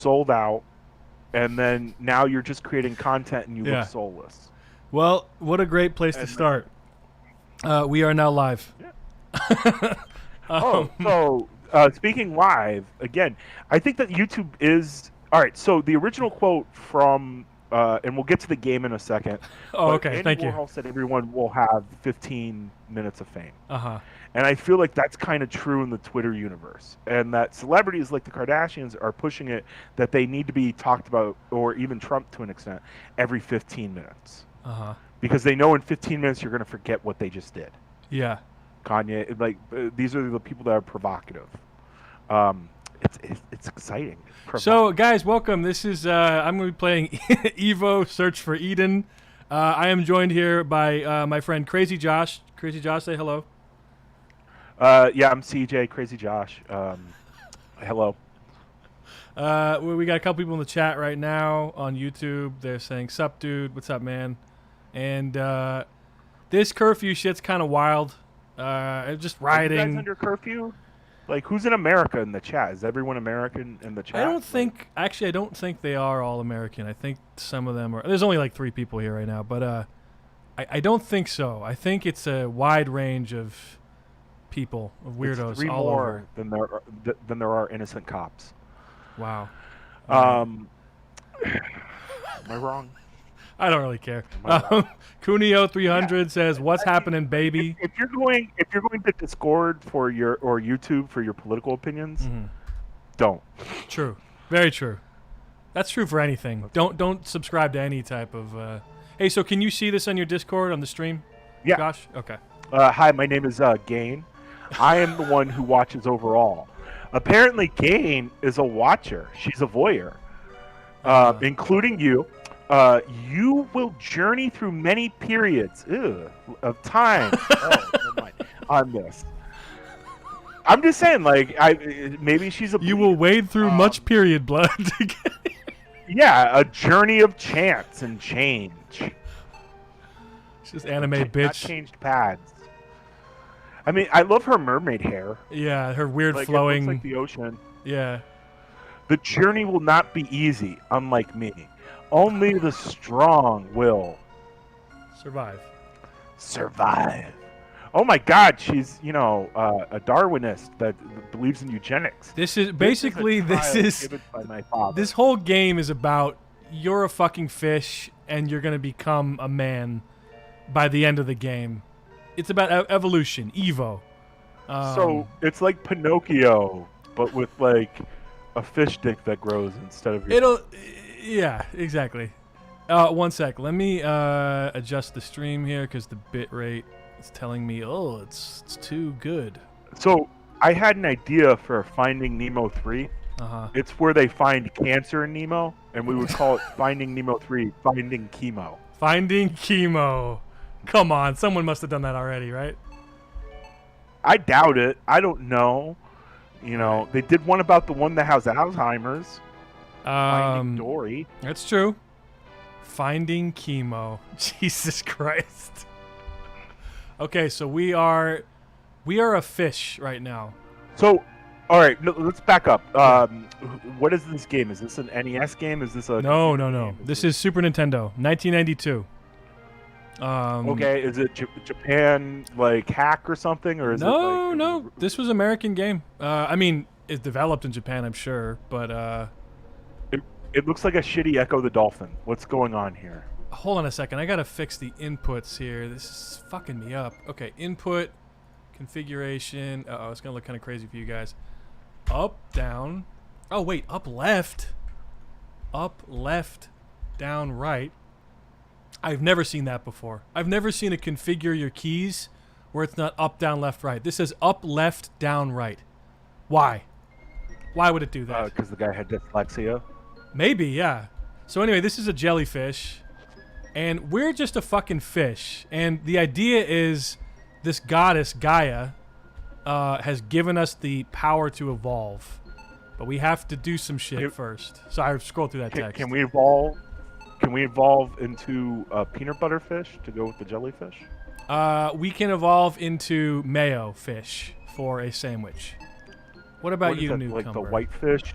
sold out, and then now you're just creating content and you Yeah. look soulless. Well, what a great place to And start. We are now live. Yeah. So speaking live again, I think that YouTube is all right. So the original quote from, and we'll get to the game in a second. Oh, But okay. Andy Thank you. Warhol said everyone will have 15 minutes of fame. Uh-huh. And I feel like that's kind of true in the Twitter universe. And that celebrities like the Kardashians are pushing it that they need to be talked about, or even Trump to an extent, every 15 minutes. Uh-huh. Because they know in 15 minutes you're going to forget what they just did. Yeah. Kanye, like, these are the people that are provocative. It's exciting. So, guys, welcome. This is, I'm going to be playing E.V.O. Search for Eden. I am joined here by my friend CrazyJosh. CrazyJosh, say hello. Yeah, I'm CJ, CrazyJosh. Hello. We got a couple people in the chat right now on YouTube. They're saying, sup, dude. What's up, man? And this curfew shit's kind of wild. Just rioting. Are you guys under curfew? Like, who's in America in the chat? Is everyone American in the chat? I don't think, actually, I don't think they are all American. I think some of them are. There's only like 3 people here right now, but I don't think so. I think it's a wide range of people, of weirdos, it's 3 all more over. than there are innocent cops. Wow. Am I wrong? I don't really care. Cuneo 300 says, "What's happening, baby?" If you're going to Discord for your or YouTube for your political opinions, don't. True, very true. That's true for anything. Don't subscribe to any type of. Hey, so can you see this on your Discord on the stream? Yeah. Gosh. Okay. Hi, my name is Gain. I am the one who watches overall. Apparently, Gain is a watcher. She's a voyeur, including you. You will journey through many periods of time never mind, on this. I'm just saying, like, maybe she's a. You will wade through much period blood. Yeah, a journey of chance and change. It's just anime bitch. Not changed pads. I mean, I love her mermaid hair. Yeah, her weird like, flowing. It looks like the ocean. Yeah. The journey will not be easy, unlike me. Only the strong will survive. Oh my God, she's a Darwinist that believes in eugenics. This is basically this whole game is about you're a fucking fish and you're gonna become a man by the end of the game. It's about evolution, E.V.O. So it's like Pinocchio, but with like a fish dick that grows instead of your. Yeah, exactly. 1 sec. Let me adjust the stream here because the bit rate is telling me, it's too good. So I had an idea for Finding Nemo 3. It's where they find cancer in Nemo, and we would call it Finding Nemo 3, Finding Chemo. Finding Chemo. Come on, someone must have done that already, right? I doubt it. I don't know. They did one about the one that has Alzheimer's. Finding Dory. That's true. Finding Chemo. Jesus Christ. Okay, so we are a fish right now. So, all right, let's back up. What is this game? Is this an NES game? Is this a No. This is Super Nintendo, 1992. Okay, is it Japan like hack or something, or is it like No. This was American game. I mean, it's developed in Japan, I'm sure, but It looks like a shitty Echo the Dolphin. What's going on here? Hold on a second. I gotta fix the inputs here. This is fucking me up. Okay, input, configuration. Uh-oh, it's gonna look kind of crazy for you guys. Up, down. Oh, wait, up, left. Up, left, down, right. I've never seen that before. I've never seen it configure your keys where it's not up, down, left, right. This says up, left, down, right. Why? Why would it do that? Because the guy had dyslexia. Maybe, yeah. So anyway, this is a jellyfish, and we're just a fucking fish. And the idea is this goddess, Gaia, has given us the power to evolve. But we have to do some shit first. So I scrolled through that text. Can we evolve? Can we evolve into a peanut butter fish to go with the jellyfish? We can evolve into mayo fish for a sandwich. What about you, newcomer? Like the white fish?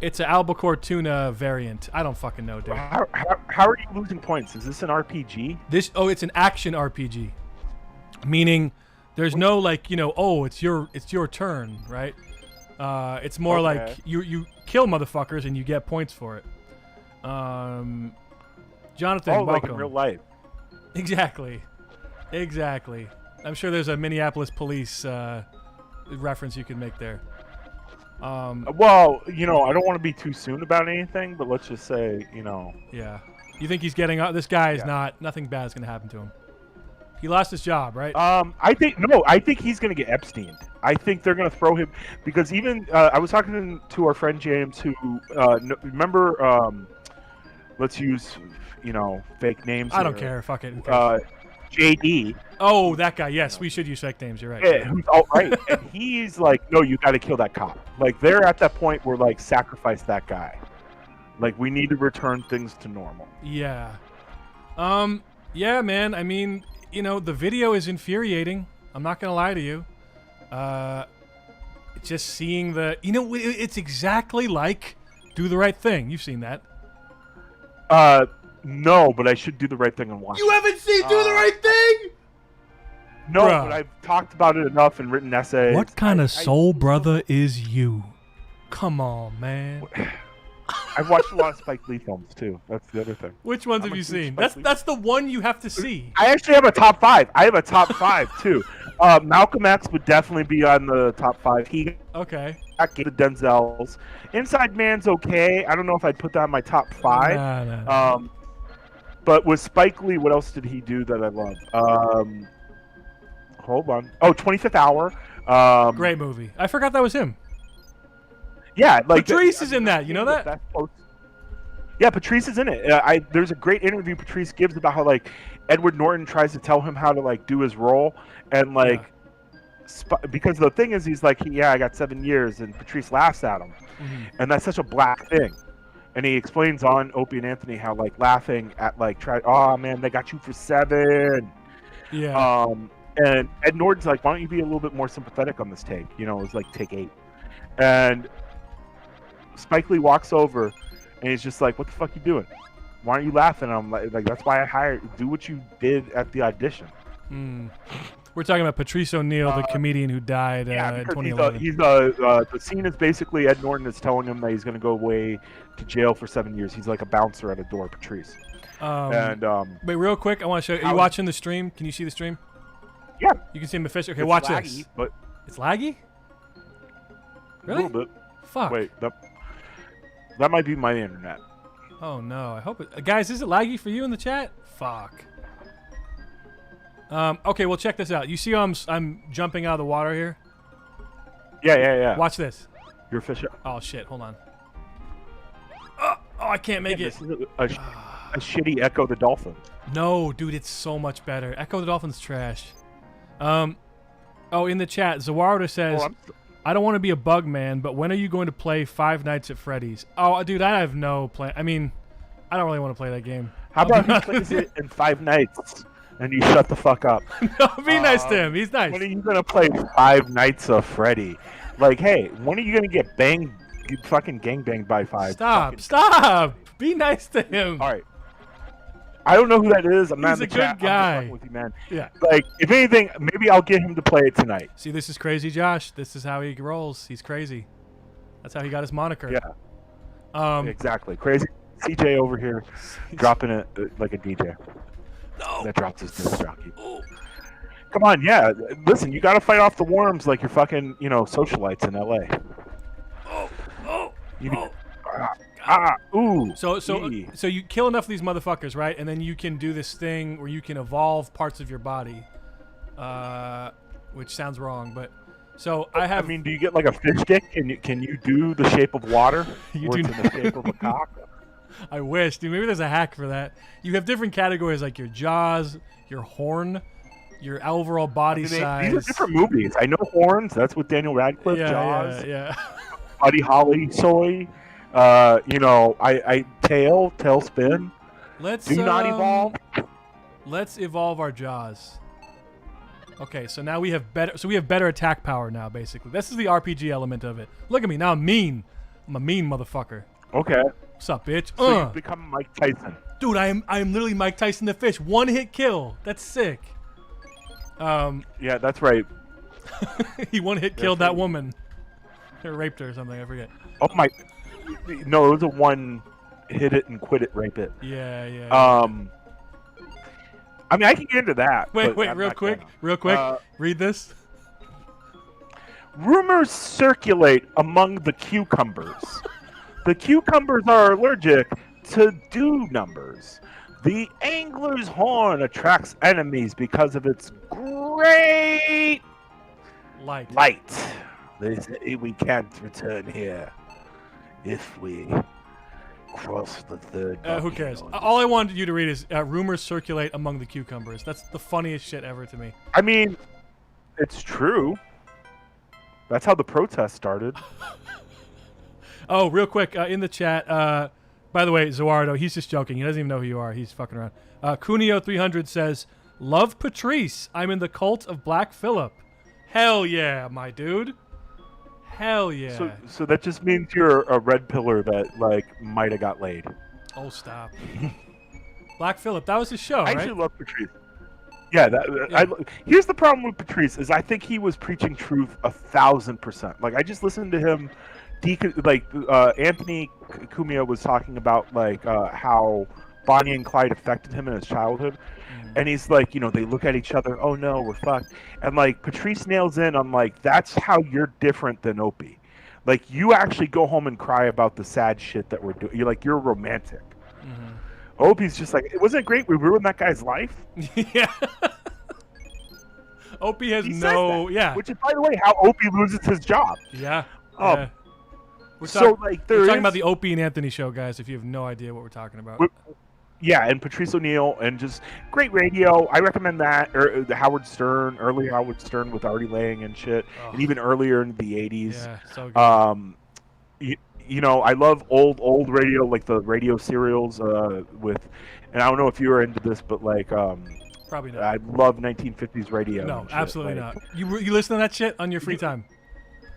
It's an albacore tuna variant. I don't fucking know, dude. How are you losing points? Is this an RPG? It's an action RPG, meaning there's no like it's your turn, right? It's more like you kill motherfuckers and you get points for it. Jonathan, welcome. Like in real life. Exactly. I'm sure there's a Minneapolis police reference you can make there. Well, I don't want to be too soon about anything, but let's just say, Yeah. You think he's getting out? This guy is not. Nothing bad is going to happen to him. He lost his job, right? I think he's going to get Epsteined. I think they're going to throw him because even I was talking to our friend James, who remember. Let's use fake names. I don't care. Fuck it. JD. Oh, that guy. Yes, we should use fake names. You're right. Yeah, who's all right. And he's like, no, you got to kill that cop. Like, they're at that point where, like, sacrifice that guy. Like, we need to return things to normal. Yeah. Yeah, man. I mean, the video is infuriating. I'm not going to lie to you. Just seeing it's exactly like Do the Right Thing. You've seen that. No, but I should do the right thing and watch. You haven't seen Do the Right Thing? No, Bruh. but I've talked about it enough and written essays. What kind of soul brother is you? Come on, man. I've watched a lot of Spike Lee films too. That's the other thing. Which ones have you seen? That's the one you have to see. I actually have a top 5. I have a top 5 too. Malcolm X would definitely be on the top 5. He Okay. got the Denzels. Inside Man's okay. I don't know if I'd put that on my top 5. Nah. But with Spike Lee, what else did he do that I love? Hold on. Oh, 25th Hour. Great movie. I forgot that was him. Yeah, like Patrice is in that. You know that? Yeah, Patrice is in it. There's a great interview Patrice gives about how like Edward Norton tries to tell him how to like do his role, and like because the thing is he's like, I got 7 years, and Patrice laughs at him, and that's such a black thing. And he explains on Opie and Anthony how like laughing at like oh man, they got you for 7. Yeah. And Ed Norton's like, why don't you be a little bit more sympathetic on this take? It was like take 8. And Spike Lee walks over and he's just like, what the fuck you doing? Why aren't you laughing? And I'm like, that's why I hired you. Do what you did at the audition. We're talking about Patrice O'Neal, the comedian who died in 2011. The scene is basically Ed Norton is telling him that he's going to go away to jail for 7 years. He's like a bouncer at a door, Patrice. Wait, real quick, I want to show you. Are you watching the stream? Can you see the stream? Yeah. You can see him officially. Okay, it's watch laggy, this. But it's laggy? Really? A little bit. Fuck. Wait, that might be my internet. Oh no, I hope it. Guys, is it laggy for you in the chat? Fuck. Okay, well check this out. You see how I'm jumping out of the water here? Yeah. Watch this. You're a fish. Oh shit, hold on. Oh, I can't make it. This is a shitty Echo the Dolphin. No, dude, it's so much better. Echo the Dolphin's trash. In the chat, Zawardo says, I don't want to be a bug man, but when are you going to play Five Nights at Freddy's? Oh, dude, I have no plan. I mean, I don't really want to play that game. How about he plays it in 5 nights and you shut the fuck up? No, be nice to him. He's nice. When are you going to play 5 Nights of Freddy? Like, hey, when are you going to get fucking gangbanged by 5? Stop. Be nice to him. All right. I don't know who that is. I'm not in the He's a chat. good guy. I'm just fucking with you, man. Yeah. Like, if anything, maybe I'll get him to play it tonight. See, this is CrazyJosh. This is how he rolls. He's crazy. That's how he got his moniker. Yeah. Exactly. Crazy CJ over here dropping it like a DJ. No. That drops his disc jockey. Come on, yeah. Listen, you got to fight off the worms like you're fucking, socialites in LA. So you kill enough of these motherfuckers, right? And then you can do this thing where you can evolve parts of your body, which sounds wrong, but so I have. I mean, do you get like a fish stick? Can you do the shape of water? You or do it's in the shape of a cock? I wish, dude. Maybe there's a hack for that. You have different categories like your jaws, your horn, your overall body size. These are different movies. I know Horns. That's with Daniel Radcliffe. Jaws. Yeah. Buddy Holly, soy. I tailspin. Let's do not evolve. Let's evolve our jaws. Okay, so now we have better. So we have better attack power now. Basically, this is the RPG element of it. Look at me now. I'm mean. I'm a mean motherfucker. Okay. What's up, bitch? So you've become Mike Tyson. Dude, I am literally Mike Tyson the Fish. One hit kill. That's sick. Yeah, that's right. He one hit killed that woman. Or raped her or something, I forget. Oh my. No, it was a one hit it and quit it, rape it. Yeah. I mean, I can get into that. Wait, real quick. Read this. Rumors circulate among the cucumbers. The cucumbers are allergic to dew numbers. The angler's horn attracts enemies because of its great light. They say we can't return here if we cross the third. Who cares? All I wanted you to read is rumors circulate among the cucumbers. That's the funniest shit ever to me. I mean, it's true. That's how the protest started. Oh, real quick, in the chat, by the way, Zuardo, he's just joking. He doesn't even know who you are. He's fucking around. Cuneo300 says, love Patrice. I'm in the cult of Black Phillip. Hell yeah, my dude. Hell yeah. So that just means you're a red pillar that, like, might have got laid. Oh, stop. Black Phillip, that was his show, I right? actually love Patrice. Yeah, here's the problem with Patrice is I think he was preaching truth 1,000%. Like, I just listened to him, Anthony Cumia was talking about, like, how Bonnie and Clyde affected him in his childhood. And he's like, they look at each other, oh no, we're fucked. And, like, Patrice nails in on, like, that's how you're different than Opie. Like, you actually go home and cry about the sad shit that we're doing. You're romantic. Opie's just like, wasn't it great? We ruined that guy's life. Yeah. Opie has Which is, by the way, how Opie loses his job. Yeah. We're talking about the Opie and Anthony show, guys. If you have no idea what we're talking about. And Patrice O'Neill, and just great radio. I recommend that. Or the Howard Stern, early Howard Stern with Artie Lang and shit, and even earlier in the '80s. Yeah, so good. I love old radio, like the radio serials with, and I don't know if you were into this, but like, probably not. I love 1950s radio. No, absolutely not. You listen to that shit on your free time?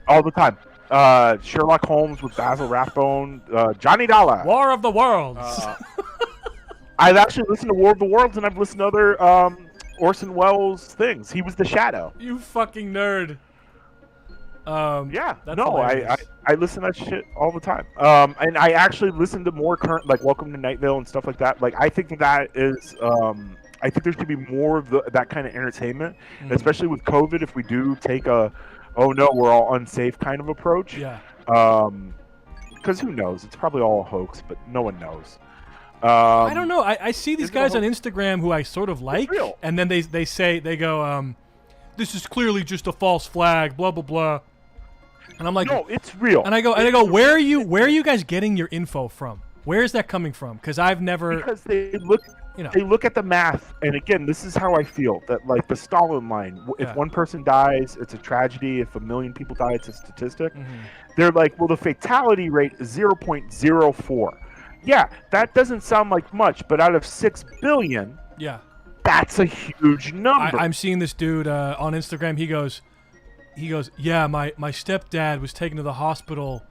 All the time. Sherlock Holmes with Basil Rathbone, Johnny Dollar. War of the Worlds. I've actually listened to War of the Worlds, and I've listened to other Orson Welles things. He was the Shadow. You fucking nerd. I listen to that shit all the time. And I actually listen to more current, like Welcome to Night Vale and stuff like that. Like, I think that is, I think there should be more of that kind of entertainment, especially with COVID. If we do take a, oh no, we're all unsafe kind of approach. Yeah. Because who knows? It's probably all a hoax, but no one knows. I don't know. I see these guys on Instagram who I sort of like, and then they go, this is clearly just a false flag, blah blah blah. And I'm like, no, it's real. And I go, where are you guys getting your info from? Where is that coming from? Because I've never. Because they look at the math, and again, this is how I feel that, like, the Stalin line. If one person dies, it's a tragedy. If 1 million people die, it's a statistic. They're like, well, the fatality rate is 0.04. Yeah, that doesn't sound like much, but out of 6 billion, that's a huge number. I'm seeing this dude on Instagram. He goes, yeah, my stepdad was taken to the hospital.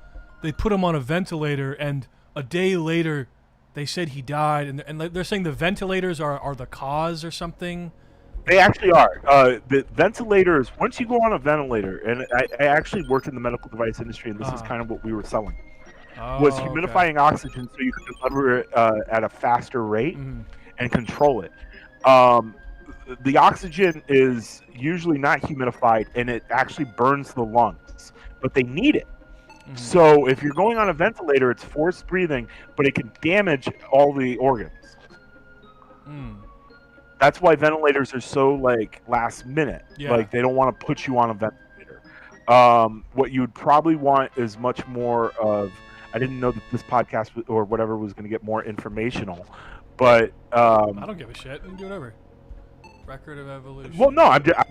They put him on a ventilator, and a day later, they said he died. And they're saying the ventilators are the cause or something. They actually are. The ventilators, once you go on a ventilator, and I actually worked in the medical device industry, and this is kind of what we were selling. Was humidifying oxygen so you can deliver it at a faster rate and control it. The oxygen is usually not humidified, and it actually burns the lungs, but they need it. So if you're going on a ventilator, it's forced breathing, but it can damage all the organs. That's why ventilators are so, like, last minute. Like, they don't want to put you on a ventilator. What you would probably want is much more of, I didn't know that this podcast or whatever was going to get more informational, but I don't give a shit. You can do whatever. Record of evolution. Well, no,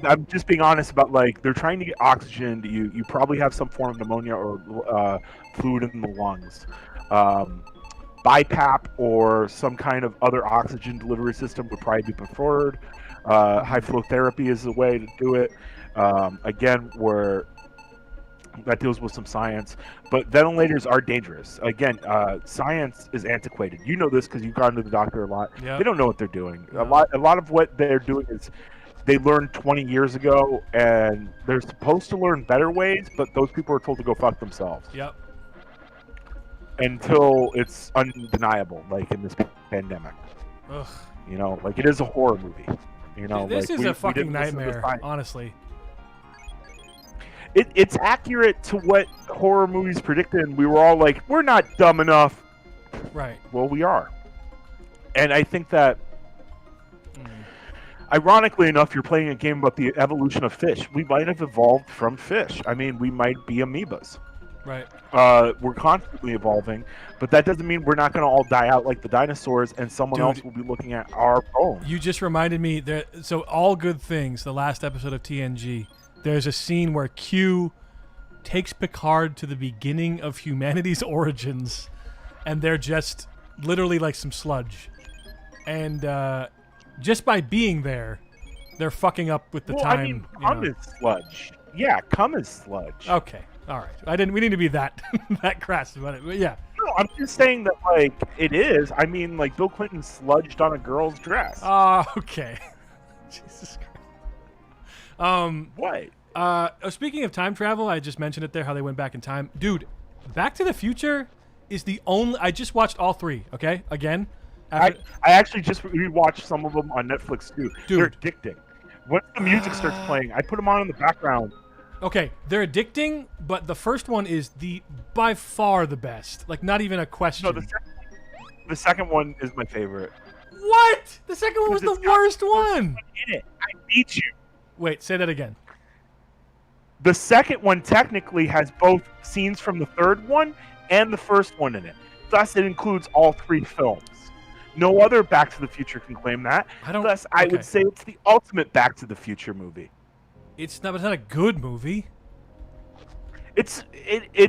I'm just being honest about, like, they're trying to get oxygen to you. You probably have some form of pneumonia or fluid in the lungs. BiPAP or some kind of other oxygen delivery system would probably be preferred. High flow therapy is the way to do it. Again, where that deals with some science. But ventilators are dangerous. Again, science is antiquated. You know this because you've gone to the doctor a lot. Yep. They don't know what they're doing. No. A lot of what they're doing is they learned 20 years ago, and they're supposed to learn better ways, but those people are told to go fuck themselves. Yep. Until it's undeniable, like in this pandemic. Ugh. You know, like it is a horror movie. You know, This like, is we a fucking didn't listen to nightmare, science. honestly. It's accurate to what horror movies predicted, and we were all like, we're not dumb enough. Right. Well, we are. And I think that, ironically enough, you're playing a game about the evolution of fish. We might have evolved from fish. I mean, we might be amoebas. Right. We're constantly evolving, but that doesn't mean we're not going to all die out like the dinosaurs, and someone Dude, else will be looking at our bones. You just reminded me that. So All Good Things, the last episode of TNG, there's a scene where Q takes Picard to the beginning of humanity's origins, and they're just literally like some sludge, and just by being there, they're fucking up with the time. I mean, cum is sludge. Yeah, cum is sludge. Okay. All right. We need to be that that crass about it. But yeah. No, I'm just saying that, like, it is. I mean, like, Bill Clinton sludged on a girl's dress. Okay. Jesus Christ. What? Speaking of time travel, I just mentioned it there, how they went back in time. Dude, Back to the Future is the only... I just watched all three, okay? Again. I actually just rewatched some of them on Netflix, too. Dude. They're addicting. Once the music starts playing, I put them on in the background. Okay, they're addicting, but the first one is by far the best. Like, not even a question. No, the second one is my favorite. What? The second one was the worst one. In it. I beat you. Wait, say that again. The second one technically has both scenes from the third one and the first one in it. Thus, it includes all three films. No other Back to the Future can claim that. Thus, I would say it's the ultimate Back to the Future movie. It's not a good movie. It's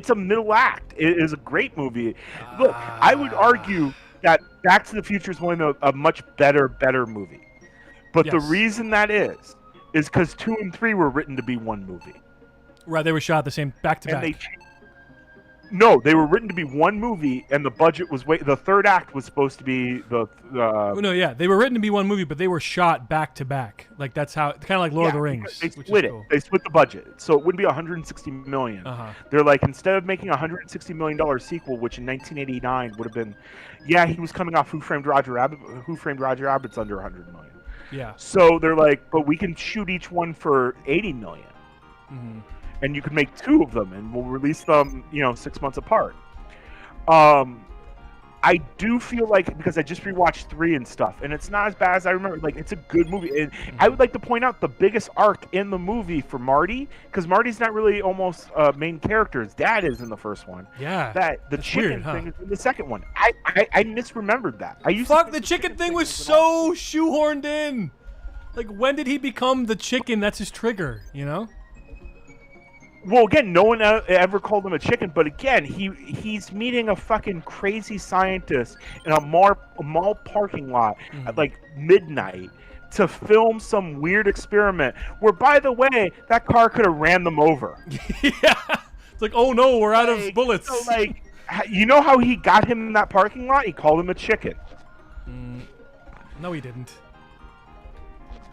a middle act. It is a great movie. Look, I would argue that Back to the Future is one of a much better movie. But the reason that is because 2 and 3 were written to be one movie. Right, they were shot the same back to back. No, they were written to be one movie, and the budget was the third act was supposed to be they were written to be one movie, but they were shot back to back. Like that's how, kind of like Lord of the Rings. They split it. Cool. They split the budget, so it wouldn't be $160 million. They're like, instead of making a $160 million sequel, which in 1989 would have been, he was coming off Who Framed Roger Rabbit. Who Framed Roger Rabbit's under $100 million. Yeah. So they're like, but we can shoot each one for $80 million. Mm-hmm. And you can make 2 of them, and we'll release them, 6 months apart. I do feel like, because I just rewatched 3 and stuff, and it's not as bad as I remember. Like, it's a good movie. And I would like to point out the biggest arc in the movie for Marty, because Marty's not really almost main character. His dad is in the first one. Yeah. The chicken thing is in the second one. I misremembered that. The chicken thing was so shoehorned in. Like, when did he become the chicken? That's his trigger, Well, again, no one ever called him a chicken, but again, he's meeting a fucking crazy scientist in a mall parking lot at like midnight to film some weird experiment where, by the way, that car could have ran them over. Yeah. It's like, oh no, we're out of bullets. So, you know how he got him in that parking lot? He called him a chicken. No, he didn't.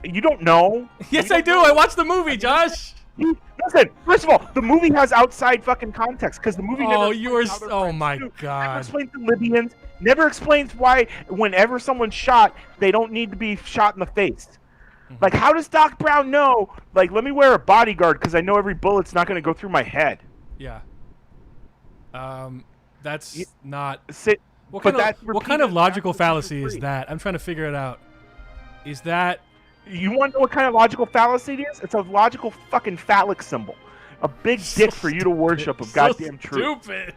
You don't know? Yes, I do. I watched the movie, Josh. Listen, first of all, the movie has outside fucking context because the movie oh my god. Never explains the Libyans. Never explains why whenever someone's shot, they don't need to be shot in the face. Like, how does Doc Brown know? Like, let me wear a bodyguard because I know every bullet's not going to go through my head. Yeah. That's not. What kind of logical fallacy is that? I'm trying to figure it out. Is that? You want to know what kind of logical fallacy it is? It's a logical fucking phallic symbol. A big dick for you to worship of goddamn truth. Stupid.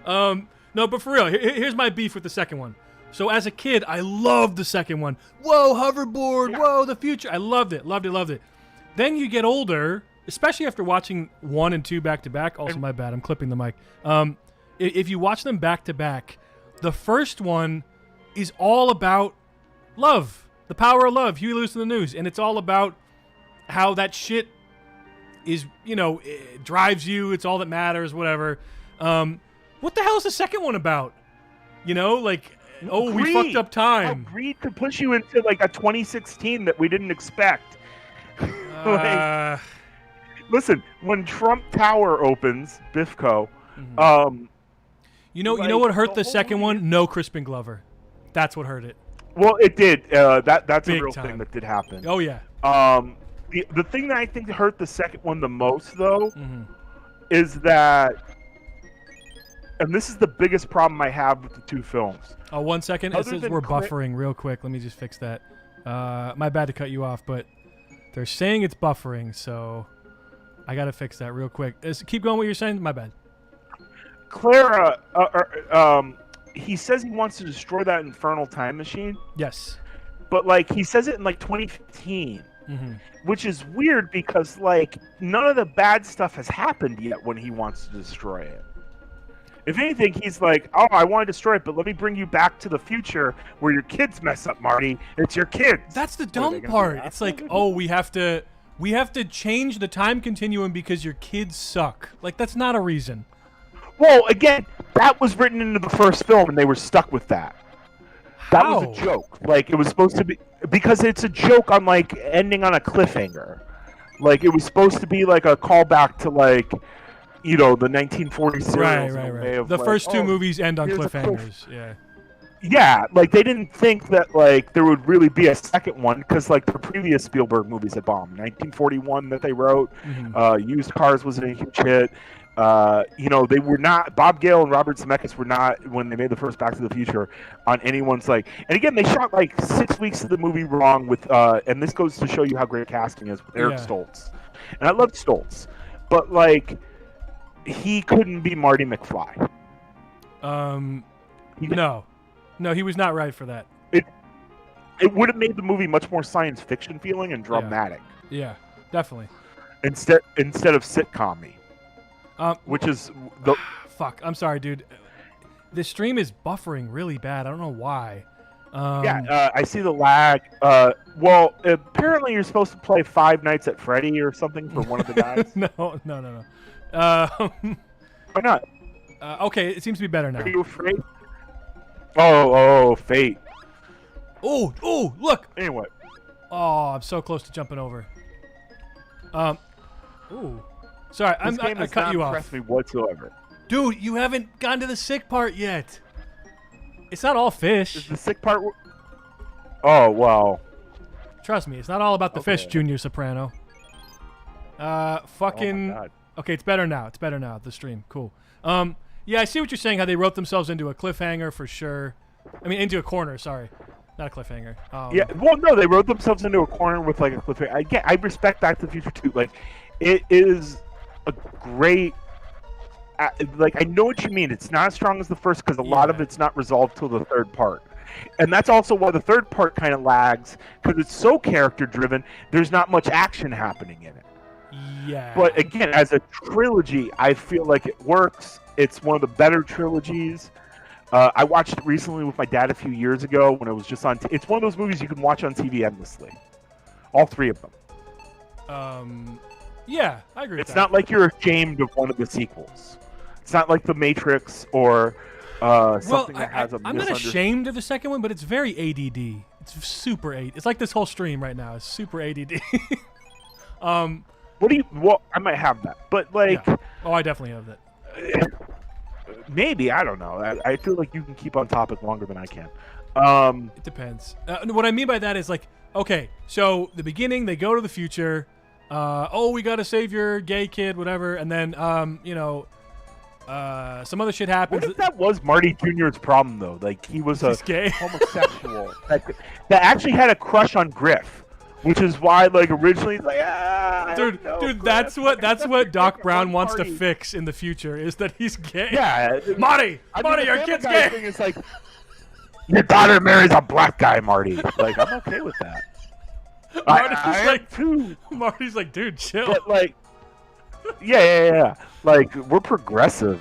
No, but for real, here's my beef with the second one. So as a kid, I loved the second one. Whoa, hoverboard. Yeah. Whoa, the future. I loved it. Then you get older, especially after watching 1 and 2 back to back. Also, my bad. I'm clipping the mic. If you watch them back to back, the first one is all about love. The power of love, Huey Lewis in the News, and it's all about how that shit is, it drives you. It's all that matters, whatever. What the hell is the second one about? We fucked up time. Greed could push you into like a 2016 that we didn't expect. Listen, when Trump Tower opens, Bifco, you know what hurt the second one? No Crispin Glover. That's what hurt it. Well, it did. That's Big a real time. thing that did happen. Oh yeah. The thing that I think hurt the second one the most, though, is that, and this is the biggest problem I have with the two films. Oh, 1 second. It says we're buffering real quick. Let me just fix that. My bad to cut you off, but they're saying it's buffering, so I gotta fix that real quick. Keep going. What you're saying? My bad. Clara, he says he wants to destroy that infernal time machine. Yes. But like he says it in like 2015, which is weird because like none of the bad stuff has happened yet when he wants to destroy it. If anything, he's like, "Oh, I want to destroy it, but let me bring you back to the future where your kids mess up, Marty. It's your kids." That's the dumb part. It's like, "Oh, we have to change the time continuum because your kids suck." Like that's not a reason. Well, again, that was written into the first film, and they were stuck with that. That How? was a joke. Like, it was supposed to be... Because it's a joke on, like, ending on a cliffhanger. Like, it was supposed to be, like, a callback to, like, the 1940 serials. Right. The first two movies end on cliffhangers. Yeah. Yeah, like, they didn't think that, like, there would really be a second one, because, like, the previous Spielberg movies had bombed. 1941 that they wrote, Used Cars was a huge hit. They were not, Bob Gale and Robert Zemeckis were not, when they made the first Back to the Future, on anyone's like, and again, they shot like 6 weeks of the movie wrong with, and this goes to show you how great casting is with Eric Stoltz. And I loved Stoltz, but like, he couldn't be Marty McFly. No, he was not right for that. It would have made the movie much more science fiction feeling and dramatic. Yeah, definitely. Instead of sitcom-y. Which is the fuck. I'm sorry, dude. The stream is buffering really bad. I don't know why. I see the lag. Well, apparently you're supposed to play Five Nights at Freddy or something for one of the guys. No. Why not? Okay, it seems to be better now. Are you afraid? Oh, fate. Oh, look. Anyway. Oh, I'm so close to jumping over. Ooh. Sorry, I cut you off. This game has not impressed me whatsoever. Dude, you haven't gotten to the sick part yet. It's not all fish. Is the sick part... Oh, well. Trust me, it's not all about the fish, Junior Soprano. Fucking... Oh my God. Okay, it's better now. The stream. Cool. Yeah, I see what you're saying, how they wrote themselves into a cliffhanger for sure. I mean, into a corner, sorry. Not a cliffhanger. Yeah, well, no, they wrote themselves into a corner with, like, a cliffhanger. I respect Back to the Future, too. Like, it is a great... I know what you mean. It's not as strong as the first because a lot of it's not resolved till the third part. And that's also why the third part kind of lags, because it's so character-driven, there's not much action happening in it. Yeah. But, again, as a trilogy, I feel like it works. It's one of the better trilogies. I watched it recently with my dad a few years ago when it was just on... It's one of those movies you can watch on TV endlessly. All three of them. Yeah, I agree with that. It's not like you're ashamed of one of the sequels. It's not like The Matrix or something that has a I'm not ashamed of the second one, but it's very ADD. It's super ADD. It's like this whole stream right now. It's super ADD. What do you... Well, I might have that. But, like... Yeah. Oh, I definitely have that. Maybe. I don't know. I feel like you can keep on topic longer than I can. It depends. What I mean by that is, like, okay, so the beginning, they go to the future. We got to save your gay kid, whatever. And then, some other shit happens. What if that was Marty Jr.'s problem, though? Like, he was a gay homosexual that actually had a crush on Griff, which is why, like, originally, like, dude, Griff, that's what Doc Brown wants to fix in the future is that he's gay. Yeah, Marty, your kid's gay. Thing is like, your daughter marries a black guy, Marty. Like, I'm okay with that. Marty's like, dude, chill. But, like, yeah. Like, we're progressive.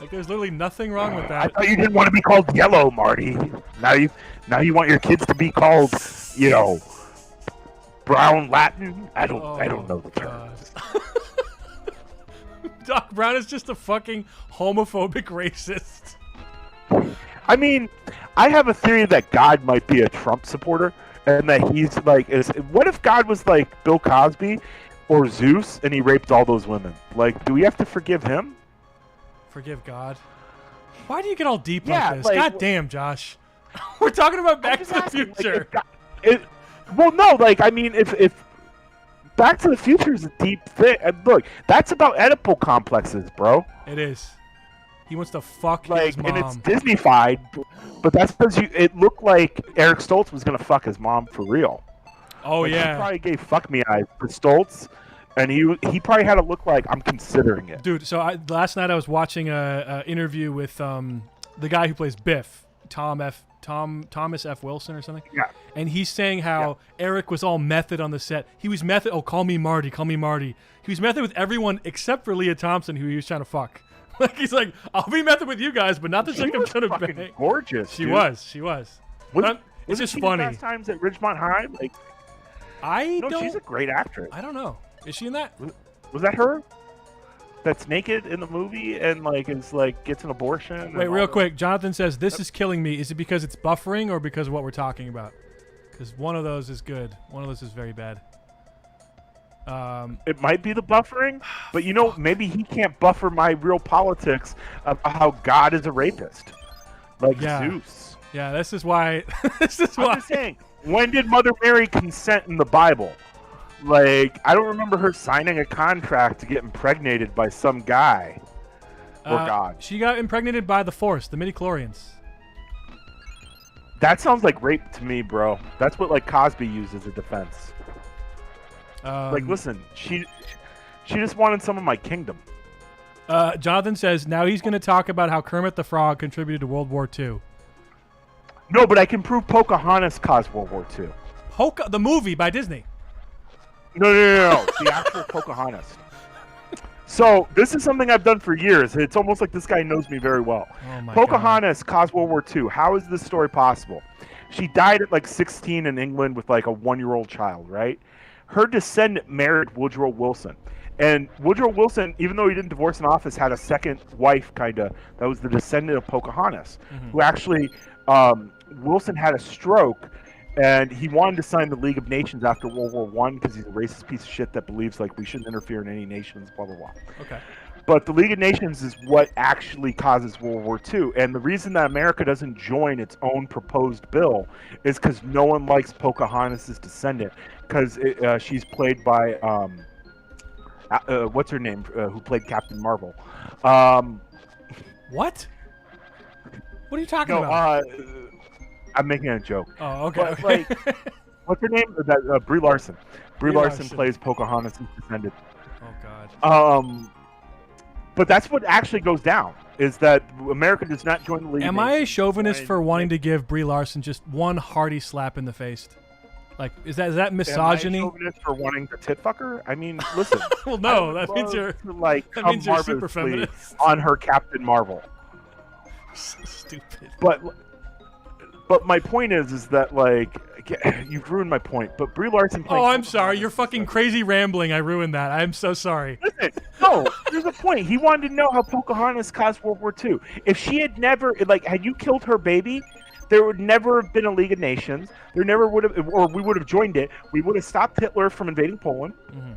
Like, there's literally nothing wrong with that. I thought you didn't want to be called Yellow, Marty. Now you want your kids to be called, Brown Latin. I don't know the terms. Doc Brown is just a fucking homophobic racist. I mean, I have a theory that God might be a Trump supporter, and that he's like, what if God was like Bill Cosby or Zeus, and he raped all those women? Like, do we have to forgive him? Forgive God? Why do you get all deep Yeah, like this? like, God damn, Josh. We're talking about Back to the asking, Future. Well, no, like, I mean, if Back to the Future is a deep thing, look, that's about Oedipal complexes, bro. It is. He wants to fuck Like, his mom. and it's Disney-fied, but that's because it looked like Eric Stoltz was gonna fuck his mom for real. Oh, like, yeah. He probably gave fuck me eyes to Stoltz, and he probably had to look like I'm considering it. Dude, so last night I was watching a interview with the guy who plays Biff, Thomas F. Wilson or something. Yeah. And he's saying how Eric was all method on the set. He was method. Oh, call me Marty. Call me Marty. He was method with everyone except for Leah Thompson, who he was trying to fuck. Like, he's like, I'll be method with you guys, but not the chick I'm trying to bang. Gorgeous. She dude. was. She was. It's just funny. Fast Times at Ridgemont High. Like, she's a great actress. I don't know. Is she in that? Was that her? That's naked in the movie and like is like gets an abortion. Wait, real quick. Jonathan says this is killing me. Is it because it's buffering or because of what we're talking about? Because one of those is good. One of those is very bad. It might be the buffering, but you know, maybe he can't buffer my real politics of how God is a rapist, like Zeus. Yeah, this is why. I'm just saying. When did Mother Mary consent in the Bible? Like, I don't remember her signing a contract to get impregnated by some guy or God. She got impregnated by the Force, the midichlorians. That sounds like rape to me, bro. That's what like Cosby used as a defense. Like, listen, she just wanted some of my kingdom. Jonathan says now he's going to talk about how Kermit the Frog contributed to World War II. No, but I can prove Pocahontas caused World War II. The movie by Disney. No. The actual Pocahontas. So this is something I've done for years. It's almost like this guy knows me very well. Oh my Pocahontas caused World War II. How is this story possible? She died at like 16 in England with like a 1-year-old child, right? Her descendant married Woodrow Wilson. And Woodrow Wilson, even though he didn't divorce in office, had a second wife, kind of, that was the descendant of Pocahontas, who actually, Wilson had a stroke, and he wanted to sign the League of Nations after World War I because he's a racist piece of shit that believes like we shouldn't interfere in any nations, blah, blah, blah. Okay. But the League of Nations is what actually causes World War II. And the reason that America doesn't join its own proposed bill is because no one likes Pocahontas' descendant, because she's played by, what's her name, who played Captain Marvel. What? What are you talking about? I'm making a joke. Oh, okay. But, like, what's her name? Brie Larson. Brie Larson plays Pocahontas' descendant. Oh, God. But that's what actually goes down, is that America does not join the League. Am I a chauvinist for wanting to give Brie Larson just one hearty slap in the face? Like, is that misogyny? Am I a chauvinist for wanting to tit fuck her? I mean, listen. Well, no, that means you're super feminist on her Captain Marvel. So stupid. But my point is that, like, you've ruined my point. But Brie Larson. Oh, I'm sorry. You're fucking crazy rambling. I ruined that. I'm so sorry. Listen, no, there's a point. He wanted to know how Pocahontas caused World War II. If she had never, like, had you killed her baby, there would never have been a League of Nations. There never would have, or we would have joined it. We would have stopped Hitler from invading Poland. Mm-hmm.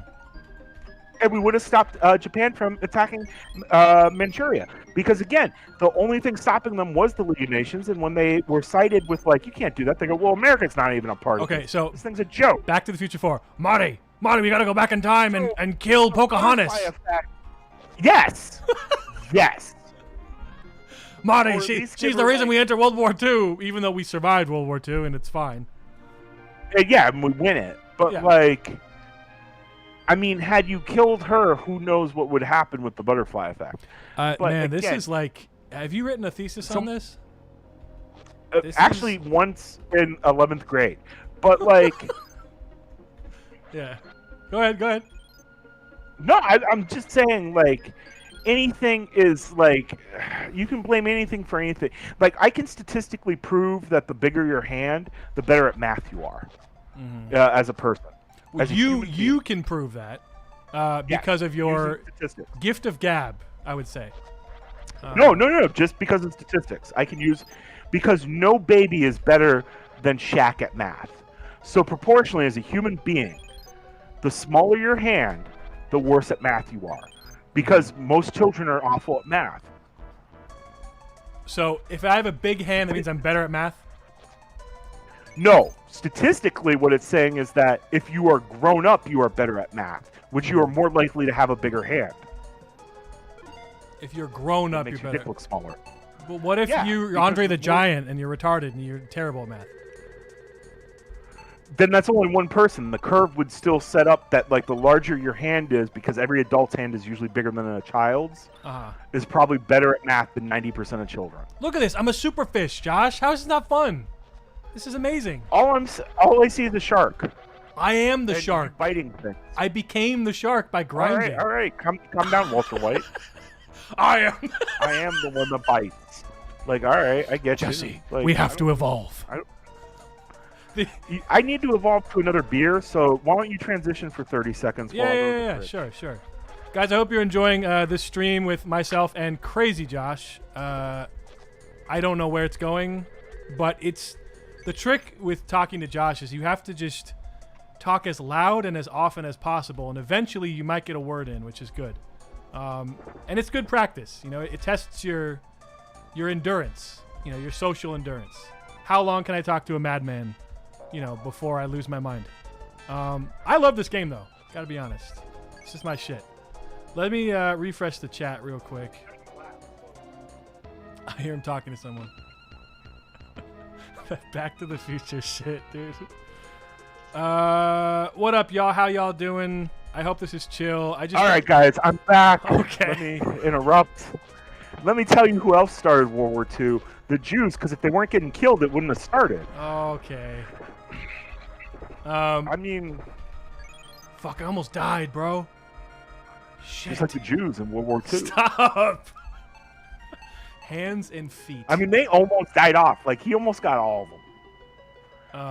And we would have stopped Japan from attacking Manchuria. Because, again, the only thing stopping them was the League of Nations. And when they were cited with, like, you can't do that, they go, well, America's not even a part of it. Okay, so this thing's a joke. Back to the Future 4. Marty, we got to go back in time and kill Pocahontas. Yes. Yes. Marty, she's the reason we enter World War II, even though we survived World War II, and it's fine. Yeah, and we win it. But, like... I mean, had you killed her, who knows what would happen with the butterfly effect? Man, again, this is like... Have you written a thesis on this? Actually, once in 11th grade. But, like... Yeah. Go ahead. No, I'm just saying, like, anything is, like... You can blame anything for anything. Like, I can statistically prove that the bigger your hand, the better at math you are as a person. Well, as a you human you can prove that because of your using statistics. gift of gab, I would say. No. Just because of statistics, I can use because no baby is better than Shaq at math. So proportionally, as a human being, the smaller your hand, the worse at math you are, because most children are awful at math. So if I have a big hand, that means I'm better at math. No, statistically, what it's saying is that if you are grown up, you are better at math, which you are more likely to have a bigger hand. If you're grown It up, makes you're your better. dick look smaller. But what if Yeah, you're because Andre the you're more- Giant and you're retarded and you're terrible at math? Then that's only one person. The curve would still set up that like the larger your hand is, because every adult's hand is usually bigger than a child's, is probably better at math than 90% of children. Look at this. I'm a super fish, Josh. How is this not fun? This is amazing. All I see is a shark. I am the And shark. biting things. I became the shark by grinding. All right, calm down, Walter White. I am. I am the one that bites. Like, all right, I get Jesse, you. Like, we have to evolve. I need to evolve to another beer, so why don't you transition for 30 seconds? While I go to the Yeah. fridge? Sure. Guys, I hope you're enjoying this stream with myself and CrazyJosh. I don't know where it's going, but it's the trick with talking to Josh is you have to just talk as loud and as often as possible, and eventually you might get a word in, which is good. And it's good practice. You know, it tests your endurance. You know, your social endurance. How long can I talk to a madman? You know, before I lose my mind. I love this game though. Gotta be honest. It's just my shit. Let me refresh the chat real quick. I hear him talking to someone. Back to the Future shit, dude. What up, y'all? How y'all doing? I hope this is chill. All right, guys, I'm back. Okay. Let me interrupt. Let me tell you who else started World War II. The Jews, because if they weren't getting killed, it wouldn't have started. Okay. I mean, fuck, I almost died, bro. Shit. just like the Jews in World War II. Stop. Hands and feet. I mean, they almost died off. Like, he almost got all of them.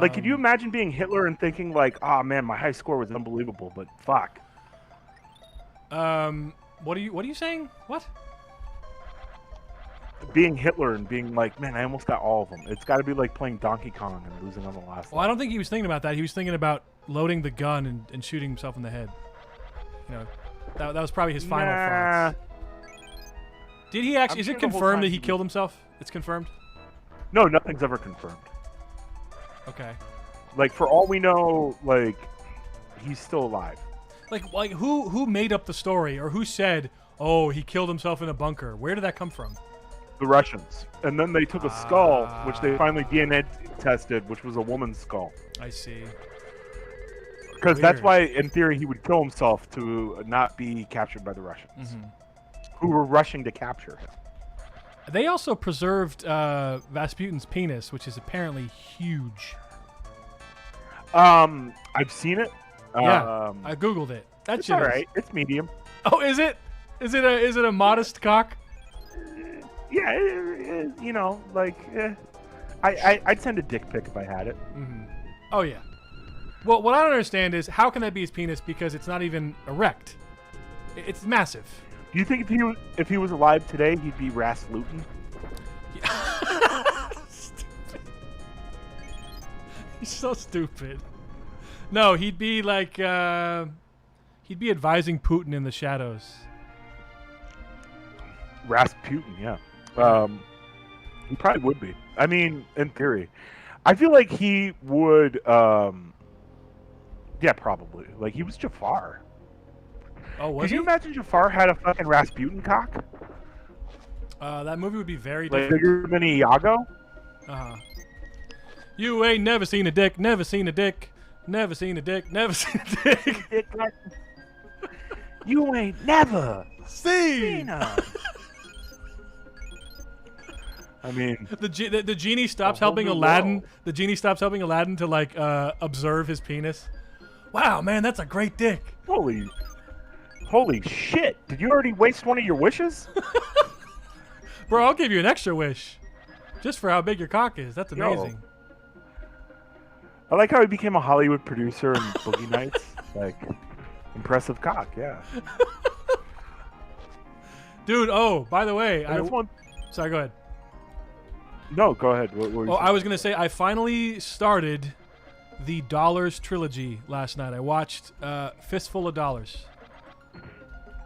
Like, could you Um, imagine being Hitler and thinking, like, oh, man, my high score was unbelievable, but fuck. What are you saying? What? Being Hitler and being like, man, I almost got all of them. It's got to be like playing Donkey Kong and losing on the last Well, I don't think he was thinking about that. He was thinking about loading the gun and shooting himself in the head. You know, that was probably his final thoughts. Did he actually? I'm Is sure it the whole confirmed time that he he killed himself? It's confirmed. No, nothing's ever confirmed. Okay. Like, for all we know, like, he's still alive. Like who made up the story or who said, "Oh, he killed himself in a bunker"? Where did that come from? The Russians. And then they took a skull, which they finally DNA tested, which was a woman's skull. I see. Because that's Weird. why, in theory, he would kill himself to not be captured by the Russians, who were rushing to capture him. They also preserved Rasputin's penis, which is apparently huge. I've seen it. Yeah, I googled it. That It's shit all is- right. It's medium. Oh, is it? Is it a modest cock? Yeah, you know, like, I'd send a dick pic if I had it. Oh yeah. Well, what I don't understand is how can that be his penis because it's not even erect. It's massive. Do you think if he was alive today, he'd be Rasputin? Stupid. He's so stupid. No, he'd be like he'd be advising Putin in the shadows. Rasputin, yeah. He probably would be. I mean, in theory. I feel like he would, yeah, probably. Like, he was Jafar. Oh, was Could he? you imagine Jafar had a fucking Rasputin cock? That movie would be very Like, different. bigger than Iago? Uh-huh. You ain't never seen a dick, never seen a dick, never seen a dick, never seen a dick. You ain't never seen a... I mean, the genie stops a whole helping new Aladdin. world. The genie stops helping Aladdin to like observe his penis. Wow, man, that's a great dick. holy shit. Did you already waste one of your wishes? Bro, I'll give you an extra wish. Just for how big your cock is. That's Yo. amazing. I like how he became a Hollywood producer in Boogie Nights. Like, impressive cock, yeah. Dude, oh, by the way, And it's sorry, go ahead. No, go ahead. What were you Oh, saying? I was going to say I finally started the Dollars trilogy last night. I watched Fistful of Dollars.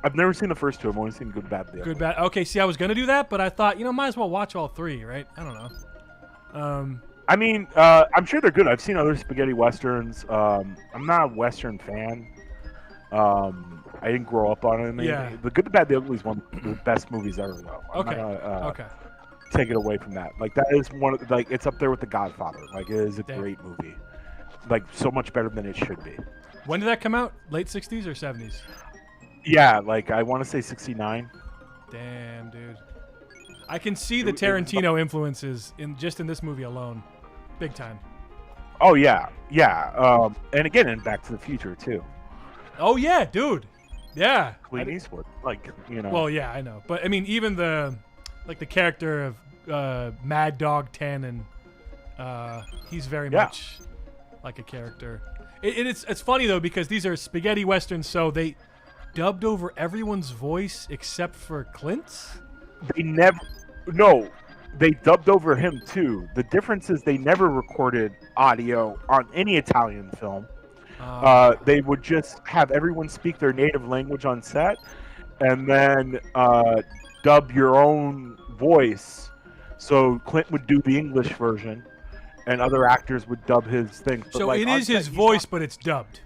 I've never seen the first two. I've only seen Good, Bad, the Good, Ugly. bad. Okay, see, I was going to do that, but I thought, might as well watch all three, right? I don't know. I mean, I'm sure they're good. I've seen other spaghetti westerns. I'm not a western fan. I didn't grow up on it. Yeah. The Good, the Bad, the Ugly is one of the best movies ever, though. I'm Okay. not gonna, Okay. take it away from that. Like, that is one of, like, it's up there with The Godfather. Like, it is a Damn. great movie. Like, so much better than it should be. When did that come out? Late 60s or 70s? Yeah, like, I want to say 69. Damn, dude. I can see the Tarantino influences in this movie alone. Big time. Oh, yeah. Yeah. And again, in Back to the Future, too. Oh, yeah, dude. Yeah. Clint Eastwood. Like, Well, yeah, I know. But, I mean, even the character of Mad Dog 10, and he's very much like a character. It's funny, though, because these are spaghetti westerns, so they dubbed over everyone's voice except for Clint's? They dubbed over him, too. The difference is they never recorded audio on any Italian film. They would just have everyone speak their native language on set, and then dub your own voice. So Clint would do the English version, and other actors would dub his thing. But So like, it on is set, his voice, but it's dubbed.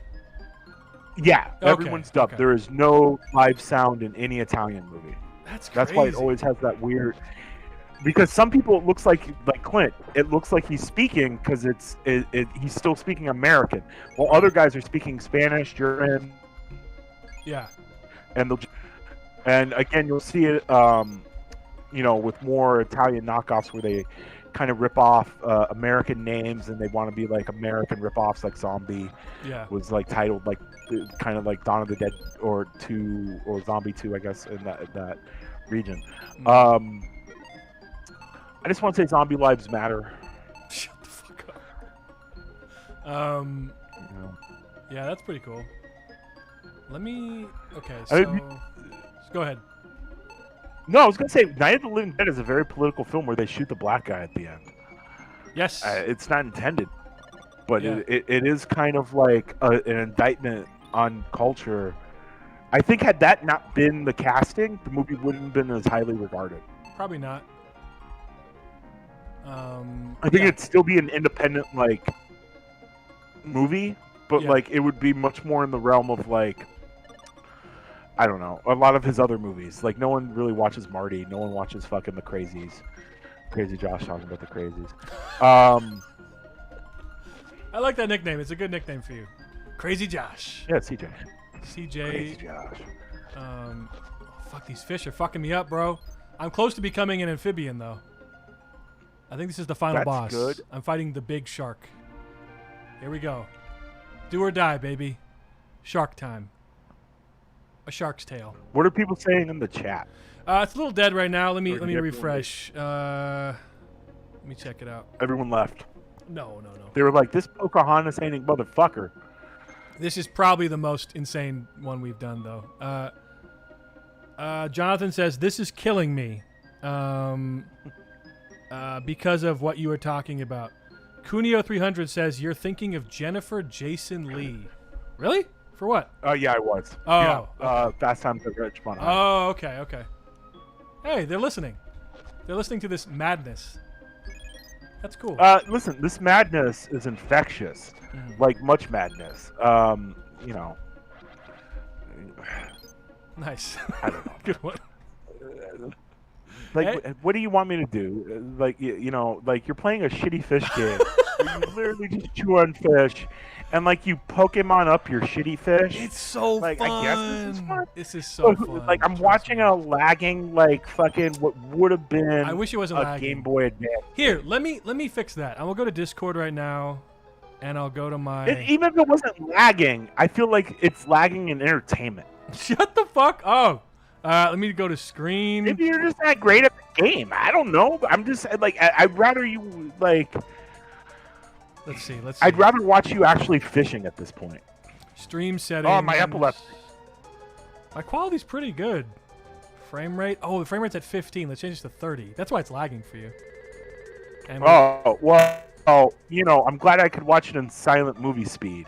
Yeah, Okay, everyone's dubbed. okay. There is no live sound in any Italian movie. That's crazy. That's why it always has that weird. Because some people, it looks like Clint, it looks like he's speaking because he's still speaking American, while other guys are speaking Spanish, German, Yeah. and again you'll see it, with more Italian knockoffs where they kind of rip off American names and they want to be like American rip-offs, like Zombie Yeah. was like titled like kind of like Dawn of the Dead or Zombie 2, I guess, in that region. I just want to say Zombie Lives Matter. Shut the fuck up. Yeah, that's pretty cool. Okay, so go ahead. No, I was going to say Night of the Living Dead is a very political film where they shoot the black guy at the end. Yes. It's not intended, but Yeah. it is kind of like an indictment on culture. I think had that not been the casting, the movie wouldn't have been as highly regarded. Probably not. I think it'd still be an independent like movie, but like it would be much more in the realm of like, I don't know, a lot of his other movies. Like no one really watches Marty. No one watches fucking the Crazies. CrazyJosh talking about the Crazies. I like that nickname. It's a good nickname for you. Crazy Josh. Yeah, CJ. CJ. CrazyJosh. Fuck, these fish are fucking me up, bro. I'm close to becoming an amphibian, though. I think this is the final That's boss. good. I'm fighting the big shark. Here we go. Do or die, baby. Shark time. A shark's tail. What are people saying in the chat? It's a little dead right now. Let me Or everyone refresh. Let me check it out. Everyone left. No. They were like, "This Pocahontas ain't a motherfucker." This is probably the most insane one we've done, though. Jonathan says, "This is killing me because of what you were talking about." Cuneo300 says, "You're thinking of Jennifer Jason Leigh." Really? For what? Oh yeah, I was. Oh, yeah. Fast Times at Ridgemont High. Oh, okay. Hey, they're listening. They're listening to this madness. That's cool. Listen, this madness is infectious, like much madness. Nice. I don't know. Good one. Like, Hey. what do you want me to do? Like, like you're playing a shitty fish game. Where you literally just chew on fish, and like you Pokemon up your shitty fish. It's so like, fun. I guess this is fun. This is so fun. Like I'm Trust watching me. a lagging like fucking what would have been. I wish it wasn't a lagging. Game Boy Advance. Here, let me fix that. I will go to Discord right now, and I'll go to my. Even if it wasn't lagging, I feel like it's lagging in entertainment. Shut the fuck up. Let me go to screen. Maybe you're just not great at the game. I don't know. I'm just like I'd rather you like. Let's see. I'd rather watch you actually fishing at this point. Stream settings. Oh, my epilepsy. My quality's pretty good. Frame rate. Oh, the frame rate's at 15. Let's change it to 30. That's why it's lagging for you. And Oh, well, I'm glad I could watch it in silent movie speed.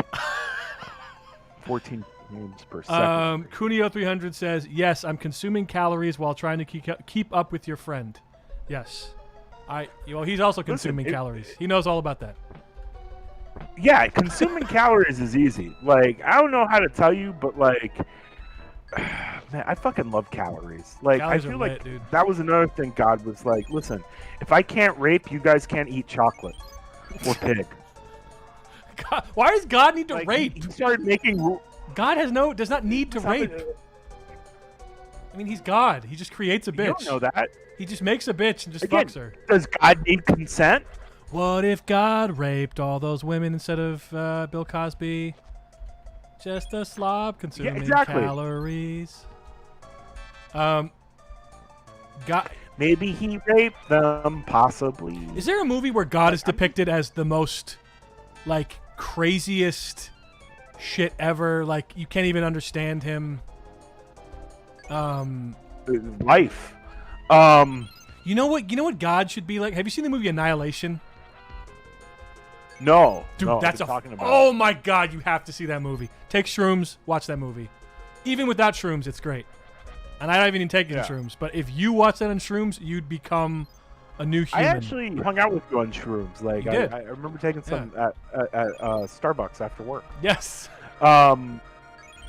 14 frames per second. Kunio300 says, yes, I'm consuming calories while trying to keep up with your friend. Yes. He's also consuming calories. He knows all about that. Yeah, consuming calories is easy. Like, I don't know how to tell you, but like, man, I fucking love calories. Like, Calories I feel are like lit, dude. that was another thing God was like, listen, if I can't rape, you guys can't eat chocolate or pig. God, why does God need to Like, rape? He started making. God does not need to rape. I mean, he's God. He just creates a bitch. You don't know that. He just makes a bitch and just Again, fucks her. Does God need consent? What if God raped all those women instead of Bill Cosby? Just a slob consuming calories. God. Maybe he raped them, possibly. Is there a movie where God is depicted as the most, like, craziest shit ever? Like, you can't even understand him. Life. You know what God should be like? Have you seen the movie Annihilation? No. Dude, no, that's talking about. Oh my God, you have to see that movie. Take shrooms, watch that movie. Even without shrooms, it's great. And I don't even take shrooms, but if you watch that on shrooms, you'd become a new human. I actually hung out with you on shrooms. Like, I remember taking some at Starbucks after work. Yes. I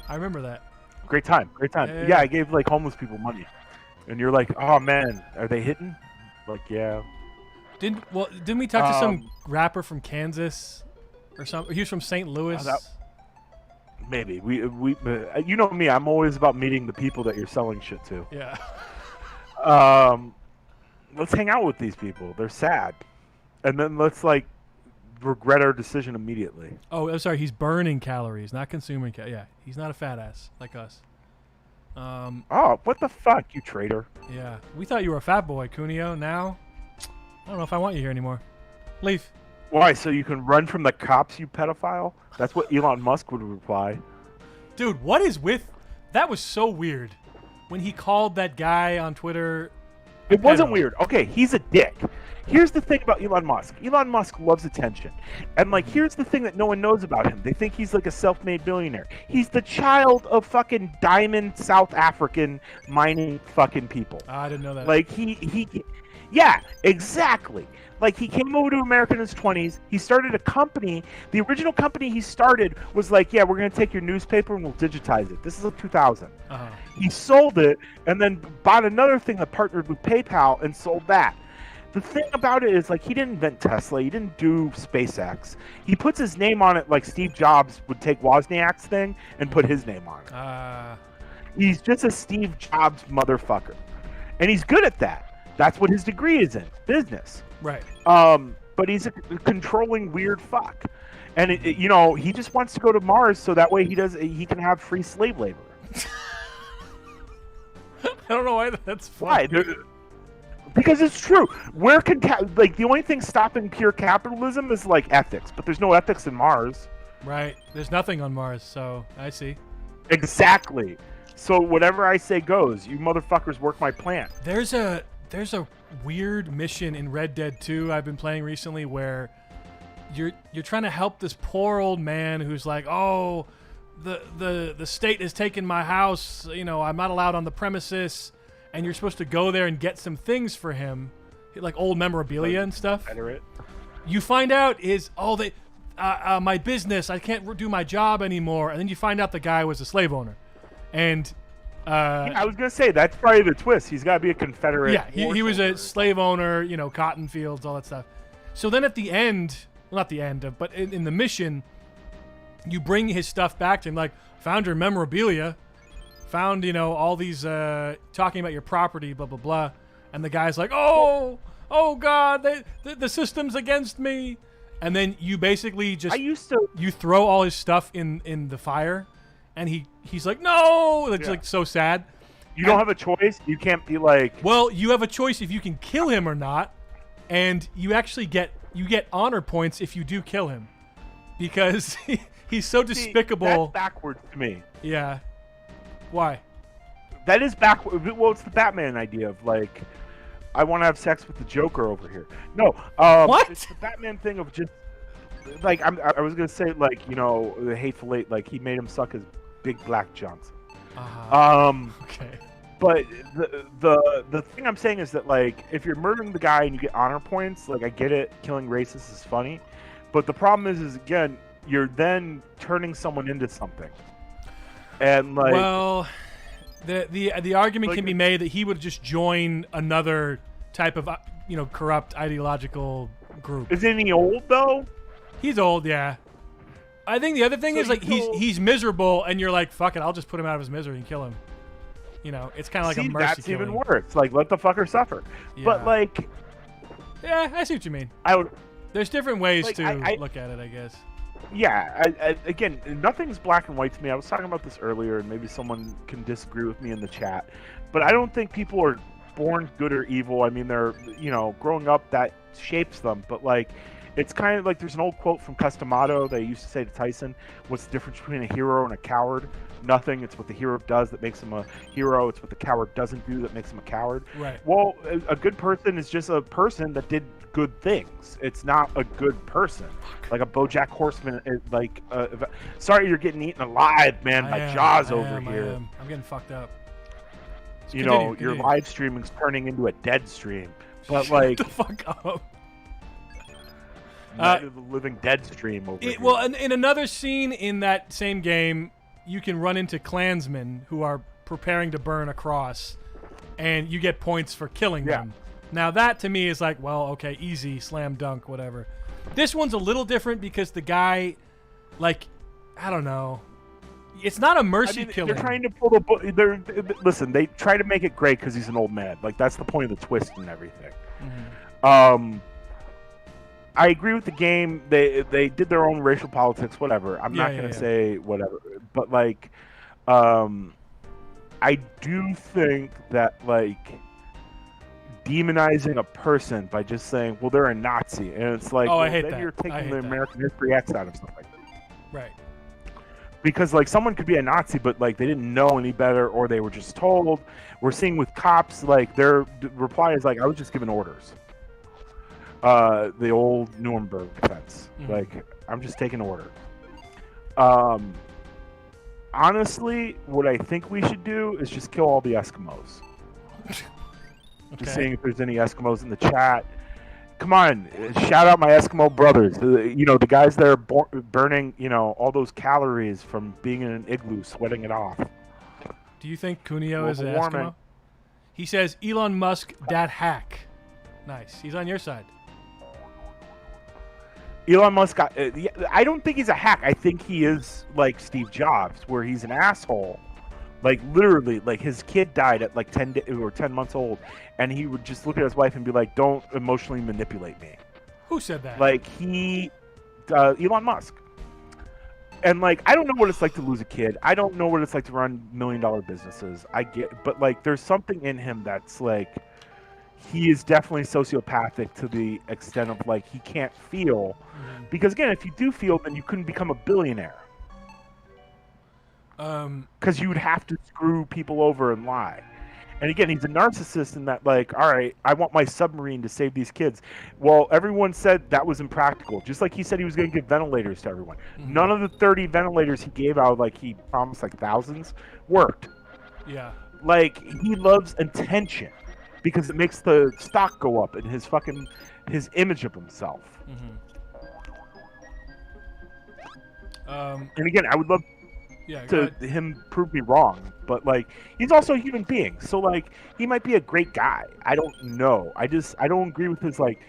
remember that. Great time. Yeah. I gave like homeless people money, and you're like, "Oh man, are they hitting?" Like, yeah. Didn't we talk to some rapper from Kansas or something? He was from St. Louis. Maybe we you know me. I'm always about meeting the people that you're selling shit to. Yeah. Let's hang out with these people. They're sad, and then let's like regret our decision immediately. Oh, I'm sorry. He's burning calories, not consuming. Yeah, he's not a fat ass like us. Oh, what the fuck, you traitor! Yeah, we thought you were a fat boy, Kunio. Now, I don't know if I want you here anymore. Leave. Why? So you can run from the cops, you pedophile? That's what Elon Musk would reply. Dude, what is with... That was so weird. When he called that guy on Twitter... It wasn't weird. Okay, he's a dick. Here's the thing about Elon Musk. Elon Musk loves attention. And, like, here's the thing that no one knows about him. They think he's, like, a self-made billionaire. He's the child of fucking diamond South African mining fucking people. I didn't know that. Like, yeah, exactly. Like, he came over to America in his 20s. He started a company. The original company he started was like, yeah, we're going to take your newspaper and we'll digitize it. This is 2000. Uh-huh. He sold it and then bought another thing that partnered with PayPal and sold that. The thing about it is, like, he didn't invent Tesla. He didn't do SpaceX. He puts his name on it like Steve Jobs would take Wozniak's thing and put his name on it. He's just a Steve Jobs motherfucker. And he's good at that. That's what his degree is in, business. Right. But he's a controlling weird fuck. And, he just wants to go to Mars so that way he can have free slave labor. I don't know why that's funny. Why? Because it's true. Where can the only thing stopping pure capitalism is like ethics, but there's no ethics in Mars. Right. There's nothing on Mars, so I see. Exactly. So whatever I say goes. You motherfuckers work my plan. There's a weird mission in Red Dead 2 I've been playing recently where you're trying to help this poor old man who's like, oh, the state has taken my house. I'm not allowed on the premises. And you're supposed to go there and get some things for him, like old memorabilia and stuff. You find out my business, I can't do my job anymore. And then you find out the guy was a slave owner. And I was going to say, that's probably the twist. He's got to be a Confederate. Yeah, he was a slave owner, cotton fields, all that stuff. So then at the end, well, not the end, but in the mission, you bring his stuff back to him, like, found your memorabilia. Found, all these talking about your property, blah, blah, blah. And the guy's like, oh God, the system's against me. And then you basically just, you throw all his stuff in the fire. And he's like, no, it's like so sad. You don't have a choice. You can't be like, well, you have a choice if you can kill him or not. And you actually get honor points if you do kill him. because he's so despicable. That's backwards to me. Yeah. Why? That is backwards. Well, it's the Batman idea of like, I want to have sex with the Joker over here. No, What? It's the Batman thing of just like I was gonna say like the Hateful Eight, like he made him suck his big black Johnson. Okay. But the thing I'm saying is that like if you're murdering the guy and you get honor points, like I get it, killing racists is funny, but the problem is again you're then turning someone into something, and like well, the argument like, can be made that he would just join another type of corrupt ideological group. Isn't he old though? He's old, yeah. I think the other thing is like he's miserable, and you're like, fuck it, I'll just put him out of his misery and kill him. It's kind of like a mercy that's killing. even worse. Like, let the fucker suffer. Yeah. But like, yeah, I see what you mean. I would. There's different ways like, to look at it, I guess. Yeah. Again, nothing's black and white to me. I was talking about this earlier, and maybe someone can disagree with me in the chat, but I don't think people are born good or evil. I mean, they're growing up that shapes them, but like. It's kind of like there's an old quote from Customato they used to say to Tyson, what's the difference between a hero and a coward? Nothing. It's what the hero does that makes him a hero. It's what the coward doesn't do that makes him a coward. Right. Well, a good person is just a person that did good things. It's not a good person. Like a BoJack Horseman, sorry you're getting eaten alive, man. My jaw's over here. I'm getting fucked up. Your live streaming's turning into a dead stream. But like, the fuck up. The living dead stream over here. Well, in another scene in that same game, you can run into Klansmen who are preparing to burn a cross, and you get points for killing them. Now that to me is like, well, okay, easy, slam dunk, whatever. This one's a little different because the guy, like, I don't know. It's not a mercy killing. They're trying to pull listen, they try to make it great because he's an old man. Like, that's the point of the twist and everything. Mm-hmm. I agree with the game. They did their own racial politics, whatever. I'm not going to say whatever. But, like, I do think that, like, demonizing a person by just saying, well, they're a Nazi. And it's like, I hate that. You're taking the American History X out of something. Right. Because, like, someone could be a Nazi, but, like, they didn't know any better or they were just told. We're seeing with cops, like, their reply is, like, I was just given orders. The old Nuremberg defense. Mm-hmm. Like, I'm just taking order. Honestly, what I think we should do is just kill all the Eskimos. Okay. Just seeing if there's any Eskimos in the chat. Come on, shout out my Eskimo brothers. The guys that are burning, all those calories from being in an igloo, sweating it off. Do you think Kunio is an Eskimo? He says, Elon Musk, dat hack. Nice. He's on your side. Elon Musk I don't think he's a hack. I think he is like Steve Jobs, where he's an asshole. Like, literally, like, his kid died at like 10 months old, and he would just look at his wife and be like, don't emotionally manipulate me. Who said that? Like, Elon Musk. And, like, I don't know what it's like to lose a kid. I don't know what it's like to run $1 million businesses. But, like, there's something in him that's, like, he is definitely sociopathic to the extent of, like, he can't feel. Mm-hmm. Because, again, if you do feel, then you couldn't become a billionaire. Because you would have to screw people over and lie. And again, he's a narcissist in that, like, all right, I want my submarine to save these kids. Well, everyone said that was impractical. Just like he said he was going to give ventilators to everyone. Mm-hmm. None of the 30 ventilators he gave out, like he promised like thousands, worked. Yeah. Like, he loves attention because it makes the stock go up and his image of himself. Mm-hmm. And again, I would love to him prove me wrong, but like, he's also a human being, so like, he might be a great guy. I don't know. I don't agree with his like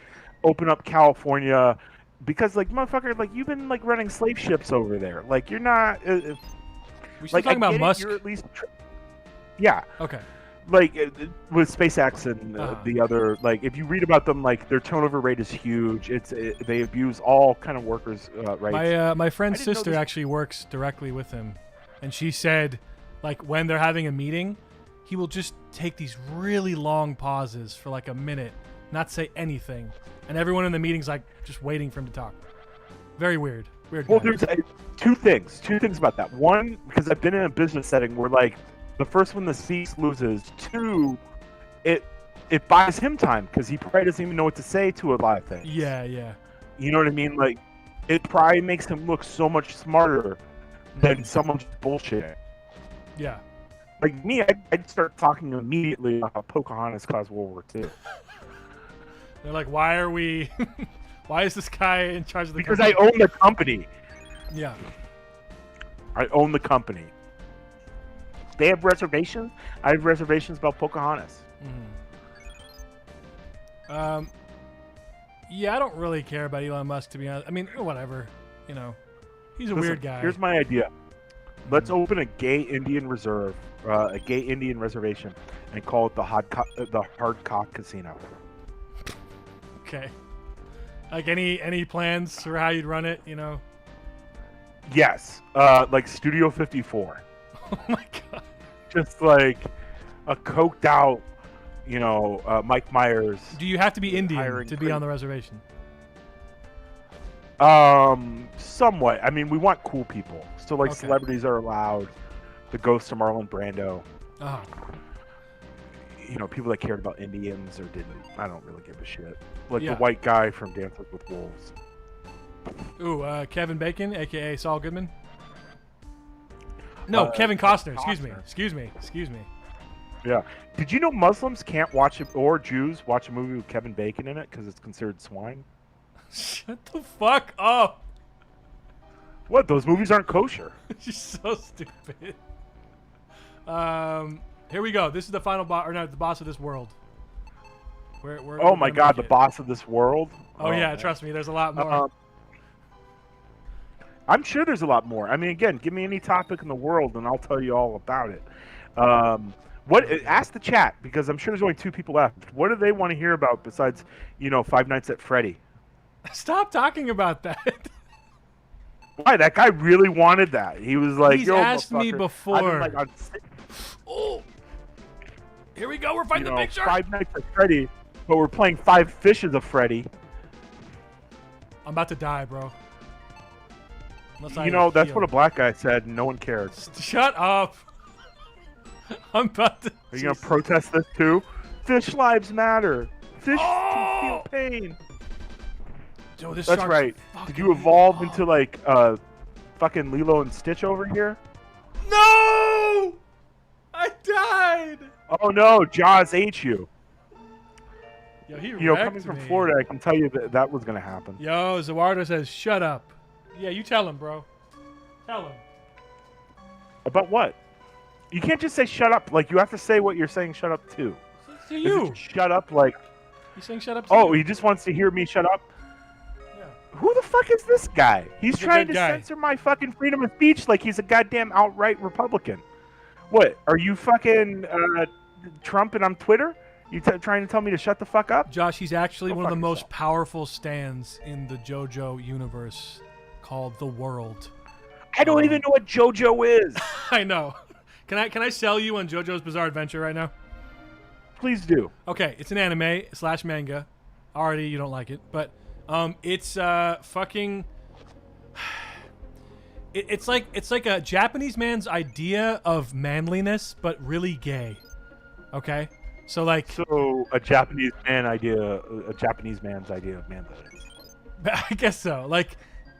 open up California, because like, motherfucker, like, you've been like running slave ships over there. Like, you're not we should talk about Musk. You're at least yeah. Okay. Like with SpaceX and the other, like, if you read about them, like, their turnover rate is huge. They abuse all kind of workers' rights. My friend's sister actually works directly with him, and she said, like, when they're having a meeting, he will just take these really long pauses for like a minute, not say anything, and everyone in the meeting's like just waiting for him to talk. Very weird. Weird Well, guy. there's two things about that. One, because I've been in a business setting where like the first one the cease loses. Two, it buys him time because he probably doesn't even know what to say to a lot of things. Yeah, yeah. You know what I mean? Like, it probably makes him look so much smarter than someone just bullshitting. Yeah. Like me, I'd start talking immediately about how Pocahontas caused World War II. They're like, why are we? Why is this guy in charge of the? Because company? I own the company. Yeah. I own the company. They have reservations. I have reservations about Pocahontas. Yeah, I don't really care about Elon Musk, to be honest. I mean, whatever. You know, he's a weird guy. Here's my idea. Let's open a gay Indian reserve, a gay Indian reservation, and call it the Hard Cock Casino. Okay. Like any plans for how you'd run it? You know. Yes, like Studio 54. Oh my god. Just like a coked out, Mike Myers. Do you have to be Indian to be on crazy- the reservation? Somewhat. I mean, we want cool people. So like Okay. celebrities are allowed. The ghost of Marlon Brando. Oh. People that cared about Indians or didn't. I don't really give a shit. Like Yeah. the white guy from Dances with Wolves. Ooh, Kevin Bacon, aka Saul Goodman. No, Uh, Kevin Costner. Costner. Excuse me. Yeah. Did you know Muslims can't watch it, or Jews watch a movie with Kevin Bacon in it because it's considered swine? Shut the fuck up. What? Those movies aren't kosher. You're so stupid. Here we go. This is the final boss, or no, the boss of this world. We're Oh my gonna God, make the it. boss of this world. Oh yeah, man. trust me. There's a lot more. I'm sure there's a lot more. I mean, again, give me any topic in the world and I'll tell you all about it. Ask the chat, because I'm sure there's only two people left. What do they want to hear about besides, Five Nights at Freddy? Stop talking about that. Why? That guy really wanted that. He was like, He's "Yo, asked me motherfucker, I've before. been, like, on, Oh, here we go. We're fighting the big shark. Five Nights at Freddy, but we're playing Five Fishes of Freddy." I'm about to die, bro. Unless That's what a black guy said, and no one cared. Shut up. I'm about to. Are you gonna protest this too? Fish lives matter. Fish Oh! can feel pain. Yo, this That's shark's right. fucking Did you evolve me into up. like fucking Lilo and Stitch over here? No! I died. Oh no, Jaws ate you. Yo, he Coming wrecked from me. Florida, I can tell you that was gonna happen. Yo, Zawardo says, "Shut up." Yeah, you tell him, bro. Tell him. About what? You can't just say shut up. Like, you have to say what you're saying shut up to. To Is it you. just shut up like, You saying shut up? To oh, you? he just wants to hear me shut up? Yeah. Who the fuck is this guy? He's He's a trying good to guy. censor my fucking freedom of speech like he's a goddamn outright Republican. What? Are you fucking Trump and I'm Twitter? You trying to tell me to shut the fuck up? Josh, he's actually Go one of the fuck most yourself. powerful stands in the JoJo universe, called the World. I don't even know what JoJo is. I know. Can I sell you on JoJo's Bizarre Adventure right now? Please do. Okay, it's an anime / manga. Already, you don't like it, but it's fucking. It's like a Japanese man's idea of manliness, but really gay. Okay, so like So a Japanese man's idea of manhood. I guess so. Like,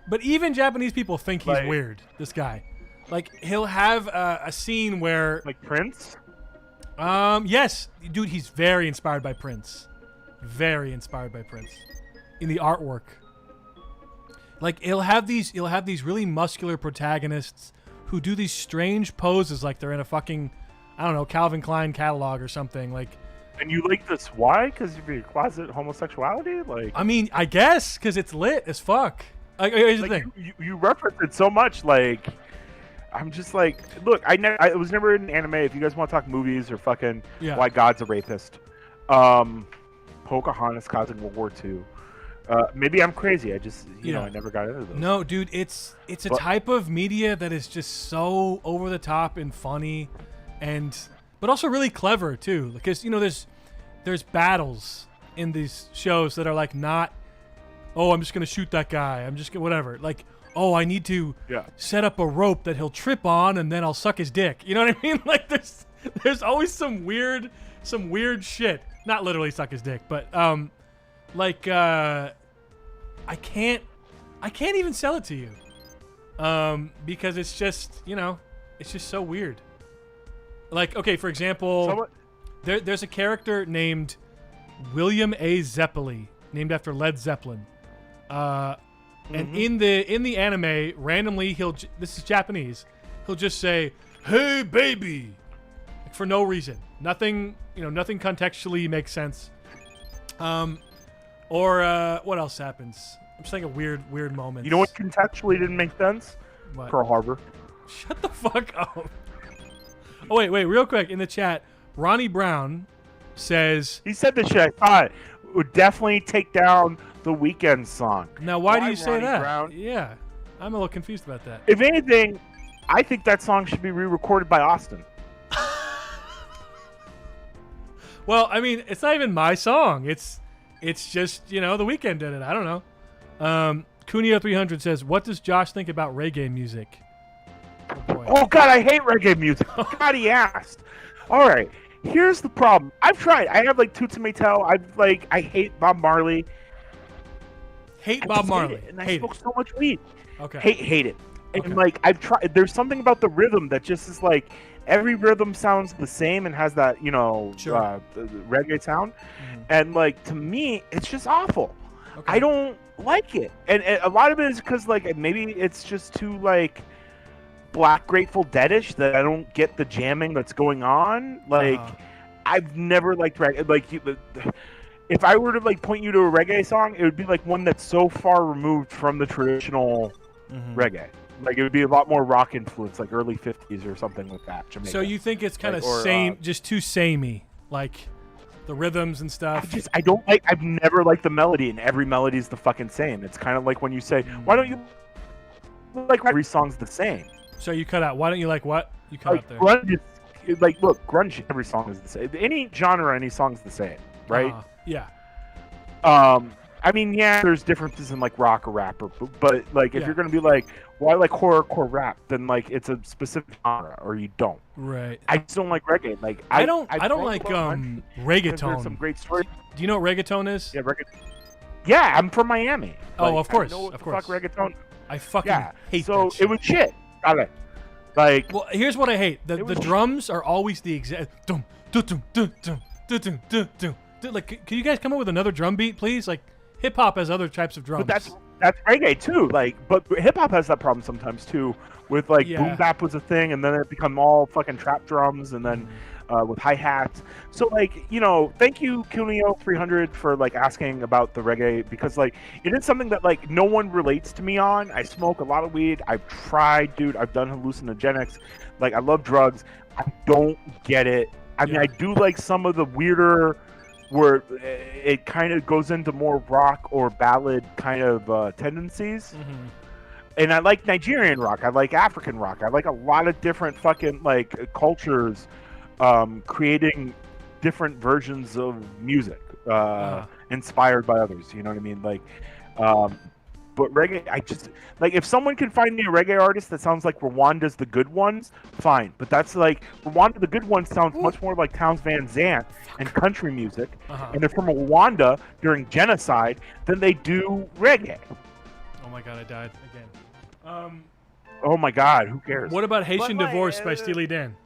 but even Japanese people think he's Like- weird. This guy, like, he'll have a scene where, Like Prince? yes, dude, he's very inspired by Prince. Very inspired by Prince in the artwork. Like, he'll have these really muscular protagonists who do these strange poses, like they're in a fucking, I don't know, Calvin Klein catalog or something. Like, And you like this? Why? Because of your closet homosexuality? Like, I mean, I guess because it's lit as fuck. Like, here's the like thing. you reference it so much. Like, I'm just like, look, I was never in anime. If you guys want to talk movies or fucking Yeah. why God's a rapist, Pocahontas causing World War II. Maybe I'm crazy. I just, I never got into those. No, dude, it's a But- type of media that is just so over the top and funny, but also really clever too. Because there's battles in these shows that are like not, oh, I'm just gonna shoot that guy. I'm just gonna whatever. Like oh, I need to set up a rope that he'll trip on, and then I'll suck his dick. You know what I mean? Like there's always some weird shit. Not literally suck his dick, but I can't even sell it to you, because it's just it's just so weird. Like, okay, for example, there's a character named William A. Zeppeli, named after Led Zeppelin. And in the anime, randomly this is Japanese, he'll just say, "Hey baby," like, for no reason. Nothing contextually makes sense. Or what else happens? I'm just thinking weird moments. You know what contextually didn't make sense? What? Pearl Harbor. Shut the fuck up. Oh, wait, real quick. In the chat, Ronnie Brown says... He said this shit, I thought, would definitely take down the Weeknd song. Now, why do you say Ronnie that? Brown? Yeah, I'm a little confused about that. If anything, I think that song should be re-recorded by Austin. Well, I mean, it's not even my song. It's just, The Weeknd did it. I don't know. Cuneo300 says, what does Josh think about reggae music? Oh, boy. Oh, God, I hate reggae music. God, he asked. All right, here's the problem. I've tried. I have, Toots and Maytel. I hate Bob Marley. Bob Marley. And I smoke so much weed. Okay. Hate it. And, I've tried. There's something about the rhythm that just is, every rhythm sounds the same and has that, Sure. reggae sound. Mm-hmm. And, to me, it's just awful. Okay. I don't like it. And a lot of it is because, maybe it's just too, Black Grateful Deadish that I don't get the jamming that's going on. I've never liked reggae. If I were to, point you to a reggae song, it would be, one that's so far removed from the traditional reggae. It would be a lot more rock influence, early 50s or something like that. Jamaica. So you think it's kind of same, just too samey, the rhythms and stuff? I've never liked the melody, and every melody is the fucking same. It's kind of like when you say, why don't you like every song's the same? So you cut out, why don't you like what? You cut out there. Grunge is, look, grunge, every song is the same. Any genre, any song's the same, right? Yeah. I mean, yeah, there's differences in rock or rap, but if you're gonna be why I like horrorcore rap, then it's a specific genre, or you don't. Right. I just don't like reggae. I don't like reggaeton. There's some great stories. Do you know what reggaeton is? Yeah, reggaeton. Yeah, I'm from Miami. Oh, of course, I know what of the course. fuck reggaeton. I fucking hate so that shit. it was shit. Got it. Well, here's what I hate. The drums are always the exact. Dum dum dum dum dum dum dum dum. Can you guys come up with another drum beat, please? Hip hop has other types of drums. But that's reggae too. But hip hop has that problem sometimes too. With boom bap was a thing, and then it become all fucking trap drums, and then with hi hats. So thank you Cuneo300 for asking about the reggae, because it is something that no one relates to me on. I smoke a lot of weed. I've tried, dude. I've done hallucinogenics. I love drugs. I don't get it. I mean, I do like some of the weirder, where it kind of goes into more rock or ballad kind of tendencies. Mm-hmm. And I like Nigerian rock. I like African rock. I like a lot of different fucking cultures creating different versions of music inspired by others. You know what I mean? But reggae, I just if someone can find me a reggae artist that sounds like Rwanda's The Good Ones, fine. But that's Rwanda The Good Ones sounds much more like Towns Van Zandt and country music, and they're from Rwanda during genocide than they do reggae. Oh my god, I died again. Oh my god, who cares? What about Haitian Divorce by Steely Dan?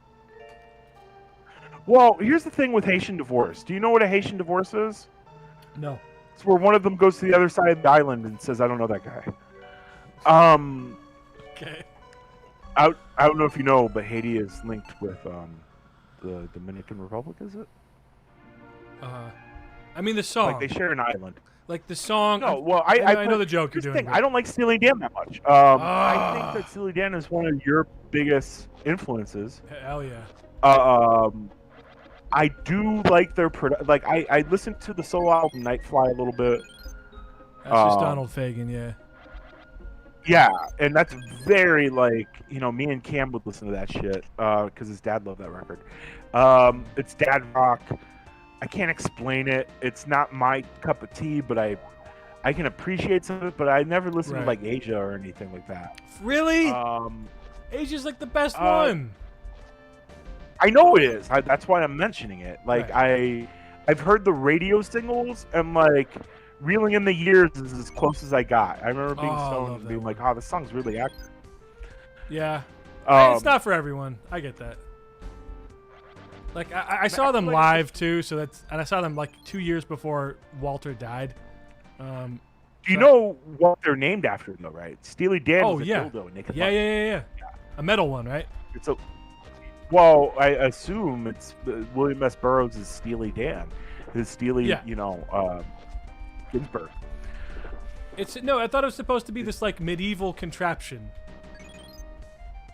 Well, here's the thing with Haitian Divorce. Do you know what a Haitian Divorce is? No. It's where one of them goes to the other side of the island and says, I don't know that guy. Okay. I don't know if you know, but Haiti is linked with the Dominican Republic, is it? I mean the song. They share an island. The song. No, well, I know the joke you're doing. I don't like Steely Dan that much. I think that Steely Dan is one of your biggest influences. Hell yeah. I do like their I listened to the solo album Nightfly a little bit. That's just Donald Fagen, yeah. Yeah, and that's very me and Cam would listen to that shit because his dad loved that record. It's dad rock. I can't explain it. It's not my cup of tea, but I can appreciate some of it, but I never listened Right. to like Asia or anything like that. Really? Asia's like the best uh, one. I know it is. That's why I'm mentioning it. Like Right. I've heard the radio singles, and like Reeling in the Years is as close as I got. I remember being Oh, I stoned love and being that like, one. "Oh, this song's really accurate." Yeah. Um, It's not for everyone. I get that. Like I saw them like live too, so and I saw them like 2 years before Walter died. Do you know what they're named after, though? Right? Steely Dan Oh was a yeah. dildo. Naked Yeah, Lunch. yeah. A metal one, right? It's a. Well, I assume it's William S. Burroughs is Steely Dan. His Steely, Yeah. Ginsberg. No, I thought it was supposed to be this like medieval contraption.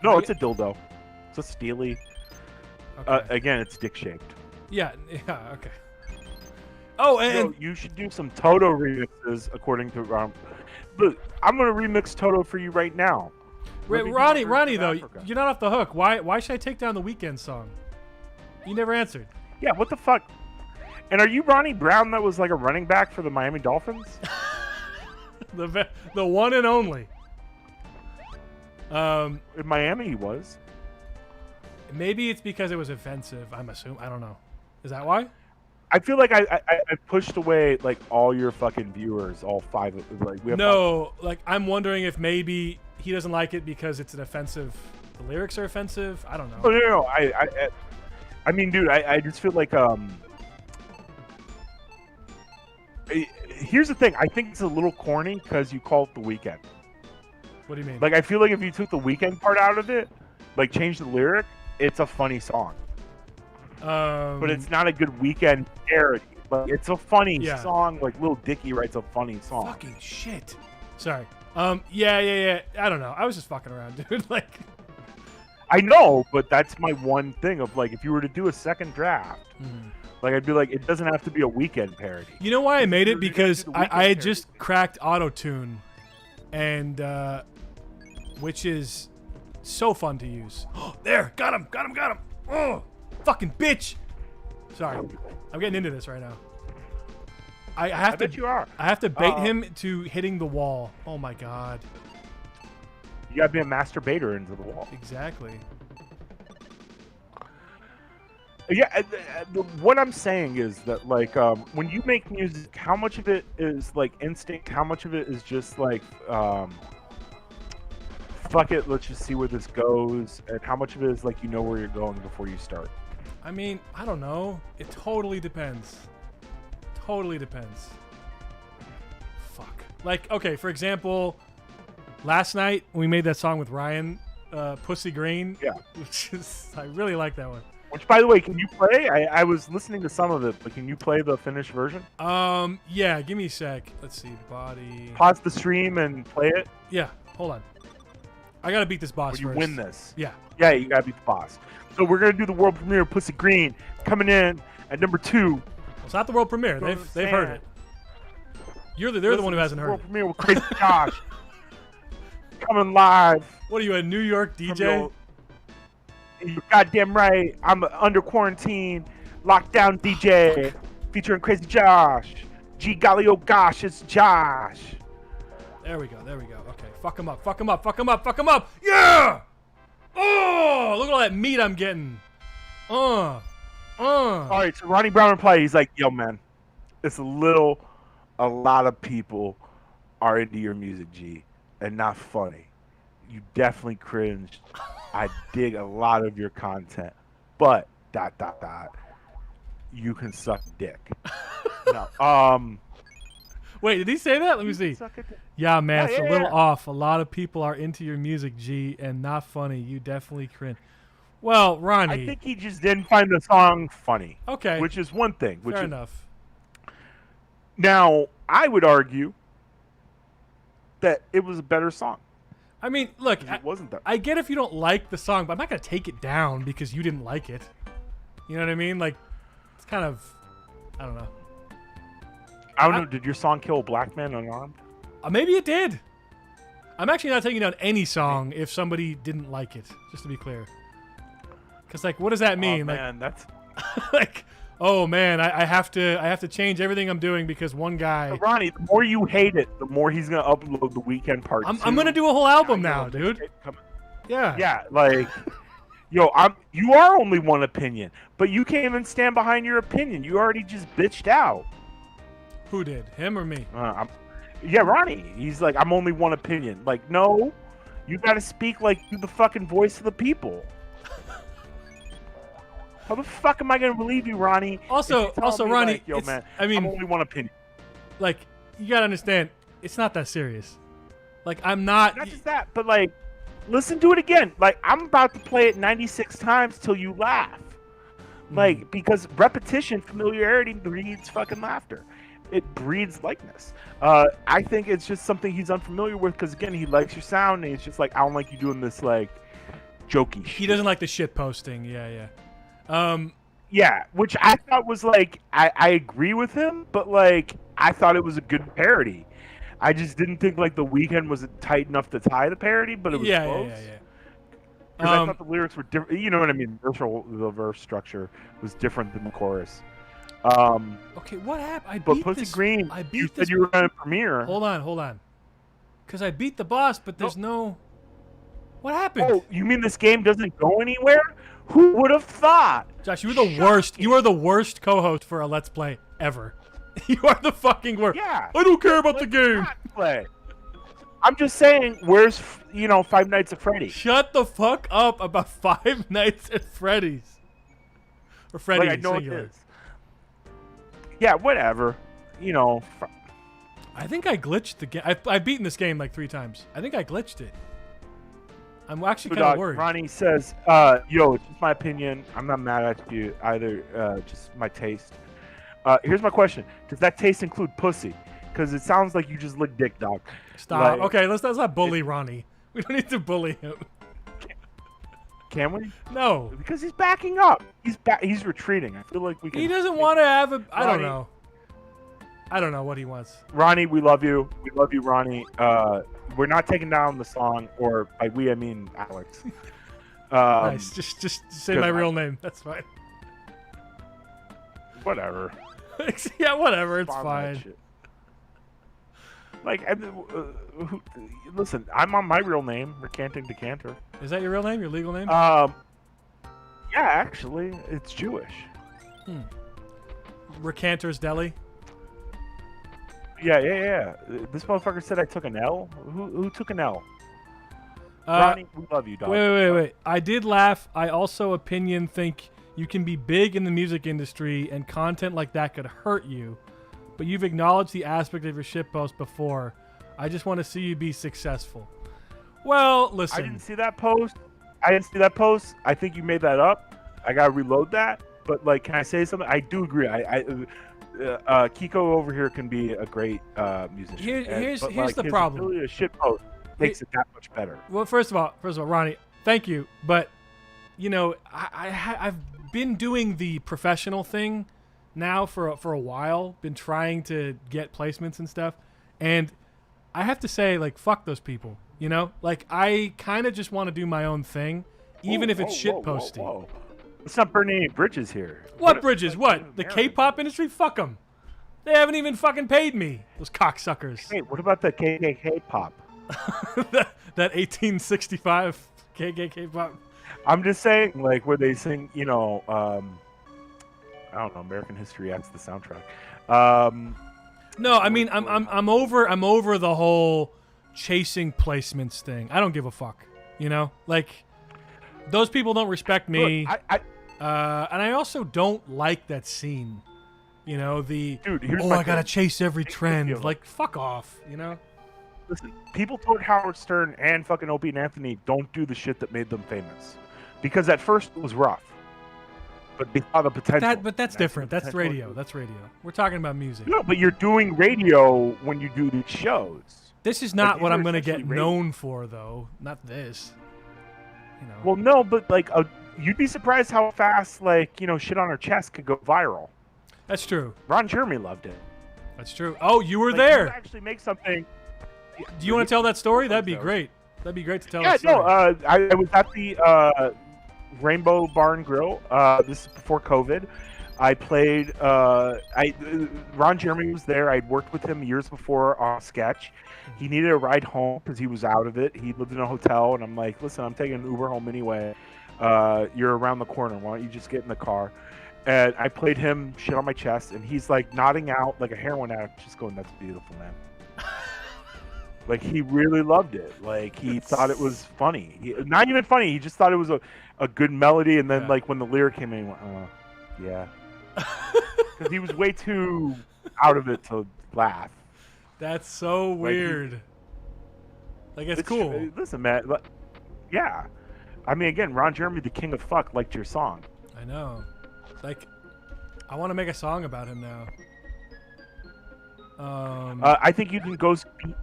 No, it's a dildo. It's a Steely. Okay. Again, it's dick shaped. yeah, okay. Oh, and You should do some Toto remixes according to Look, I'm gonna remix Toto for you right now. Let me do Ronnie, the version of though, Africa. you're not off the hook. Why should I take down the Weekend song? You never answered. Yeah, what the fuck? And are you Ronnie Brown that was like a running back for the Miami Dolphins? The one and only. In Miami, he was. Maybe it's because it was offensive. I'm assuming. I don't know. Is that why? I feel like I pushed away like all your fucking viewers, all 5 of like we have No, like I'm wondering if maybe he doesn't like it because it's an offensive. The lyrics are offensive. I don't know. Oh no. I mean, dude, I just feel like here's the thing. I think it's a little corny because you call it The Weeknd. What do you mean? Like I feel like if you took the Weeknd part out of it, like change the lyric, it's a funny song. But it's not a good Weeknd parody. Like it's a funny song. Like Lil Dicky writes a funny song. Fucking shit. Sorry. Yeah. I don't know. I was just fucking around, dude. Like. I know, but that's my one thing of like if you were to do a second draft, like I'd be like, it doesn't have to be a Weeknd parody. You know why I made it? Because do the Weeknd I had parody. just cracked auto-tune, and which is so fun to use. There, got him. Oh, fucking bitch. Sorry, I'm getting into this right now. I have to. Bet you are. I have to bait him to hitting the wall. Oh my god. You gotta be a masturbator into the wall. Exactly. Yeah, what I'm saying is that like when you make music, how much of it is like instinct? How much of it is just like fuck it, let's just see where this goes, and how much of it is like you know where you're going before you start? I mean, I don't know. It totally depends. Totally depends. Fuck. Like, okay, for example, last night we made that song with Ryan, Pussy Green. Yeah. Which is, I really like that one. Which, by the way, can you play? I was listening to some of it, but can you play the finished version? Yeah, give me a sec. Let's see, body. Pause the stream and play it. Yeah, hold on. I gotta beat this boss When you first. win this. Yeah. Yeah, you gotta beat the boss. So we're gonna do the world premiere of Pussy Green coming in at number 2. It's not the world premiere. They've heard it. They're the one who hasn't heard world it. premiere with CrazyJosh coming live. What are you, a New York DJ? You're goddamn right. I'm under quarantine, lockdown DJ, featuring CrazyJosh. G golly, oh gosh, it's Josh. There we go. Okay, fuck him up. Yeah! Oh, look at all that meat I'm getting. All right, so Ronnie Brown replied. He's like, "Yo, man, it's a lot of people are into your music, G, and not funny. You definitely cringed. I dig a lot of your content, but ... you can suck dick." No, Wait, did he say that? Let me see. suck a dick. Yeah, man, it's a little yeah. off. A lot of people are into your music, G, and not funny. You definitely cringe. Well, Ronnie. I think he just didn't find the song funny. Okay. Which is one thing. Fair enough. Now, I would argue that it was a better song. I mean, look, It wasn't that. I get if you don't like the song, but I'm not going to take it down because you didn't like it. You know what I mean? Like, it's kind of, I don't know. I don't know. Did your song kill a black man unarmed? Maybe it did. I'm actually not taking down any song if somebody didn't like it, just to be clear. Because, like, what does that mean? Oh, man, that's... like, oh man, I have to change everything I'm doing because one guy. But Ronnie, the more you hate it, the more he's gonna upload the Weekend Part 2. I'm gonna do a whole album now, dude. Yeah. Yeah, like, yo, you are only one opinion, but you can't even stand behind your opinion. You already just bitched out. Who did? Him or me? Yeah, Ronnie. He's like, I'm only one opinion. Like, no, you gotta speak like you're the fucking voice of the people. How the fuck am I gonna believe you, Ronnie? Also, Ronnie, like, yo, man, I mean, I'm only one opinion. Like, you gotta understand, it's not that serious. Like, I'm not. Not just that, but like, listen to it again. Like, I'm about to play it 96 times till you laugh. Like, because repetition, familiarity breeds fucking laughter. It breeds likeness. I think it's just something he's unfamiliar with because, again, he likes your sound, and it's just like, I don't like you doing this, like, jokey shit. He doesn't like the shit posting. Yeah. Yeah, which I thought was, like, I agree with him, but, like, I thought it was a good parody. I just didn't think, like, The Weeknd was tight enough to tie the parody, but it was close. Yeah. Because I thought the lyrics were different. You know what I mean? The verse structure was different than the chorus. Okay, what happened? But Pussy Green, you said you were going to premiere. Hold on. Because I beat the boss, but there's no... What happened? Oh, you mean this game doesn't go anywhere? Who would have thought? Josh, you were the worst. You are the worst co-host for a Let's Play ever. You are the fucking worst. Yeah. I don't care about the game. Play. I'm just saying, where's, Five Nights at Freddy's? Shut the fuck up about Five Nights at Freddy's. Or Freddy's, like, I know singular. it is. Yeah, whatever. I think I glitched the game. I've beaten this game like 3 times. I think I glitched it. I'm actually kind of worried. Ronnie says, yo, it's just my opinion. I'm not mad at you either. Just my taste. Here's my question. Does that taste include pussy? Because it sounds like you just lick dick, dog. Stop. Okay, let's not bully Ronnie. We don't need to bully him. Can we? No. Because he's backing up. He's retreating. I feel like we can... He doesn't want to have a... I don't know. I don't know what he wants. Ronnie, we love you. We love you, Ronnie. We're not taking down the song, or by we, I mean Alex. Nice. Just say my real name. That's fine. Whatever. Yeah, whatever. It's fine. Like, listen, I'm on my real name, Recanting Decanter. Is that your real name? Your legal name? Yeah, actually, it's Jewish. Recanter's Deli. Yeah. This motherfucker said I took an L. Who took an L? Ronnie, we love you, dog. Wait. I did laugh. I also think you can be big in the music industry and content like that could hurt you, but you've acknowledged the aspect of your shitpost before. I just want to see you be successful. Well, listen. I didn't see that post. I think you made that up. I gotta reload that. But, like, can I say something? I do agree. Kiko over here can be a great musician. Here's like, the his problem. Ability to shitpost makes it that much better. Well, first of all, Ronnie, thank you. But, I've been doing the professional thing now for a while. Been trying to get placements and stuff. And I have to say, like, fuck those people. Like, I kind of just want to do my own thing, even if it's shitposting. Whoa. Let's not burn any bridges here. What bridges? What? The K-pop industry? Fuck them. They haven't even fucking paid me. Those cocksuckers. Hey, what about the KKK pop? that 1865 KKK pop. I'm just saying, like, where they sing, I don't know, American History X, the soundtrack. No, I mean, I'm over the whole chasing placements thing. I don't give a fuck. Like, those people don't respect me. Look, and I also don't like that scene. Dude, I gotta chase every trend. Like, fuck off. Listen, people told Howard Stern and fucking Opie and Anthony don't do the shit that made them famous, because at first it was rough, but they saw the potential. But that's different. That's radio. We're talking about music. No, but you're doing radio when you do these shows. This is not what I'm gonna get known for, though. Not this. Well, no, but like, you'd be surprised how fast, like, shit on her chest could go viral. That's true. Ron Jeremy loved it. That's true. Oh, you were there. You actually make something. Do you want to tell that story? That'd be great. That'd be great to tell. Yeah, no. I was at the Rainbow Bar and Grill. This is before COVID. I played. Ron Jeremy was there. I'd worked with him years before on a sketch. He needed a ride home because he was out of it. He lived in a hotel, and I'm like, listen, I'm taking an Uber home anyway. You're around the corner. Why don't you just get in the car? And I played him shit on my chest, and he's like nodding out like a heroin addict, just going, "That's beautiful, man." Like he really loved it. Like he thought it was funny. Not even funny. He just thought it was a good melody. And then like when the lyric came in, he went, "Oh, yeah," because he was way too out of it to laugh. That's so weird. Like it's cool. Listen, man. Yeah, I mean, again, Ron Jeremy, the king of fuck, liked your song. I know. Like, I want to make a song about him now. I think you can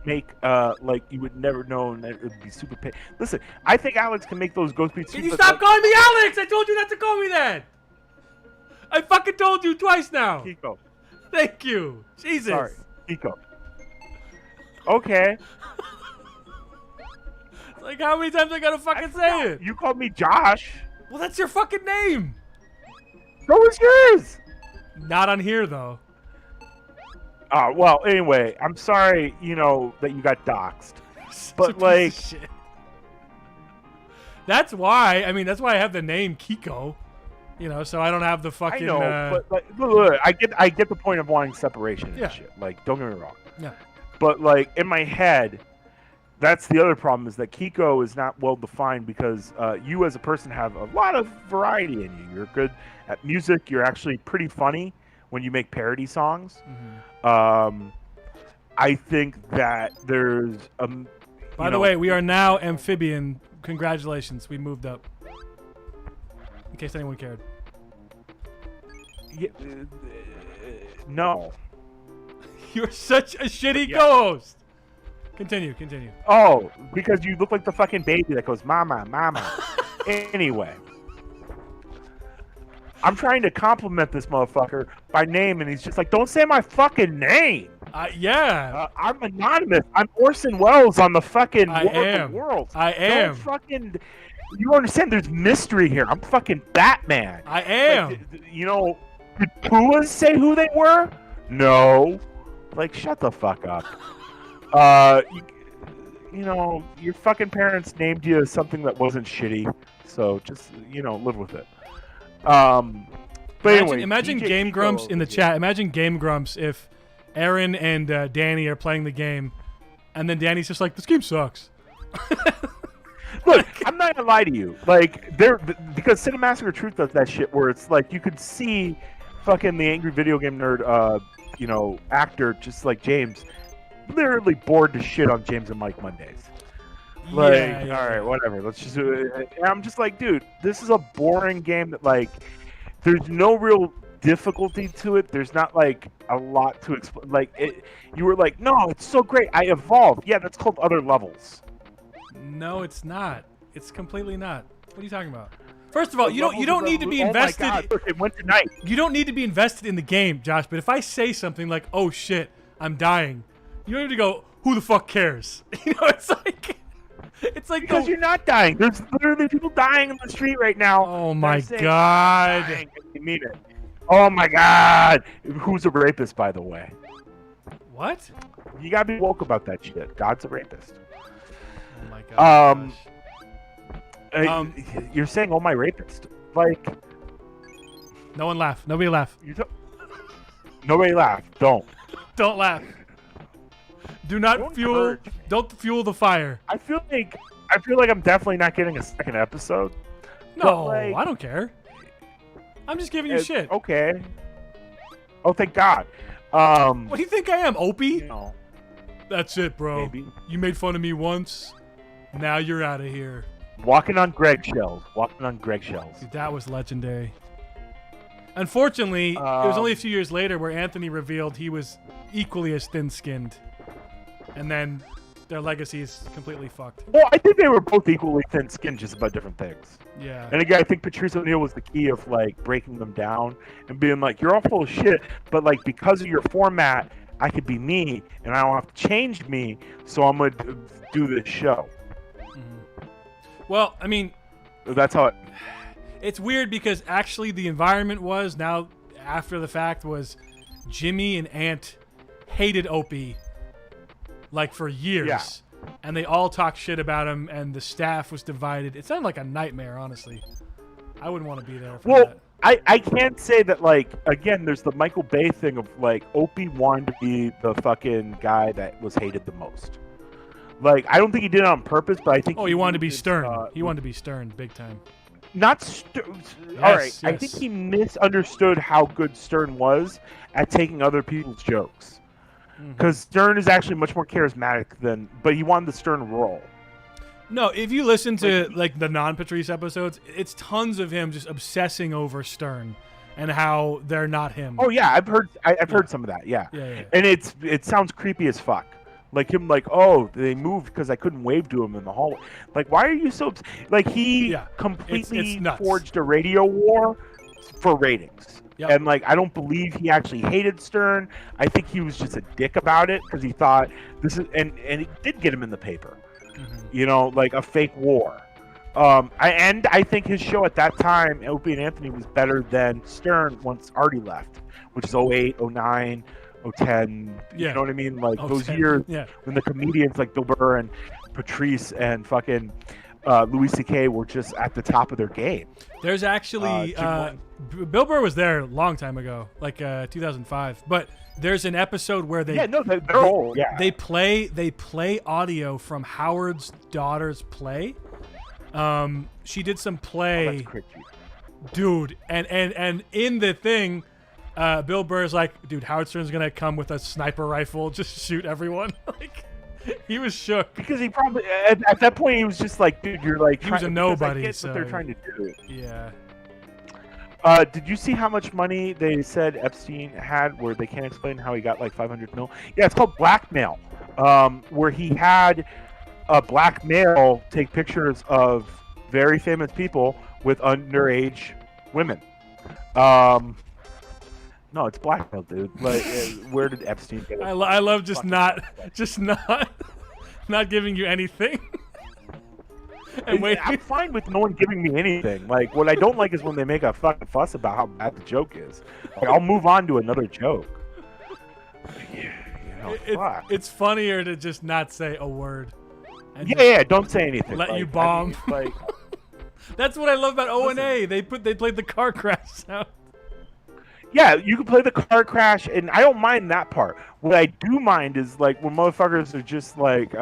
make like you would never know, and it would be super pain. Listen, I think Alex can make those ghost beats. Can you stop calling me Alex? I told you not to call me that. I fucking told you twice now. Kiko. Thank you. Jesus. Sorry, Kiko. Okay. Like, how many times I gotta fucking say it? You called me Josh. Well, that's your fucking name. So was yours. Not on here, though. Well, anyway, I'm sorry, that you got doxxed. But, like... That's why, that's why I have the name Kiko. So I don't have the fucking... I know, but look, I get the point of wanting separation and shit. Like, don't get me wrong. Yeah. But, like, in my head... That's the other problem, is that Kiko is not well defined because you as a person have a lot of variety in you. You're good at music. You're actually pretty funny when you make parody songs. Mm-hmm. I think that there's By the way, we are now amphibian. Congratulations, we moved up. In case anyone cared. Yeah, no. You're such a shitty co-host. Continue. Oh, because you look like the fucking baby that goes, "Mama, mama." Anyway. I'm trying to compliment this motherfucker by name, and he's just like, "Don't say my fucking name." Yeah. I'm anonymous. I'm Orson Welles on the fucking world. I am. Don't fucking... You understand? There's mystery here. I'm fucking Batman. I am. Like, did Puas say who they were? No. Like, shut the fuck up. Your fucking parents named you something that wasn't shitty, so just live with it. But imagine Game Grumps in the chat. Imagine Game Grumps if Aaron and Danny are playing the game, and then Danny's just like, "This game sucks." Look, I'm not gonna lie to you. Like, because Cinemassacre Truth does that shit where it's like you could see fucking the angry video game nerd, actor just like James. Literally bored to shit on James and Mike Mondays. Like, all right, whatever. Let's just do it. And I'm just like, dude, this is a boring game that, like, there's no real difficulty to it. There's not, like, a lot to explain. Like, you were like, no, it's so great. I evolved. Yeah, that's called other levels. No, it's not. It's completely not. What are you talking about? First of all, you don't need to be invested. Oh my God, look, it went tonight. You don't need to be invested in the game, Josh. But if I say something like, "Oh shit, I'm dying," you don't need to go, "Who the fuck cares?" It's like because you're not dying. There's literally people dying in the street right now. Oh my God! You mean it? Oh my God! Who's a rapist, by the way? What? You gotta be woke about that shit. God's a rapist. Oh my God. You're saying, "Oh my rapist," like. No one laugh. Nobody laugh. Nobody laugh. Don't. Don't laugh. Do not Don't fuel the fire. I feel like I'm definitely not getting a second episode. No, I don't care. I'm just giving you shit. Okay. Oh, thank God. What do you think I am, Opie? No. That's it, bro. Maybe. You made fun of me once. Now you're out of here. Walking on Greg shells. Dude, that was legendary. Unfortunately, it was only a few years later where Anthony revealed he was equally as thin-skinned. And then their legacy is completely fucked. Well, I think they were both equally thin-skinned, just about different things. Yeah. And again, I think Patrice O'Neal was the key of, like, breaking them down and being like, "You're all full of shit, but, like, because of your format, I could be me, and I don't have to change me, so I'm going to do this show." Mm-hmm. Well, I mean... That's how it... It's weird because actually the environment was, now after the fact was Jimmy and Ant hated Opie like for years. Yeah. And they all talked shit about him, and the staff was divided. It sounded like a nightmare, honestly. I wouldn't want to be there for that. I can't say that, like, again, there's the Michael Bay thing of, like, Opie wanted to be the fucking guy that was hated the most. Like, I don't think he did it on purpose, but I think he wanted to be Stern. He wanted to be Stern, big time. Not Stern. All right. I think he misunderstood how good Stern was at taking other people's jokes. Because Stern is actually much more charismatic but he wanted the Stern role. No, if you listen to like the non-Patrice episodes, it's tons of him just obsessing over Stern and how they're not him. Oh yeah, I've heard some of that. Yeah. And it sounds creepy as fuck. Like him, like, oh, they moved because I couldn't wave to him in the hallway. Like, why are you so like he completely forged a radio war for ratings. Yep. And like, I don't believe he actually hated Stern. I think he was just a dick about it because he thought this is, and it did get him in the paper. You know, like a fake war. I think his show at that time, Opie and Anthony, was better than Stern once Artie left, which is 08, 09, 010. You know what I mean? Like those years when the comedians like Bill Burr and Patrice and fucking Louis C.K. were just at the top of their game. There's actually Bill Burr was there a long time ago, like 2005. But there's an episode where they're old. Yeah, they play audio from Howard's daughter's play. She did some play, dude, and in the thing, Bill Burr's like, dude, Howard Stern's gonna come with a sniper rifle, just shoot everyone. Like, he was shook because he probably at that point he was just like, dude, you're like, he was a nobody. So what they're trying to do. Yeah. Did you see how much money they said Epstein had where they can't explain how he got like 500 mil? Yeah, it's called blackmail, where he had a black male take pictures of very famous people with underage women. No, it's blackmail, dude. Like, where did Epstein get it? I love just not giving you anything. And wait, I'm fine with no one giving me anything. Like, what I don't like is when they make a fucking fuss about how bad the joke is. Like, I'll move on to another joke. It's funnier to just not say a word. Don't say anything. Let you bomb. I mean, like, that's what I love about O&A. They played the car crash sound. Yeah, you can play the car crash, and I don't mind that part. What I do mind is like when motherfuckers are just like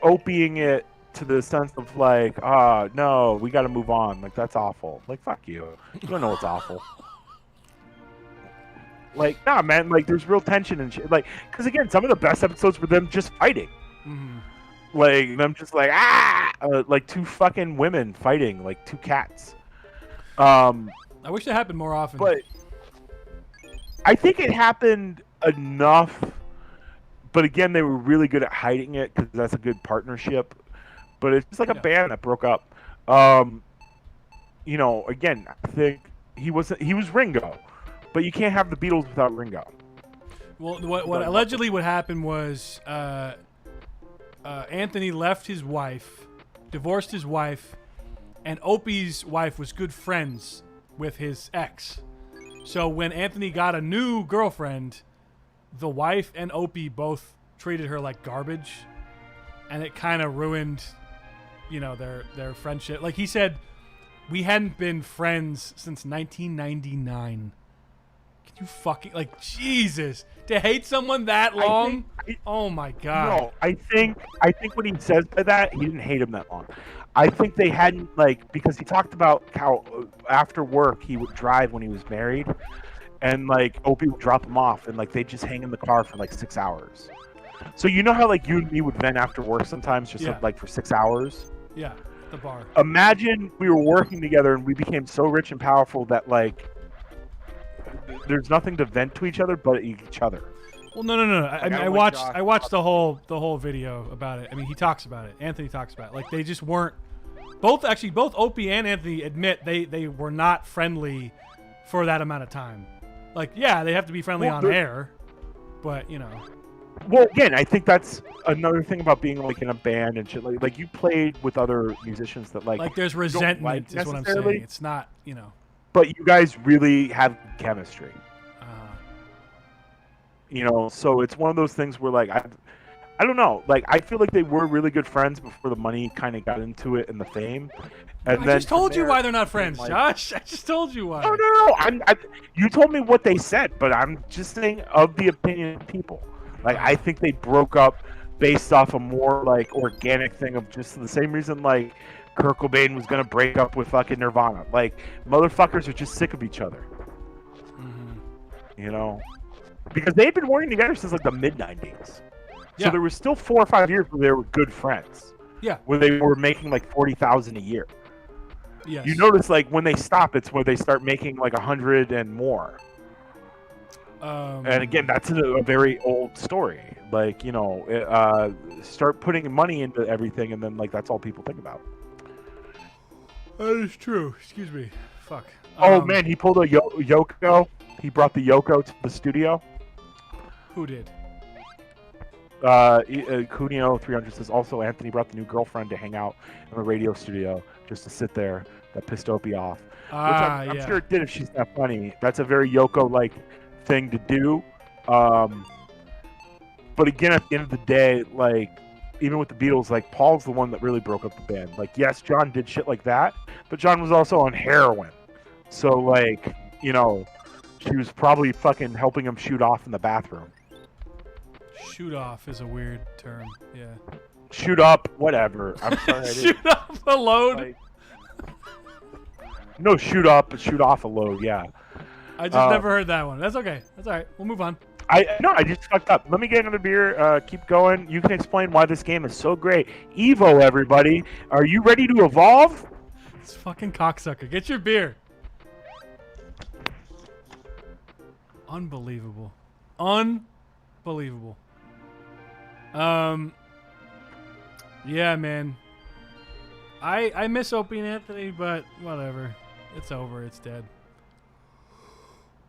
opiing it to the sense of like, no, we got to move on. Like, that's awful. Like, fuck you. You don't know what's awful. Like, nah, man. Like, there's real tension and shit. Like, because again, some of the best episodes were them just fighting. Like them just like like two fucking women fighting like two cats. I wish it happened more often. But I think it happened enough. But again, they were really good at hiding it because that's a good partnership. But it's just like a band that broke up. You know, again, I think he was Ringo, but you can't have the Beatles without Ringo. Well, what allegedly what happened was Anthony left his wife, divorced his wife, and Opie's wife was good friends with his ex. So when Anthony got a new girlfriend, the wife and Opie both treated her like garbage, and it kind of ruined, you know, their friendship. Like he said, we hadn't been friends since 1999. Can you fucking, like, Jesus, to hate someone that long? Oh my God. No, I think when he says that, he didn't hate him that long. I think they hadn't, like, because he talked about how after work he would drive when he was married, and like Opie would drop him off, and like they'd just hang in the car for like 6 hours. So you know how like you and me would vent after work sometimes, just like for 6 hours. Yeah, the bar. Imagine we were working together and we became so rich and powerful that like there's nothing to vent to each other but each other. Well, no. I mean, I watched the whole video about it. I mean, he talks about it. Anthony talks about it. Like, they just weren't. Both Opie and Anthony admit they were not friendly for that amount of time. Like, yeah, they have to be friendly on air, but you know. Well, again, I think that's another thing about being like in a band and shit. Like you played with other musicians that like there's resentment. Is what I'm saying. It's not, you know. but you guys really have chemistry. Uh, You know, so it's one of those things where like I don't know, like I feel like they were really good friends before the money kind of got into it and the fame, and I then just told from you there, why they're not it became, friends, like, Josh. I just told you why. no, no, no. You told me what they said, but I'm just saying of the opinion of people. Like, I think they broke up based off a more, like, organic thing of just the same reason, like, Kurt Cobain was going to break up with fucking Nirvana. Like, motherfuckers are just sick of each other, you know? Because they'd been working together since, like, the mid-90s. Yeah. So there was still 4 or 5 years where they were good friends. Yeah. Where they were making, like, $40,000 a year. Yes. You notice, like, when they stop, it's where they start making, like, 100 and more. And again, that's a very old story. Like, you know, start putting money into everything, and then, like, that's all people think about. That is true. Excuse me. Fuck. Oh, man, he pulled a Yoko. He brought the Yoko to the studio. Who did? Cuneo 300 says, also, Anthony brought the new girlfriend to hang out in the radio studio just to sit there. That pissed Opie off. Which I'm Yeah. sure it did if she's that funny. That's a very Yoko-like thing to do. But again, at the end of the day, like, even with the Beatles, like, Paul's the one that really broke up the band. Like, yes, John did shit like that, but John was also on heroin. So, like, you know, she was probably fucking helping him shoot off in the bathroom. Shoot off is a weird term. Yeah. Shoot up, whatever. I'm sorry. I didn't, Shoot off a load. like, no, shoot up, but shoot off a load, yeah. I just never heard that one. That's okay. That's all right. We'll move on. I just fucked up. Let me get another beer. Keep going. You can explain why this game is so great. E.V.O, everybody. Are you ready to evolve? It's fucking cocksucker. Get your beer. Unbelievable. Unbelievable. Yeah, man. I miss Opie and Anthony, but whatever. It's over. It's dead.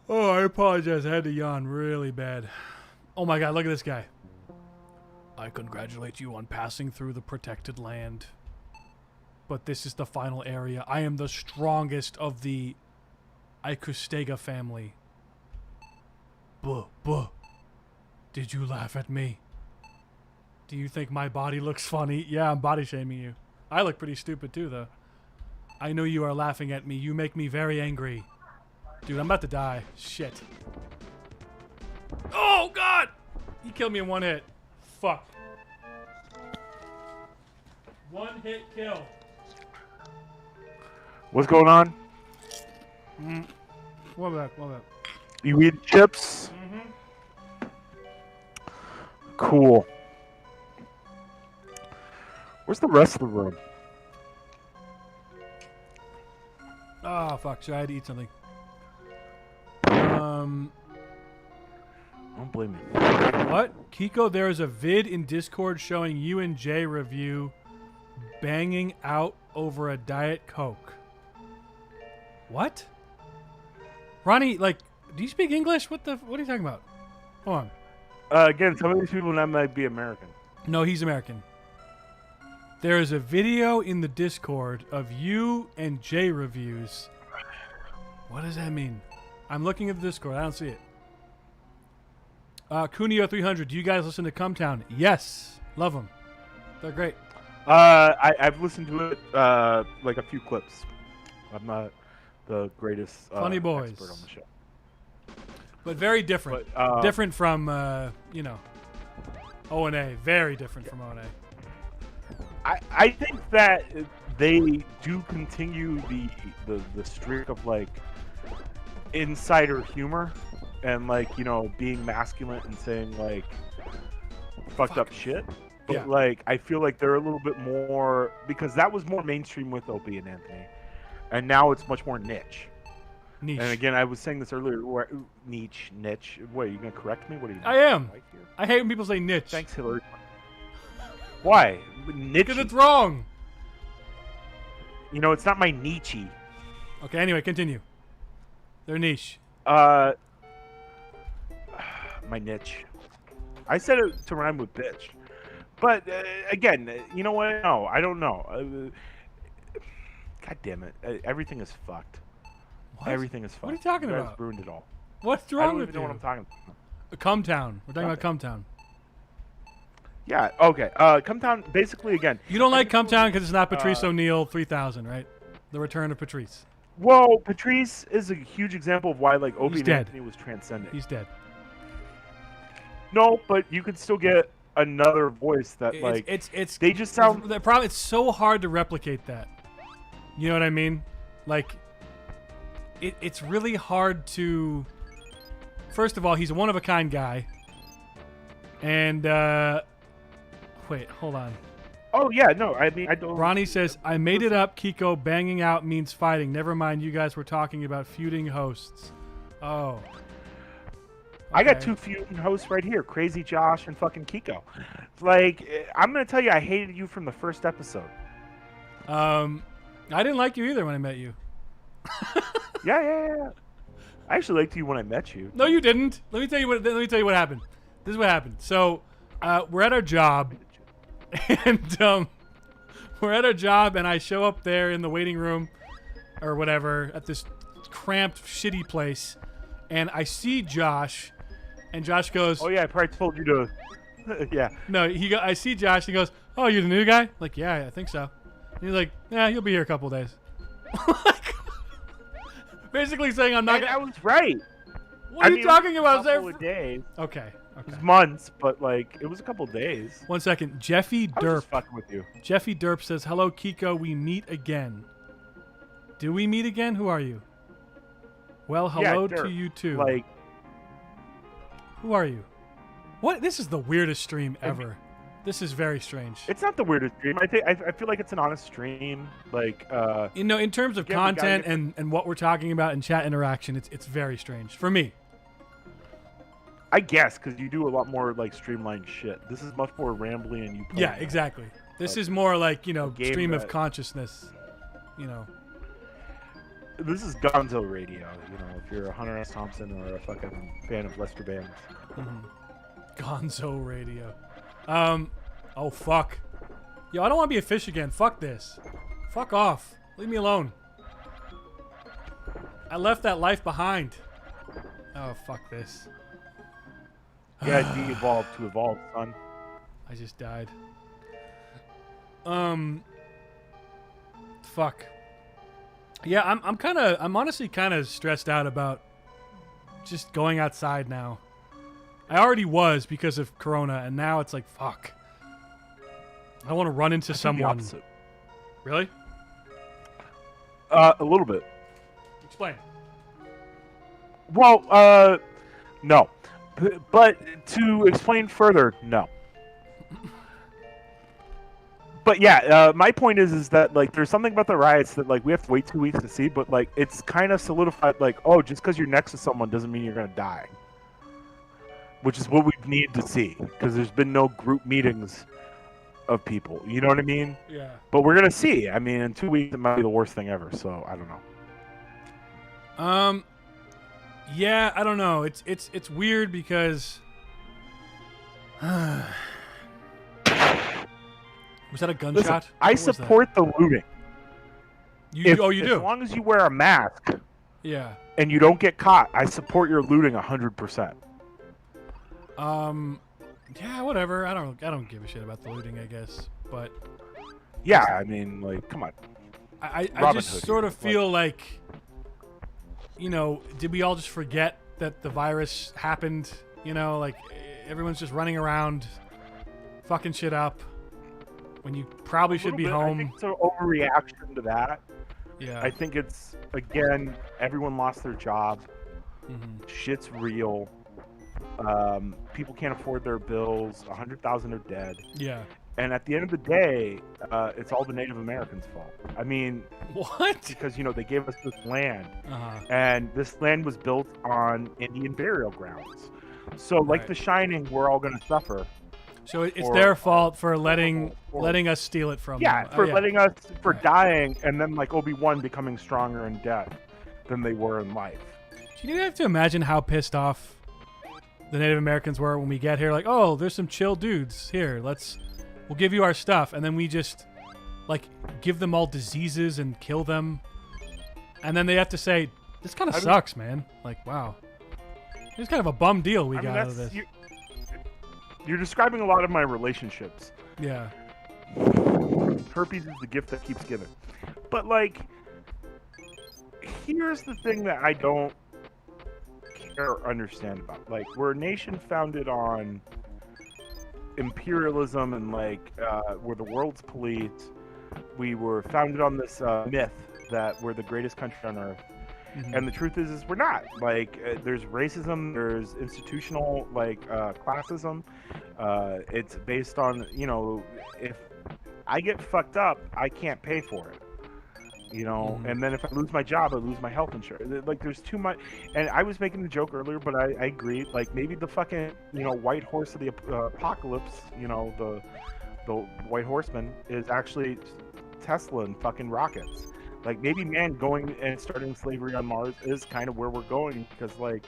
Oh, I apologize. I had to yawn really bad. Oh my god, look at this guy. I congratulate you on passing through the protected land. But this is the final area. I am the strongest of the Icustega family. Buh, buh. Did you laugh at me? Do you think my body looks funny? Yeah, I'm body shaming you. I look pretty stupid too, though. I know you are laughing at me. You make me very angry. Dude, I'm about to die. Shit. Oh, God! He killed me in one hit. Fuck. One hit kill. What's going on? One back, one back. You eat chips? Cool. Where's the rest of the room? Oh, fuck. So I had to eat something. Don't blame me. What? Kiko, there is a vid in Discord showing you and Jay review banging out over a Diet Coke. What? Ronnie, like, do you speak English? What are you talking about? Hold on. Again, some of these people now might be American. No, he's American. There is a video in the Discord of you and Jay reviews. What does that mean? I'm looking at the Discord. I don't see it. Cuneo 300. Do you guys listen to Cumtown? Yes. Love them. They're great. I've listened to it, like a few clips. I'm not the greatest Funny boys. expert on the show. But very different. But, different from, you know, O&A. Very different from O&A. I think that they do continue the streak of, like, insider humor and, like, you know, being masculine and saying, like, fucked up shit. But, Yeah. like, I feel like they're a little bit more, because that was more mainstream with Opie and Anthony. And now it's much more niche. Niche. And again, I was saying this earlier, niche. Wait, are you going to correct me? What are you I am. Right here? I hate when people say niche. Thanks, Hillary. Why? Niche. Because it's wrong. You know, it's not my Nietzsche. Okay, anyway, continue. They're niche. My niche. I said it to rhyme with bitch. But, again, you know what? No, I don't know. God damn it. Everything is fucked. Everything is fine. What are you talking guys about? ruined it all. What's I wrong don't with even know you? what I'm talking about. Cumtown. We're talking about Cumtown. Yeah, okay. Cumtown, basically, again. You don't like I just Cumtown because it's not Patrice uh, O'Neal 3000, right? The return of Patrice. Well, Patrice is a huge example of why, like, Opie He's and dead. Anthony was transcending. He's dead. No, but you could still get another voice that, like, It's they just sound... the problem. It's so hard to replicate that. You know what I mean? Like, it's really hard to. First of all, he's a one-of-a-kind guy. And wait, hold on. Oh, yeah, no, I mean, I don't... Ronnie says, I made it up, Kiko. Banging out means fighting. Never mind, you guys were talking about feuding hosts. Oh. I got Okay. 2 feuding hosts right here, CrazyJosh and fucking Kiko. Like, I'm going to tell you, I hated you from the first episode. I didn't like you either when I met you. Yeah. I actually liked you when I met you. No, you didn't. Let me tell you what happened. This is what happened. So, we're at our job, and I show up there in the waiting room, or whatever, at this cramped, shitty place, and I see Josh, and Josh goes, Oh, yeah, I probably told you to... yeah. No, I see Josh, and he goes, oh, you're the new guy? Like, yeah, I think so. And he's like, yeah, you'll be here a couple days. Basically saying I'm not And gonna... I was right. What are you talking about? A couple of days. Okay. It was months, but, like, it was a couple of days. 1 second. Jeffy I was Derp. just fucking with you. Jeffy Derp says, hello, Kiko. We meet again. Do we meet again? Who are you? Well, hello Yeah, to Derp. you, too. Like... Who are you? What? This is the weirdest stream ever. This is very strange. It's not the weirdest stream. I feel like it's an honest stream. Like, You know, in terms of Yeah, we gotta content get- and what we're talking about and chat interaction, it's very strange. For me. I guess, because you do a lot more, like, streamlined shit. This is much more rambly and you play Yeah, that. exactly. This is more like, you know, game stream of that- consciousness. You know. This is Gonzo Radio, you know, if you're a Hunter S. Thompson or a fucking fan of Lester Bangs. Gonzo Radio. Oh, fuck. Yo, I don't want to be a fish again. Fuck this. Fuck off. Leave me alone. I left that life behind. Oh, fuck this. Yeah, de-evolve to evolve, son. I just died. Fuck. Yeah, I'm honestly kind of stressed out about just going outside now. I already was because of Corona, and now it's like, fuck. I want to run into The someone. opposite. Really? A little bit. Explain. Well, no. But to explain further, no. But yeah, my point is that, like, there's something about the riots that, like, we have to wait 2 weeks to see, but, like, it's kind of solidified, like, oh, just because you're next to someone doesn't mean you're going to die. Which is what we need to see, because there's been no group meetings of people. You know what I mean? Yeah. But we're going to see. I mean, in 2 weeks, it might be the worst thing ever, so I don't know. Yeah, I don't know. It's weird because was that a gunshot? Listen, I What was that? support the looting. You If- do. As long as you wear a mask Yeah. and you don't get caught, I support your looting 100%. Yeah, whatever. I don't give a shit about the looting, I guess. But Yeah, I mean, like, come on. I Robin just Hood sort here, of feel like, you know, did we all just forget that the virus happened? You know, like everyone's just running around, fucking shit up when you probably should be Little bit. I home. think it's an overreaction to that. Yeah. I think it's, again, everyone lost their job. Mhm. Shit's real. People can't afford their bills. 100,000 are dead. Yeah. And at the end of the day, it's all the Native Americans' fault. I mean, What? because, you know, they gave us this land. Uh-huh. And this land was built on Indian burial grounds. So, like Right. The Shining, we're all going to suffer. So it's Or- their fault for letting or- letting us steal it from Yeah, them. for Oh, letting us, for Right. dying, and then, like, Obi-Wan becoming stronger in death than they were in life. Do you have to imagine how pissed off the Native Americans were when we get here? Like, oh, there's some chill dudes here. We'll give you our stuff, and then we just like give them all diseases and kill them, and then they have to say, This kind of sucks, man. Like, wow. It's kind of a bum deal we got out of this. You're describing a lot of my relationships. Yeah. Herpes is the gift that keeps giving. But, like, here's the thing that I don't care or understand about. Like, we're a nation founded on imperialism and, like, we're the world's police. We were founded on this myth that we're the greatest country on earth. Mm-hmm. And the truth is we're not. Like, there's racism, there's institutional, like, classism. It's based on, you know, if I get fucked up, I can't pay for it. You know, and then if I lose my job, I lose my health insurance. Like, there's too much. And I was making the joke earlier, but I agree. Like, maybe the fucking, you know, white horse of the apocalypse, you know, the white horseman is actually Tesla and fucking rockets. Like, maybe man going and starting slavery on Mars is kind of where we're going, because, like,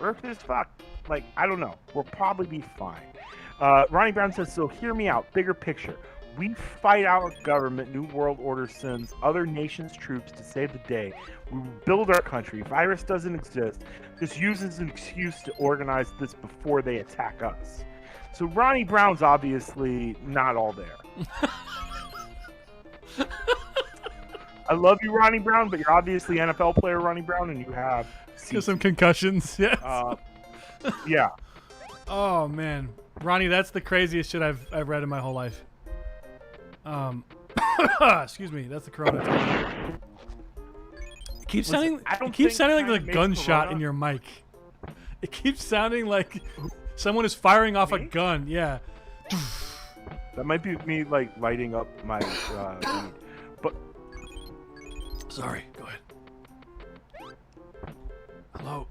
Earth is fucked. Like, I don't know. We'll probably be fine. Ronnie Brown says, so hear me out. Bigger picture. We fight our government. New World Order sends other nations' troops to save the day. We build our country. Virus doesn't exist. Just uses an excuse to organize this before they attack us. So Ronnie Brown's obviously not all there. I love you, Ronnie Brown, but you're obviously NFL player Ronnie Brown, and you have some concussions. Yes. Yeah. Oh man, Ronnie, that's the craziest shit I've read in my whole life. Excuse me, that's the corona. It keeps sounding like the gunshot in your mic. It keeps sounding like someone is firing off a gun. Yeah. That might be me, like, lighting up my weed. But sorry, go ahead. Hello.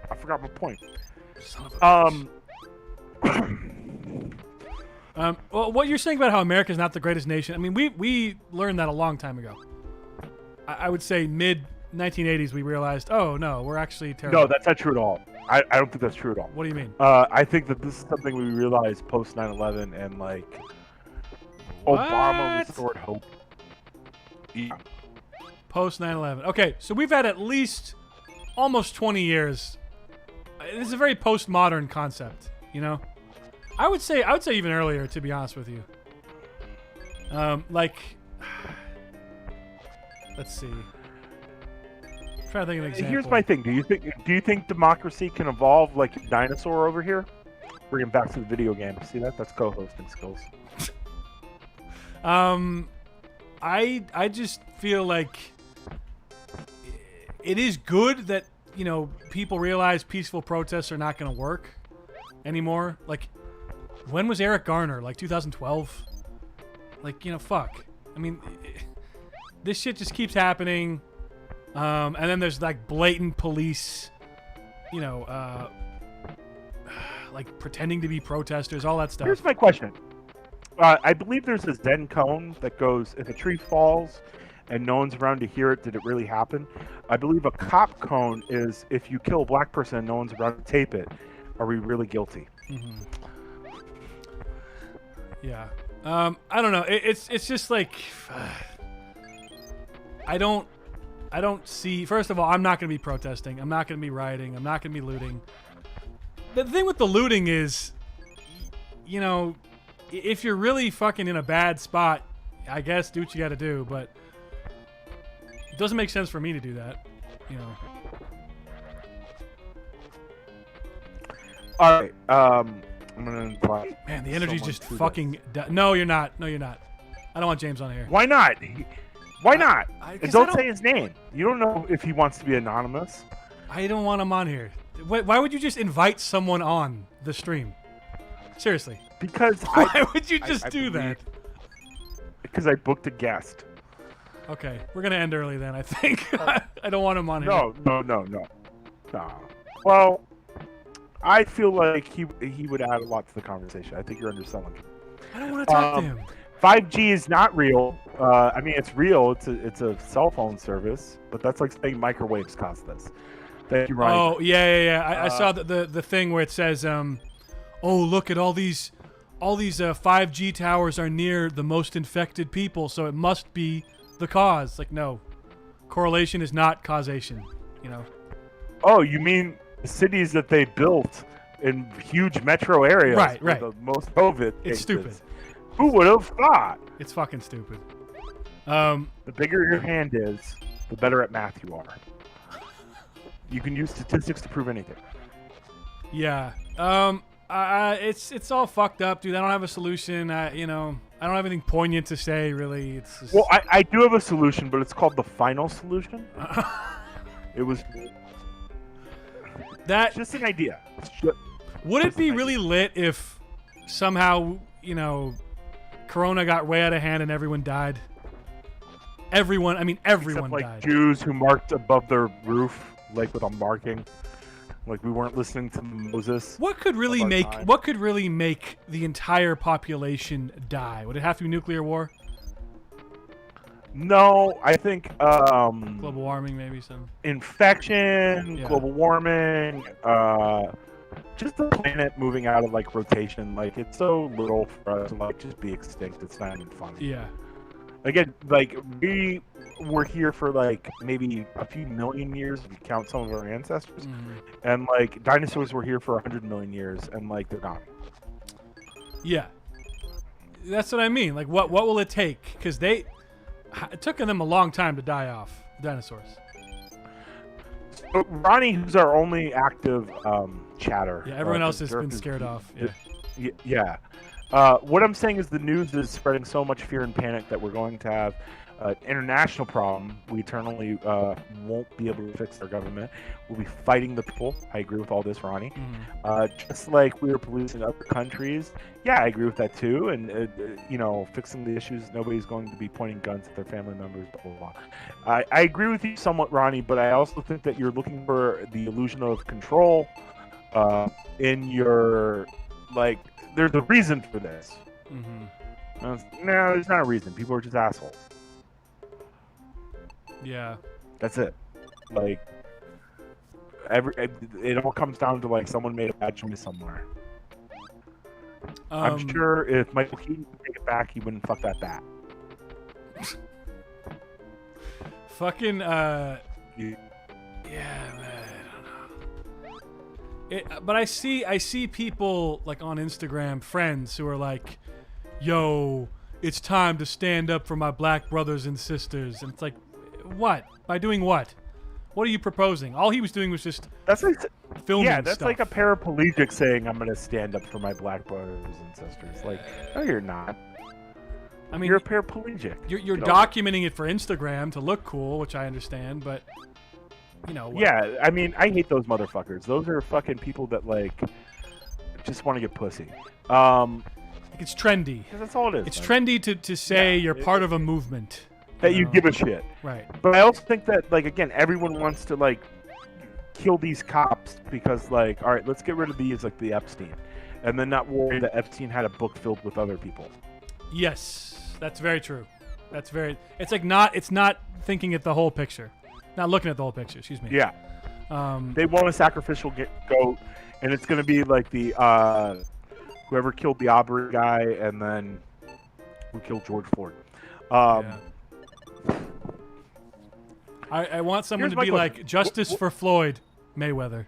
I forgot my point. Son of a well, what you're saying about how America is not the greatest nation, I mean, we learned that a long time ago. I would say mid 1980s we realized, oh no, we're actually terrible. No, that's not true at all. I don't think that's true at all. What do you mean? I think that this is something we realized post 9/11 and, like, Obama restored hope. Yeah. Post 9/11. Okay, so we've had at least almost 20 years. This is a very postmodern concept, you know? I would say even earlier, to be honest with you. Like, let's see. I'm trying to think of an example. Here's my thing. Do you think democracy can evolve like a dinosaur over here? Bring him back to the video game. See that? That's co-hosting skills. I just feel like it is good that, you know, people realize peaceful protests are not going to work anymore. Like, when was Eric Garner? Like 2012? Like, you know, fuck. I mean, this shit just keeps happening. And then there's, like, blatant police, you know, like pretending to be protesters, all that stuff. Here's my question. I believe there's a Zen cone that goes, if a tree falls and no one's around to hear it, did it really happen? I believe a cop cone is, if you kill a black person and no one's around to tape it, are we really guilty? Mm-hmm. Yeah. I don't know. It's just like, I don't see, first of all, I'm not going to be protesting. I'm not going to be rioting. I'm not going to be looting. The thing with the looting is, you know, if you're really fucking in a bad spot, I guess do what you got to do, but it doesn't make sense for me to do that, you know. All right, I'm gonna invite. Man, the energy's just fucking. No, you're not. No, you're not. I don't want James on here. Why not? Why not? And don't say his name. You don't know if he wants to be anonymous. I don't want him on here. Why would you just invite someone on the stream? Seriously. Because why would you just do that? Because I booked a guest. Okay, we're gonna end early then. I think. I don't want him on here. No. Well, I feel like he would add a lot to the conversation. I think you're underselling him. I don't want to talk to him. 5G is not real. I mean, it's real. It's a cell phone service, but that's like saying microwaves cost this. Thank you, Ryan. Oh yeah. I saw the thing where it says, oh, look at all these 5G towers are near the most infected people, so it must be the cause. Like, no, correlation is not causation. You know. Oh, you mean cities that they built in huge metro areas? Right. With the most COVID It's cases. stupid. Who would have thought? It's fucking stupid. The bigger your hand is, the better at math you are. You can use statistics to prove anything. Yeah. It's all fucked up, dude. I don't have a solution. I don't have anything poignant to say, really. It's just... Well, I do have a solution, but it's called the final solution. It was that just an idea. Would it be really lit if somehow, Corona got way out of hand and everyone died? Everyone Except, like, died. Jews who marked above their roof, like with a marking. Like we weren't listening to Moses. What could really make the entire population die? Would it have to be nuclear war? No, I think Global warming, maybe some infection, global warming, just the planet moving out of like rotation. Like it's so little for us to like just be extinct. It's not even funny. Yeah. Again, like we were here for like maybe a few million years if you count some of our ancestors, and like dinosaurs were here for 100 million years, and like they're gone. Yeah, that's what I mean. Like, what will it take? Because it took them a long time to die off, dinosaurs. So Ronnie, who's our only active chatter. Yeah, everyone else has been scared off. Yeah. Yeah. What I'm saying is the news is spreading so much fear and panic that we're going to have an international problem. We eternally won't be able to fix our government. We'll be fighting the people. I agree with all this, Ronnie. Just like we were policing other countries. Yeah, I agree with that too. And, fixing the issues, nobody's going to be pointing guns at their family members, blah, blah, blah. I agree with you somewhat, Ronnie, but I also think that you're looking for the illusion of control in your, like, there's a reason for this. No, there's not a reason. People are just assholes. Yeah. That's it. Like, it all comes down to like someone made a bad choice somewhere. I'm sure if Michael Keaton could take it back, he wouldn't fuck that bat. Fucking yeah, man, I don't know. But I see people like on Instagram, friends who are like, "Yo, it's time to stand up for my black brothers and sisters," and it's like, what? By doing what? What are you proposing? All he was doing was just filming that's stuff. like a paraplegic saying, "I'm going to stand up for my black brothers and sisters." Like, no, you're not. I mean, you're a paraplegic. You're documenting it for Instagram to look cool, which I understand, but what? Yeah, I mean, I hate those motherfuckers. Those are fucking people that like just want to get pussy. It's trendy. That's all it is. It's trendy to say you're part of a movement. That you give a shit. Right. But I also think that, like, again, everyone wants to, like, kill these cops because, like, all right, let's get rid of these, like, the Epstein. And then not worry that Epstein had a book filled with other people. Yes, that's very true. It's not thinking at the whole picture. Not looking at the whole picture, excuse me. Yeah. They want a sacrificial goat, and it's going to be, like, the, whoever killed the Aubrey guy and then who killed George Floyd. I want someone to be like, justice for Floyd Mayweather.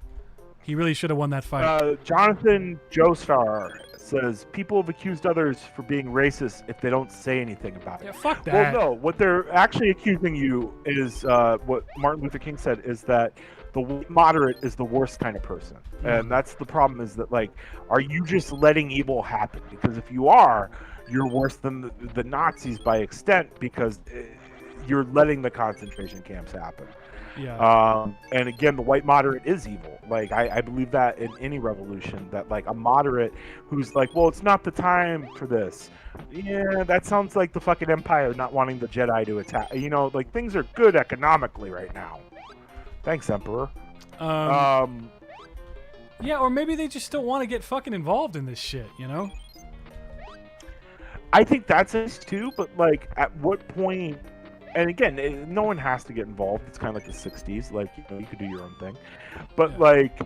He really should have won that fight. Jonathan Joestar says, people have accused others for being racist if they don't say anything about it. Yeah, fuck that. Well, no. What they're actually accusing you is, what Martin Luther King said, is that the moderate is the worst kind of person. And that's the problem, is that, like, are you just letting evil happen? Because if you are, you're worse than the Nazis by extent, because you're letting the concentration camps happen. Yeah. And again, the white moderate is evil. Like, I believe that in any revolution, that like a moderate who's like, well, it's not the time for this. Yeah, that sounds like the fucking Empire not wanting the Jedi to attack. Like, things are good economically right now. Thanks, Emperor. Yeah, or maybe they just don't want to get fucking involved in this shit, I think that's it too, but like, at what point? And again, no one has to get involved. It's kind of like the '60s. Like, you could do your own thing. But like,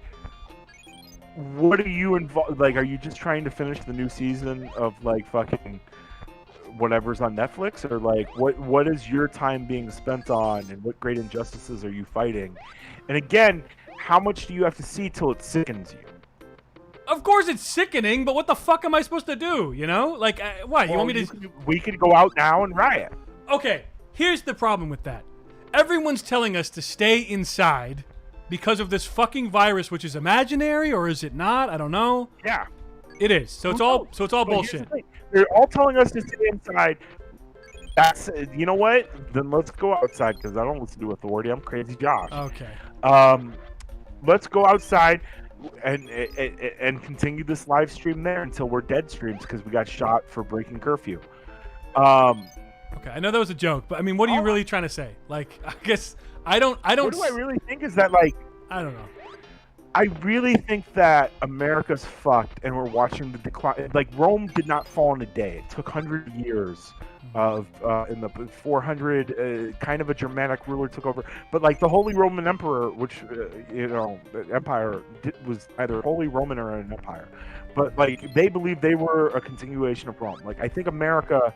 what are you involved? Like, are you just trying to finish the new season of like fucking whatever's on Netflix, or like what is your time being spent on, and what great injustices are you fighting? And again, how much do you have to see till it sickens you? Of course it's sickening, but what the fuck am I supposed to do? You know, like what? You want me to? We could go out now and riot. Okay, here's the problem with that. Everyone's telling us to stay inside because of this fucking virus, which is imaginary, or is it not? I don't know. Yeah, it is. So it's all bullshit. They're all telling us to stay inside. That's you know what? Then let's go outside, because I don't listen to authority. I'm Crazy Josh. Okay. Let's go outside and continue this live stream there until we're dead streams, because we got shot for breaking curfew. Okay, I know that was a joke, but I mean, what are you really trying to say? Like, I guess I don't. What do I really think is that, like, I don't know. I really think that America's fucked, and we're watching the decline. Like, Rome did not fall in a day. It took 100 years of in the 400, kind of a Germanic ruler took over. But like the Holy Roman Emperor, which the empire was either Holy Roman or an empire, but like they believed they were a continuation of Rome. Like I think America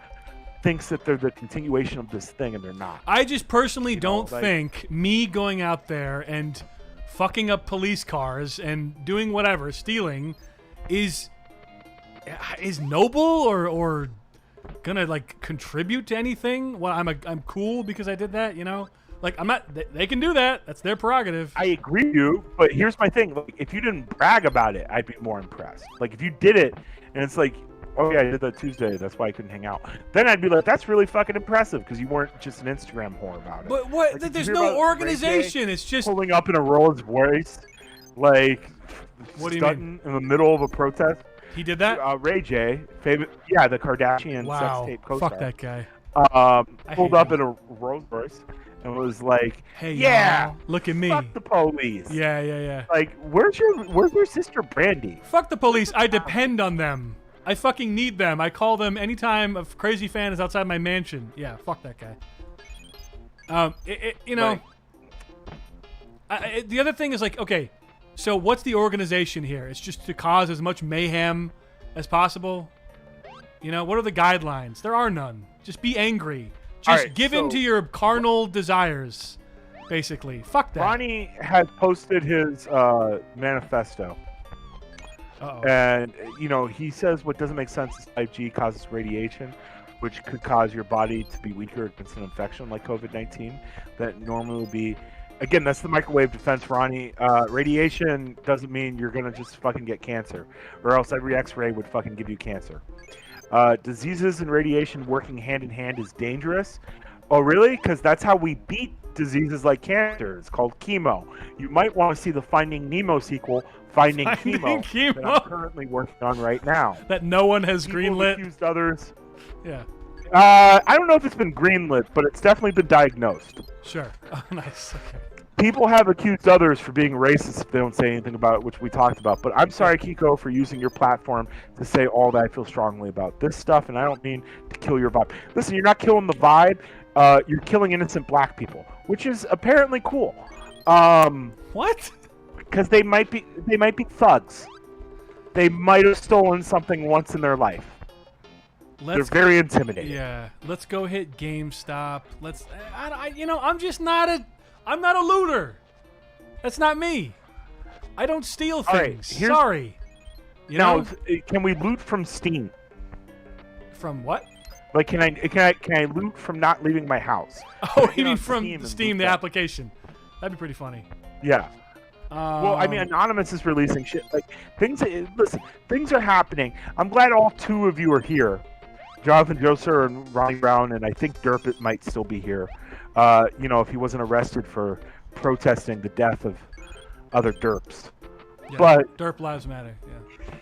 thinks that they're the continuation of this thing, and they're not. I just personally don't think me going out there and fucking up police cars and doing whatever, stealing, is noble or gonna like contribute to anything. Well, I'm cool because I did that, you know. Like I'm not. They can do that. That's their prerogative. I agree with you, but here's my thing. Like, if you didn't brag about it, I'd be more impressed. Like if you did it, and it's like, oh yeah, I did that Tuesday. That's why I couldn't hang out. Then I'd be like, that's really fucking impressive because you weren't just an Instagram whore about it. But what? Like, there's no organization. It's just pulling up in a Rolls Royce, like what do you mean? In the middle of a protest. He did that? Ray J, favorite, yeah, the Kardashian sex tape co-star. Fuck that guy. Pulled up in a Rolls Royce and was like, "Hey, yeah, y'all, look at me. Fuck the police." Yeah. Like, where's your sister Brandy? Fuck the police. I depend on them. I fucking need them. I call them anytime a crazy fan is outside my mansion. Yeah, fuck that guy. You know, the other thing is like, okay, so what's the organization here? It's just to cause as much mayhem as possible. You know, what are the guidelines? There are none. Just be angry. Just give in to your carnal desires, basically. Fuck that. Ronnie has posted his manifesto. Uh-oh. And, you know, he says what doesn't make sense is 5G causes radiation, which could cause your body to be weaker against an infection like COVID-19 that normally would be... Again, that's the microwave defense, Ronnie. Radiation doesn't mean you're going to just fucking get cancer, or else every x-ray would fucking give you cancer. Diseases and radiation working hand in hand is dangerous. Oh, really? Because that's how we beat diseases like cancer. It's called chemo. You might want to see the Finding Nemo sequel, Finding Chemo, that I'm currently working on right now. That no one has greenlit. Accused others. Yeah. I don't know if it's been greenlit, but it's definitely been diagnosed. Sure. Oh, nice. Okay. People have accused others for being racist if they don't say anything about it, which we talked about. But I'm sorry, Kiko, for using your platform to say all that I feel strongly about this stuff, and I don't mean to kill your vibe. Listen, you're not killing the vibe. You're killing innocent black people, which is apparently cool. What? Because they might be thugs. They might have stolen something once in their life. They're very intimidating. Yeah. Let's go hit GameStop. I'm not a looter. That's not me. I don't steal things. Right, sorry. Now, can we loot from Steam? From what? Like, can I loot from not leaving my house? Oh, you mean from Steam, the application? That'd be pretty funny. Yeah. Well, I mean, Anonymous is releasing shit. Like, listen, things are happening. I'm glad all two of you are here. Jonathan Joser and Ronnie Brown, and I think Derp might still be here. You know, if he wasn't arrested for protesting the death of other derps. Yeah, but Derp Lives Matter, yeah.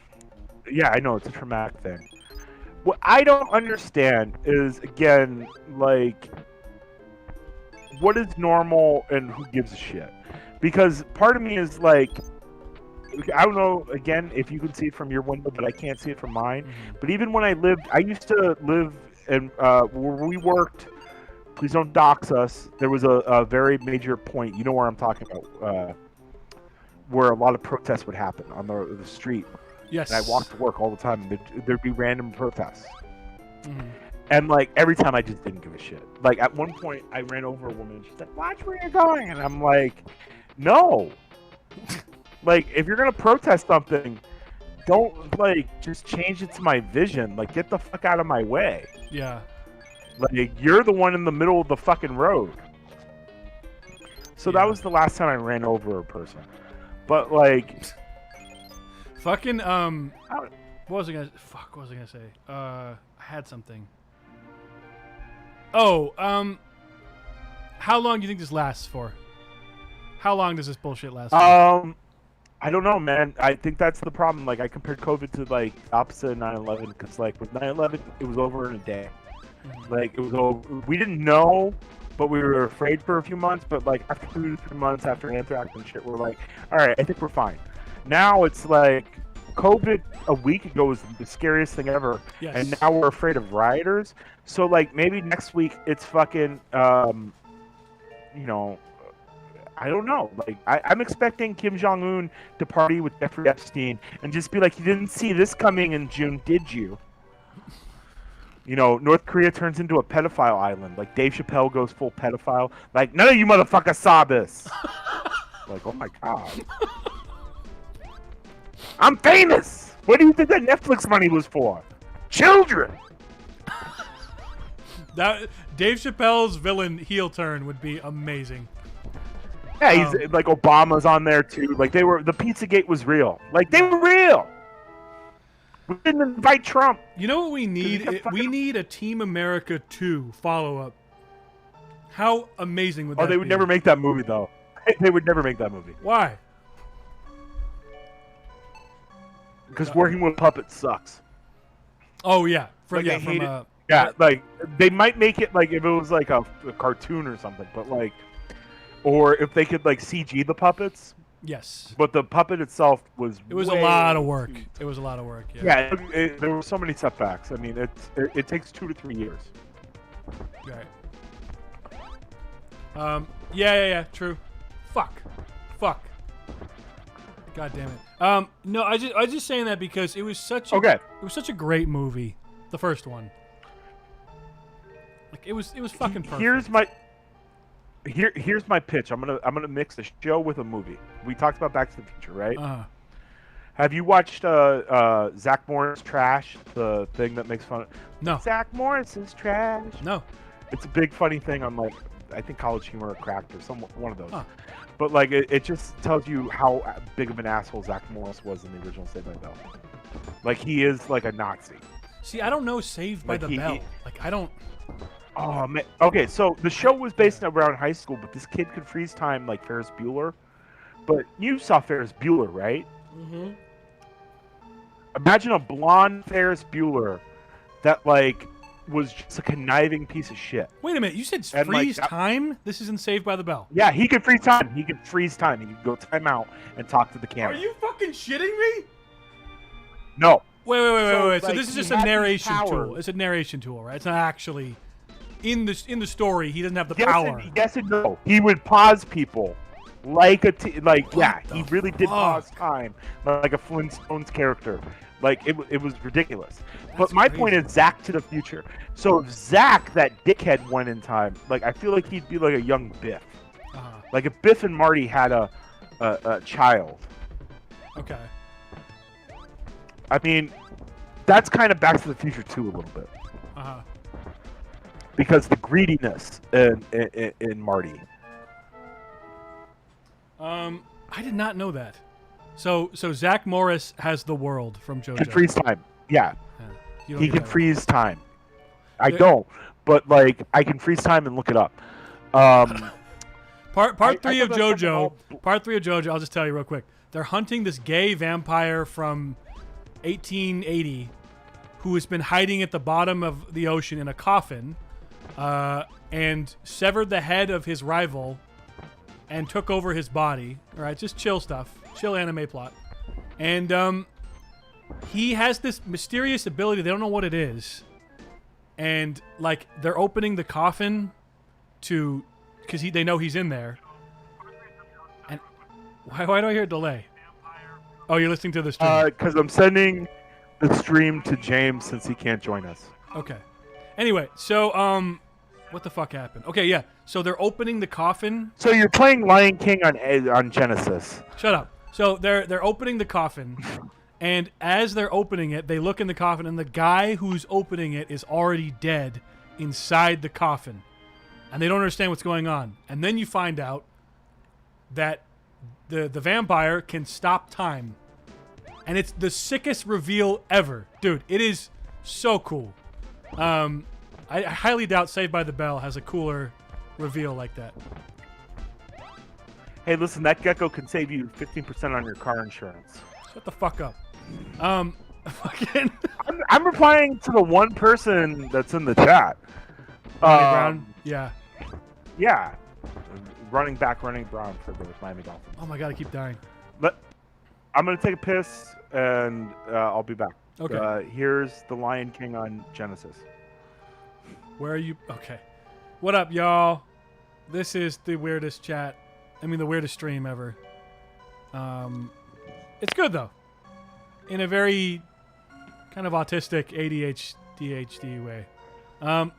Yeah, I know, it's a traumatic thing. What I don't understand is, again, like, what is normal and who gives a shit? Because part of me is like, I don't know, again, if you can see it from your window, but I can't see it from mine. Mm-hmm. But even when I used to live in, where we worked, please don't dox us, there was a very major point, you know where I'm talking about, where a lot of protests would happen on the street. Yes. And I walked to work all the time, and there'd be random protests. Mm-hmm. And like every time I just didn't give a shit. Like at one point I ran over a woman and she's like, "Watch where you're going," and I'm like, "No." Like if you're gonna protest something, don't like just change it to my vision. Like get the fuck out of my way. Yeah. Like you're the one in the middle of the fucking road. So that was the last time I ran over a person. But like, fucking what was I gonna? Fuck, what was I gonna say? I had something. Oh, how long do you think this lasts for? How long does this bullshit last for? I don't know, man. I think that's the problem. Like, I compared COVID to like opposite of 9/11 because, like, with 9/11, it was over in a day. Like, it was over. We didn't know, but we were afraid for a few months. But like after 2 to 3 months after anthrax and shit, we're like, all right, I think we're fine. Now it's like COVID a week ago was the scariest thing ever, and now we're afraid of rioters. So like maybe next week it's fucking, you know. I don't know. Like, I'm expecting Kim Jong-un to party with Jeffrey Epstein and just be like, "You didn't see this coming in June, did you?" You know, North Korea turns into a pedophile island. Like, Dave Chappelle goes full pedophile. Like, none of you motherfuckers saw this. Like, oh my god. I'm famous! What do you think that Netflix money was for? Children! That Dave Chappelle's villain heel turn would be amazing. Yeah, he's like Obama's on there too. Like the Pizzagate was real. Like they were real. We didn't invite Trump. You know what we need? We need a Team America 2 follow-up. How amazing would that be? Oh, they would never make that movie though. They would never make that movie. Why? Because working with puppets sucks. Oh yeah, like they might make it like if it was like a cartoon or something, but like. Or if they could like CG the puppets. Yes. But the puppet itself was. It was a lot of work. It was a lot of work. Yeah. There were so many setbacks. I mean, it takes 2 to 3 years. Right. Yeah. True. Fuck. God damn it. No, I was just saying that because it was such. It was such a great movie, the first one. Like it was fucking perfect. Here's my pitch. I'm gonna mix a show with a movie. We talked about Back to the Future, right? Have you watched Zach Morris Trash, the thing that makes fun of? No. Zach Morris is trash. No. It's a big funny thing on like I think College Humor or Cracked or one of those. But like it just tells you how big of an asshole Zach Morris was in the original Saved by the Bell. Like he is like a Nazi. See, I don't know Saved by the Bell. Like I don't. Oh man. Okay, so the show was based around high school, but this kid could freeze time like Ferris Bueller. But you saw Ferris Bueller, right? Mm-hmm. Imagine a blonde Ferris Bueller that like was just a conniving piece of shit. Wait a minute, you said freeze time? This isn't Saved by the Bell. Yeah, he could freeze time. He could freeze time. He could go time out and talk to the camera. Are you fucking shitting me? No. Wait. So like, this is just a narration tool. It's a narration tool, right? It's not actually. In the story, he doesn't have the power. Yes and no. He would pause people like he really did pause time like a Flintstones character. Like it was ridiculous. But my point is Zach to the future. So if Zach, that dickhead, went in time, like I feel like he'd be like a young Biff. Like if Biff and Marty had a child. Okay. I mean, that's kind of Back to the Future too a little bit. Because the greediness in Marty. I did not know that. So Zach Morris has the world from JoJo. Can freeze time. Yeah. He can freeze time. I There- don't, but like I can freeze time and look it up. Part 3 of JoJo. Part 3 of JoJo. I'll just tell you real quick. They're hunting this gay vampire from 1880 who has been hiding at the bottom of the ocean in a coffin. And severed the head of his rival and took over his body. All right, just chill stuff. Chill anime plot. And he has this mysterious ability. They don't know what it is. And, like, they're opening the coffin because they know he's in there. And why do I hear a delay? Oh, you're listening to the stream. Because I'm sending the stream to James since he can't join us. Okay. Anyway, so what the fuck happened? Okay, yeah. So they're opening the coffin. So you're playing Lion King on Genesis. Shut up. So they're opening the coffin, and as they're opening it, they look in the coffin, and the guy who's opening it is already dead inside the coffin, and they don't understand what's going on. And then you find out that the vampire can stop time, and it's the sickest reveal ever, dude. It is so cool. I highly doubt Saved by the Bell has a cooler reveal like that. Hey, listen, that gecko can save you 15% on your car insurance. Shut the fuck up. Fucking I'm replying to the one person that's in the chat. Brown. Yeah. Yeah. Running Brown for the Miami Dolphins. Oh my god, I keep dying. But I'm gonna take a piss and I'll be back. Okay. Here's the Lion King on Genesis. Where are you? Okay. What up, y'all? This is the weirdest chat. I mean, the weirdest stream ever. It's good though, in a very kind of autistic ADHD way.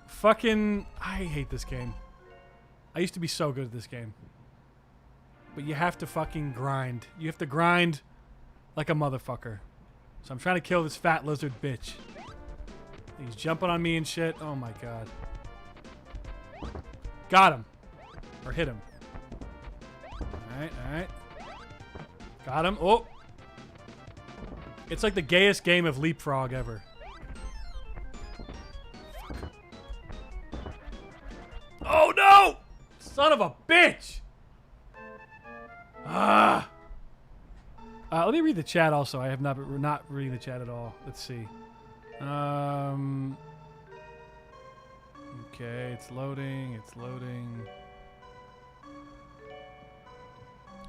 Fucking, I hate this game. I used to be so good at this game, but you have to fucking grind. You have to grind like a motherfucker. So I'm trying to kill this fat lizard bitch. He's jumping on me and shit. Oh my god. Got him. Or hit him. Alright. Got him. Oh. It's like the gayest game of leapfrog ever. Fuck. Oh no! Son of a bitch! Ah. Let me read the chat also. I have not reading the chat at all. Let's see. Okay, it's loading.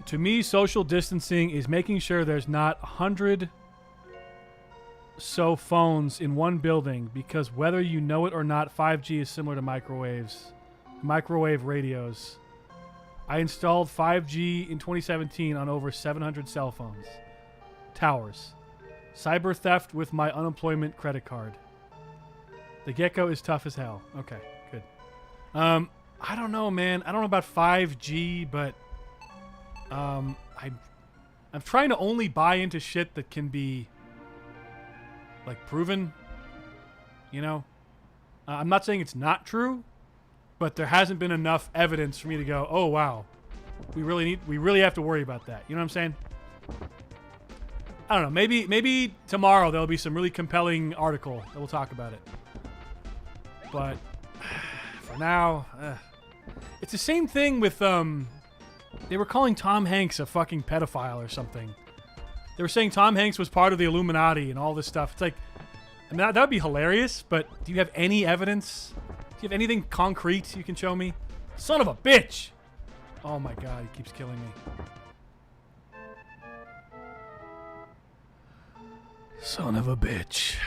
To me, social distancing is making sure there's not 100 so phones in one building, because whether you know it or not, 5G is similar to microwave radios. I installed 5G in 2017 on over 700 cell phones. Towers. Cyber theft with my unemployment credit card. The gecko is tough as hell. Okay, good. I don't know, man. I don't know about 5G, but I'm trying to only buy into shit that can be like proven. You know, I'm not saying it's not true, but there hasn't been enough evidence for me to go, oh wow, we really have to worry about that. You know what I'm saying? I don't know. Maybe tomorrow there'll be some really compelling article that we'll talk about it. But for now, it's the same thing with they were calling Tom Hanks a fucking pedophile or something. They were saying Tom Hanks was part of the Illuminati and all this stuff. It's like, I mean, that would be hilarious, but do you have any evidence? Do you have anything concrete you can show me? Son of a bitch! Oh my god, he keeps killing me. Son of a bitch.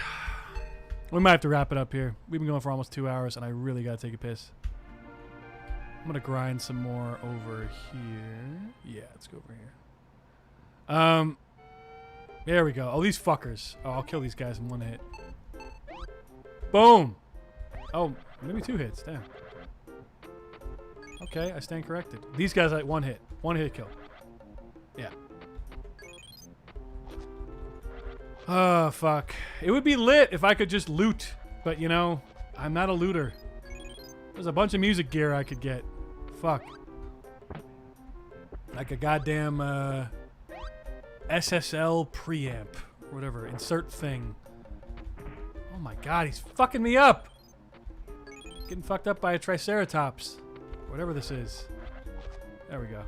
We might have to wrap it up here. We've been going for almost 2 hours, and I really gotta take a piss. I'm gonna grind some more over here. Yeah, let's go over here. There we go. Oh, these fuckers. Oh, I'll kill these guys in one hit. Boom! Oh, maybe 2 hits. Damn. Okay, I stand corrected. These guys like 1 hit. 1 hit kill. Yeah. Oh, fuck. It would be lit if I could just loot. But, you know, I'm not a looter. There's a bunch of music gear I could get. Fuck. Like a goddamn SSL preamp. Or whatever. Insert thing. Oh my god, he's fucking me up! Getting fucked up by a Triceratops. Whatever this is. There we go.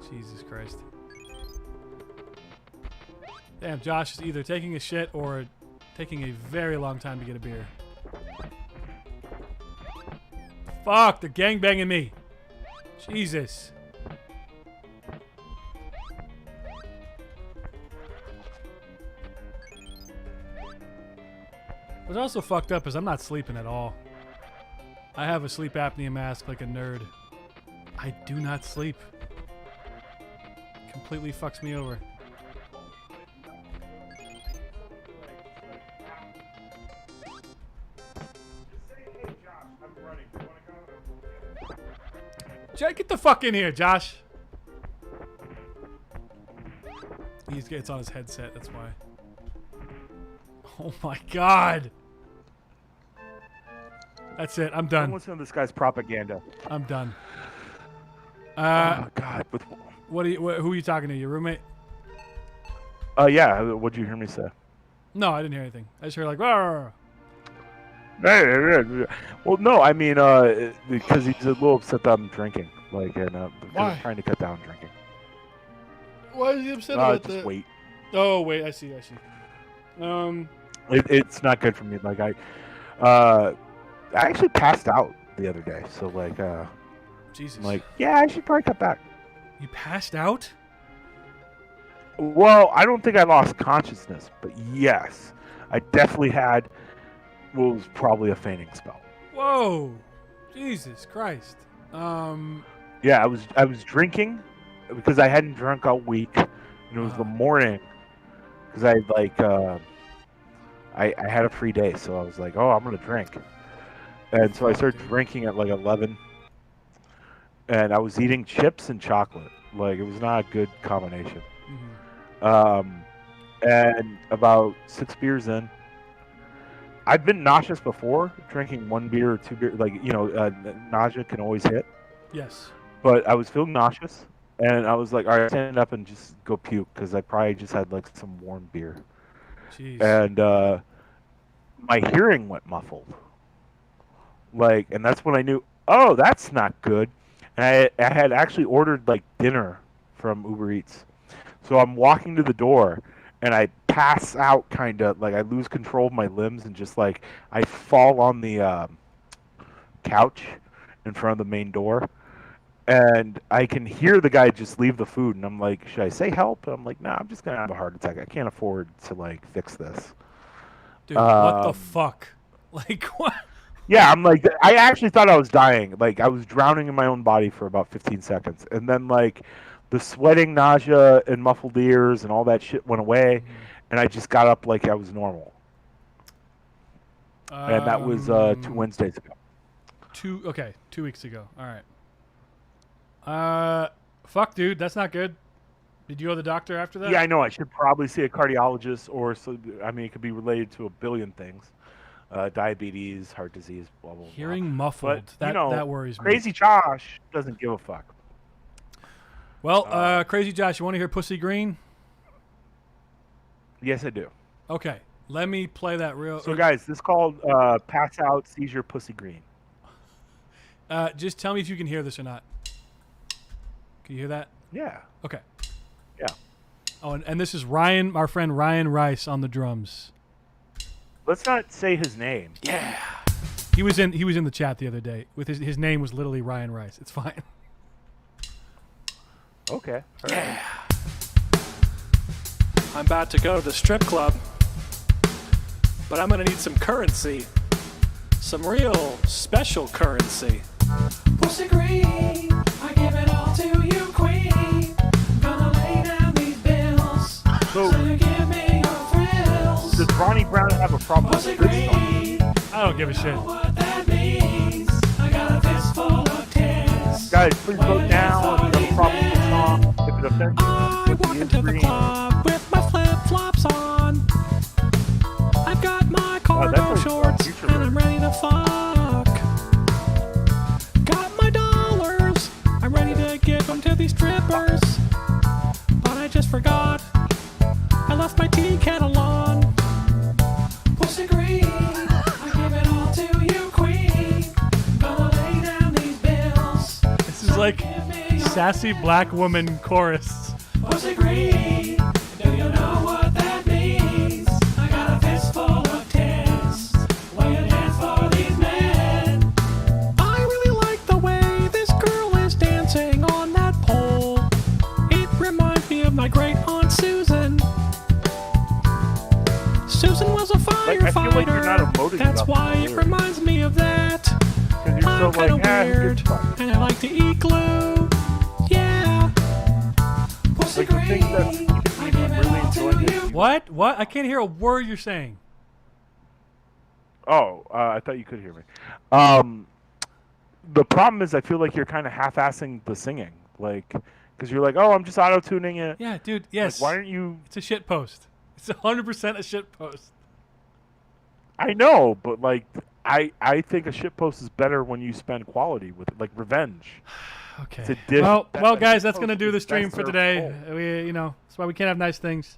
Jesus Christ. Damn, Josh is either taking a shit or taking a very long time to get a beer. Fuck, they're gangbanging me. Jesus. What's also fucked up is I'm not sleeping at all. I have a sleep apnea mask like a nerd. I do not sleep. Completely fucks me over. Get the fuck in here, Josh. It's on his headset, that's why. Oh my god. That's it. I'm done. Don't listen to this guy's propaganda. I'm done. Oh God. Who are you talking to? Your roommate? Yeah. What'd you hear me say? No, I didn't hear anything. I just heard like, "Rah." Well, no, I mean, because he's a little upset that I'm drinking, like, and Why? trying to cut down drinking. Why is he upset about that? Just wait. Oh, wait, I see. It's not good for me. Like, I actually passed out the other day, so like, Jesus. I'm like, yeah, I should probably cut back. You passed out? Well, I don't think I lost consciousness, but yes, I definitely had what was probably a fainting spell. Whoa, Jesus Christ. Yeah, I was drinking because I hadn't drunk all week, and it was the morning because I like I had a free day, so I was like, oh, I'm gonna drink, and so I started drinking at like 11, and I was eating chips and chocolate. Like it was not a good combination. Mm-hmm. And about 6 beers in, I've been nauseous before, drinking 1 beer or 2 beers. Like, nausea can always hit. Yes. But I was feeling nauseous, and I was like, all right, stand up and just go puke, because I probably just had, like, some warm beer. Jeez. And my hearing went muffled. Like, and that's when I knew, oh, that's not good. And I had actually ordered, like, dinner from Uber Eats. So I'm walking to the door, and I pass out, kind of, like I lose control of my limbs, and just like I fall on the couch in front of the main door, and I can hear the guy just leave the food, and I'm like, should I say help? And I'm like, nah, I'm just gonna have a heart attack. I can't afford to like fix this. Dude, what the fuck? Like what? Yeah, I'm like, I actually thought I was dying. Like I was drowning in my own body for about 15 seconds, and then like the sweating, nausea, and muffled ears, and all that shit went away. And I just got up like I was normal. And that was 2 Wednesdays ago. 2 weeks ago. All right. Fuck, dude, that's not good. Did you go to the doctor after that? Yeah, I know. I should probably see a cardiologist, or I mean, it could be related to a billion things: diabetes, heart disease, blah blah blah. Hearing muffled. But, that worries me. Crazy Josh doesn't give a fuck. Well, Crazy Josh, you want to hear Pussy Green? Yes, I do. Okay, let me play that real. So, guys, this is called Pass Out, Seizure, Pussy Green. Just tell me if you can hear this or not. Can you hear that? Yeah. Okay. Yeah. Oh, and this is Ryan, our friend Ryan Rice on the drums. Let's not say his name. Yeah. He was in the chat the other day. With his name was literally Ryan Rice. It's fine. Okay. All yeah. Right. I'm about to go to the strip club, but I'm gonna need some currency, some real special currency. Pussy Green, I give it all to you, queen. Gonna lay down these bills, so you give me your thrills. Does Ronnie Brown have a problem Pussy with this Green, song? I don't give a shit. What that means. I got a fistful of tits. Guys, please vote now if you have a problem with the song. If it offends you, I walk into the club with my flip-flops on. I've got my cargo shorts and I'm ready to fuck. Got my dollars, I'm ready to give them to these strippers. But I just forgot, I left my tea kettle on. Pussy Green, I give it all to you, queen. Gonna lay down these bills. This is like sassy black woman chorus. Pussy Green, do you know what that means? I got a fistful of tits. Will you dance for these men? I really like the way this girl is dancing on that pole. It reminds me of my great aunt Susan. Susan was a firefighter. I feel like you're not emoting That's enough why it reminds me of that. Because you're I'm so kinda like, who weird, gives a fuck? and I like to eat glue. Yeah. Pussy Like, you Green, think that's you I can give it really all to enjoy you. this? What? What? I can't hear a word you're saying. Oh, I thought you could hear me. the problem is I feel like you're kind of half-assing the singing, like, because you're like, oh, I'm just auto-tuning it. Yeah, dude. Like, Yes. why aren't you? It's a shit post. It's 100% a shit post. I know, but like, I think a shit post is better when you spend quality with it, like revenge. Okay. It's a dish Well, that- guys, a that's gonna post do the is stream best for served today. cold. We, that's why we can't have nice things.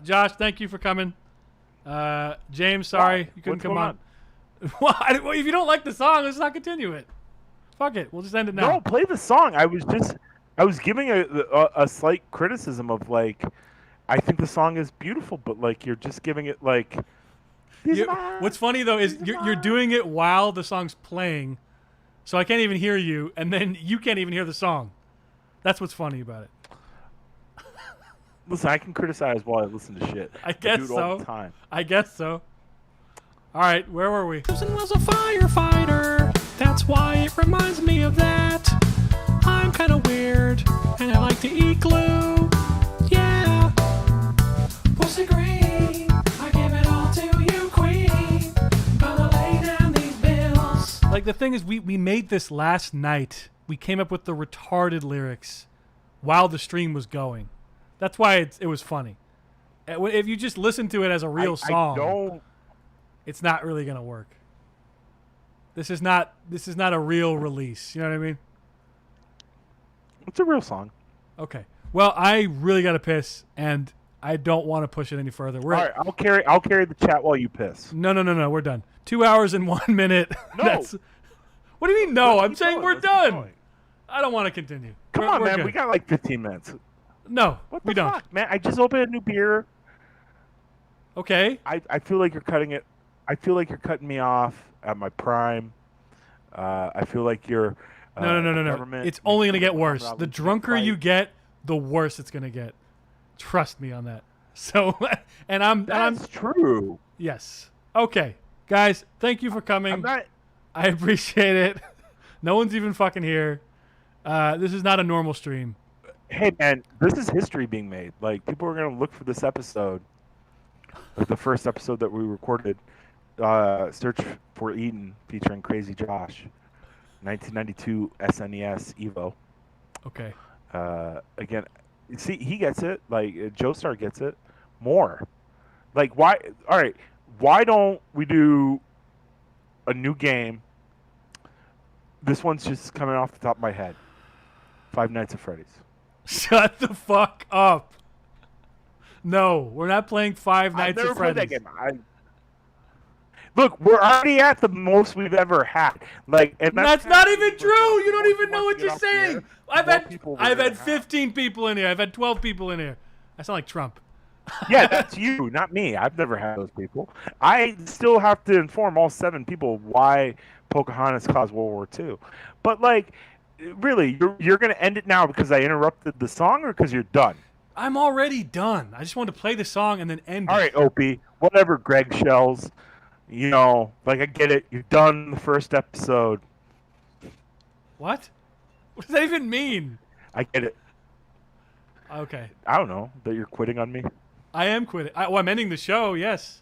Josh, thank you for coming. James, sorry Why? you couldn't What's come going on. Why? Well, if you don't like the song, let's not continue it. Fuck it. We'll just end it now. No, play the song. I was giving a slight criticism of like, I think the song is beautiful, but like you're just giving it like. What's funny though is you're doing it while the song's playing, so I can't even hear you, and then you can't even hear the song. That's what's funny about it. Listen, I can criticize while I listen to shit. I guess do it so. all the time. I guess so. All right, where were we? Susan was a firefighter. That's why it reminds me of that. I'm kind of weird, and I like to eat glue. Yeah. Pussy green, I give it all to you, queen. Gonna lay down these bills. Like the thing is, we made this last night. We came up with the retarded lyrics while the stream was going. That's why it was funny. If you just listen to it as a real song, it's not really gonna work. This is not a real release. You know what I mean? It's a real song. Okay. Well, I really gotta piss, and I don't want to push it any further. All right, I'll carry the chat while you piss. No. We're done. 2 hours and 1 minute. No. What do you mean no? I'm keep saying going. we're Let's keep done. going. I don't want to continue. Come We're on, man. good. We got like 15 minutes. No, What we the don't. fuck, man? I just opened a new beer. Okay. I feel like you're cutting it. I feel like you're cutting me off at my prime. I feel like you're. No. government It's only gonna making get worse. Robin The Hood drunker you fight. get, the worse it's gonna get. Trust me on that. So, and I'm That's true. yes. Okay, guys, thank you for coming. I'm not. I appreciate it. No one's even fucking here. This is not a normal stream. Hey, man, this is history being made. Like people are gonna look for this episode, like the first episode that we recorded. Search for Eden featuring CrazyJosh, 1992 SNES E.V.O. Okay. Again, see, he gets it. Like Joestar gets it more. Like why? All right, why don't we do a new game? This one's just coming off the top of my head. Five Nights at Freddy's. Shut the fuck up. No, we're not playing Five I've Nights never at played Freddy's. that game. Look, we're already at the most we've ever had. Like, and That's not even true. You don't More even know what people you're want to get off the saying. air, more people we're I've gonna had have. 15 people in here. I've had 12 people in here. I sound like Trump. Yeah, that's you, not me. I've never had those people. I still have to inform all 7 people why Pocahontas caused World War II. But like, really, you're gonna end it now because I interrupted the song, or because you're done? I'm already done. I just wanted to play the song and then end All it. right, Opie, whatever, Greg Shells. You know, like I get it. You've done the first episode. What? What does that even mean? I get it. Okay. I don't know that you're quitting on me. I am quitting. I'm ending the show, yes.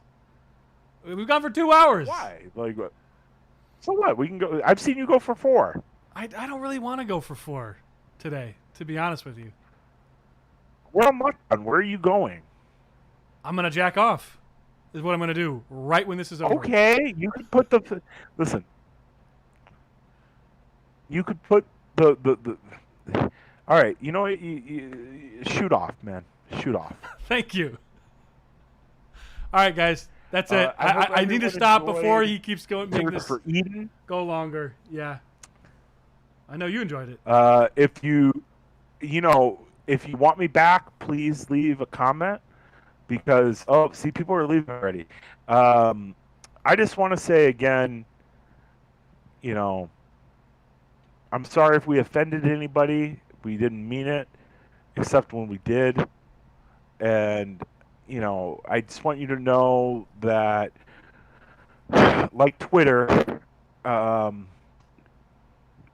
We've gone for 2 hours. Why? Like, so what? We can go. I've seen you go for 4. I don't really want to go for 4 today, to be honest with you. We're almost done. Where are you going? I'm going to jack off, is what I'm going to do right when this is over. Okay, you could put the. Listen. You could put the. All right, you know what? You shoot off, man. Shoot off. Thank you. All right, guys. That's it. I hope I need to everyone stop before enjoyed he keeps going. Make Search this for Eden. go longer. Yeah. I know you enjoyed it. If you want me back, please leave a comment because see, people are leaving already. I just want to say again, I'm sorry if we offended anybody. We didn't mean it, except when we did. And I just want you to know that, like Twitter,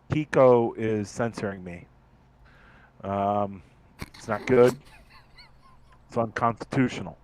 Kiko is censoring me. It's not good. It's unconstitutional.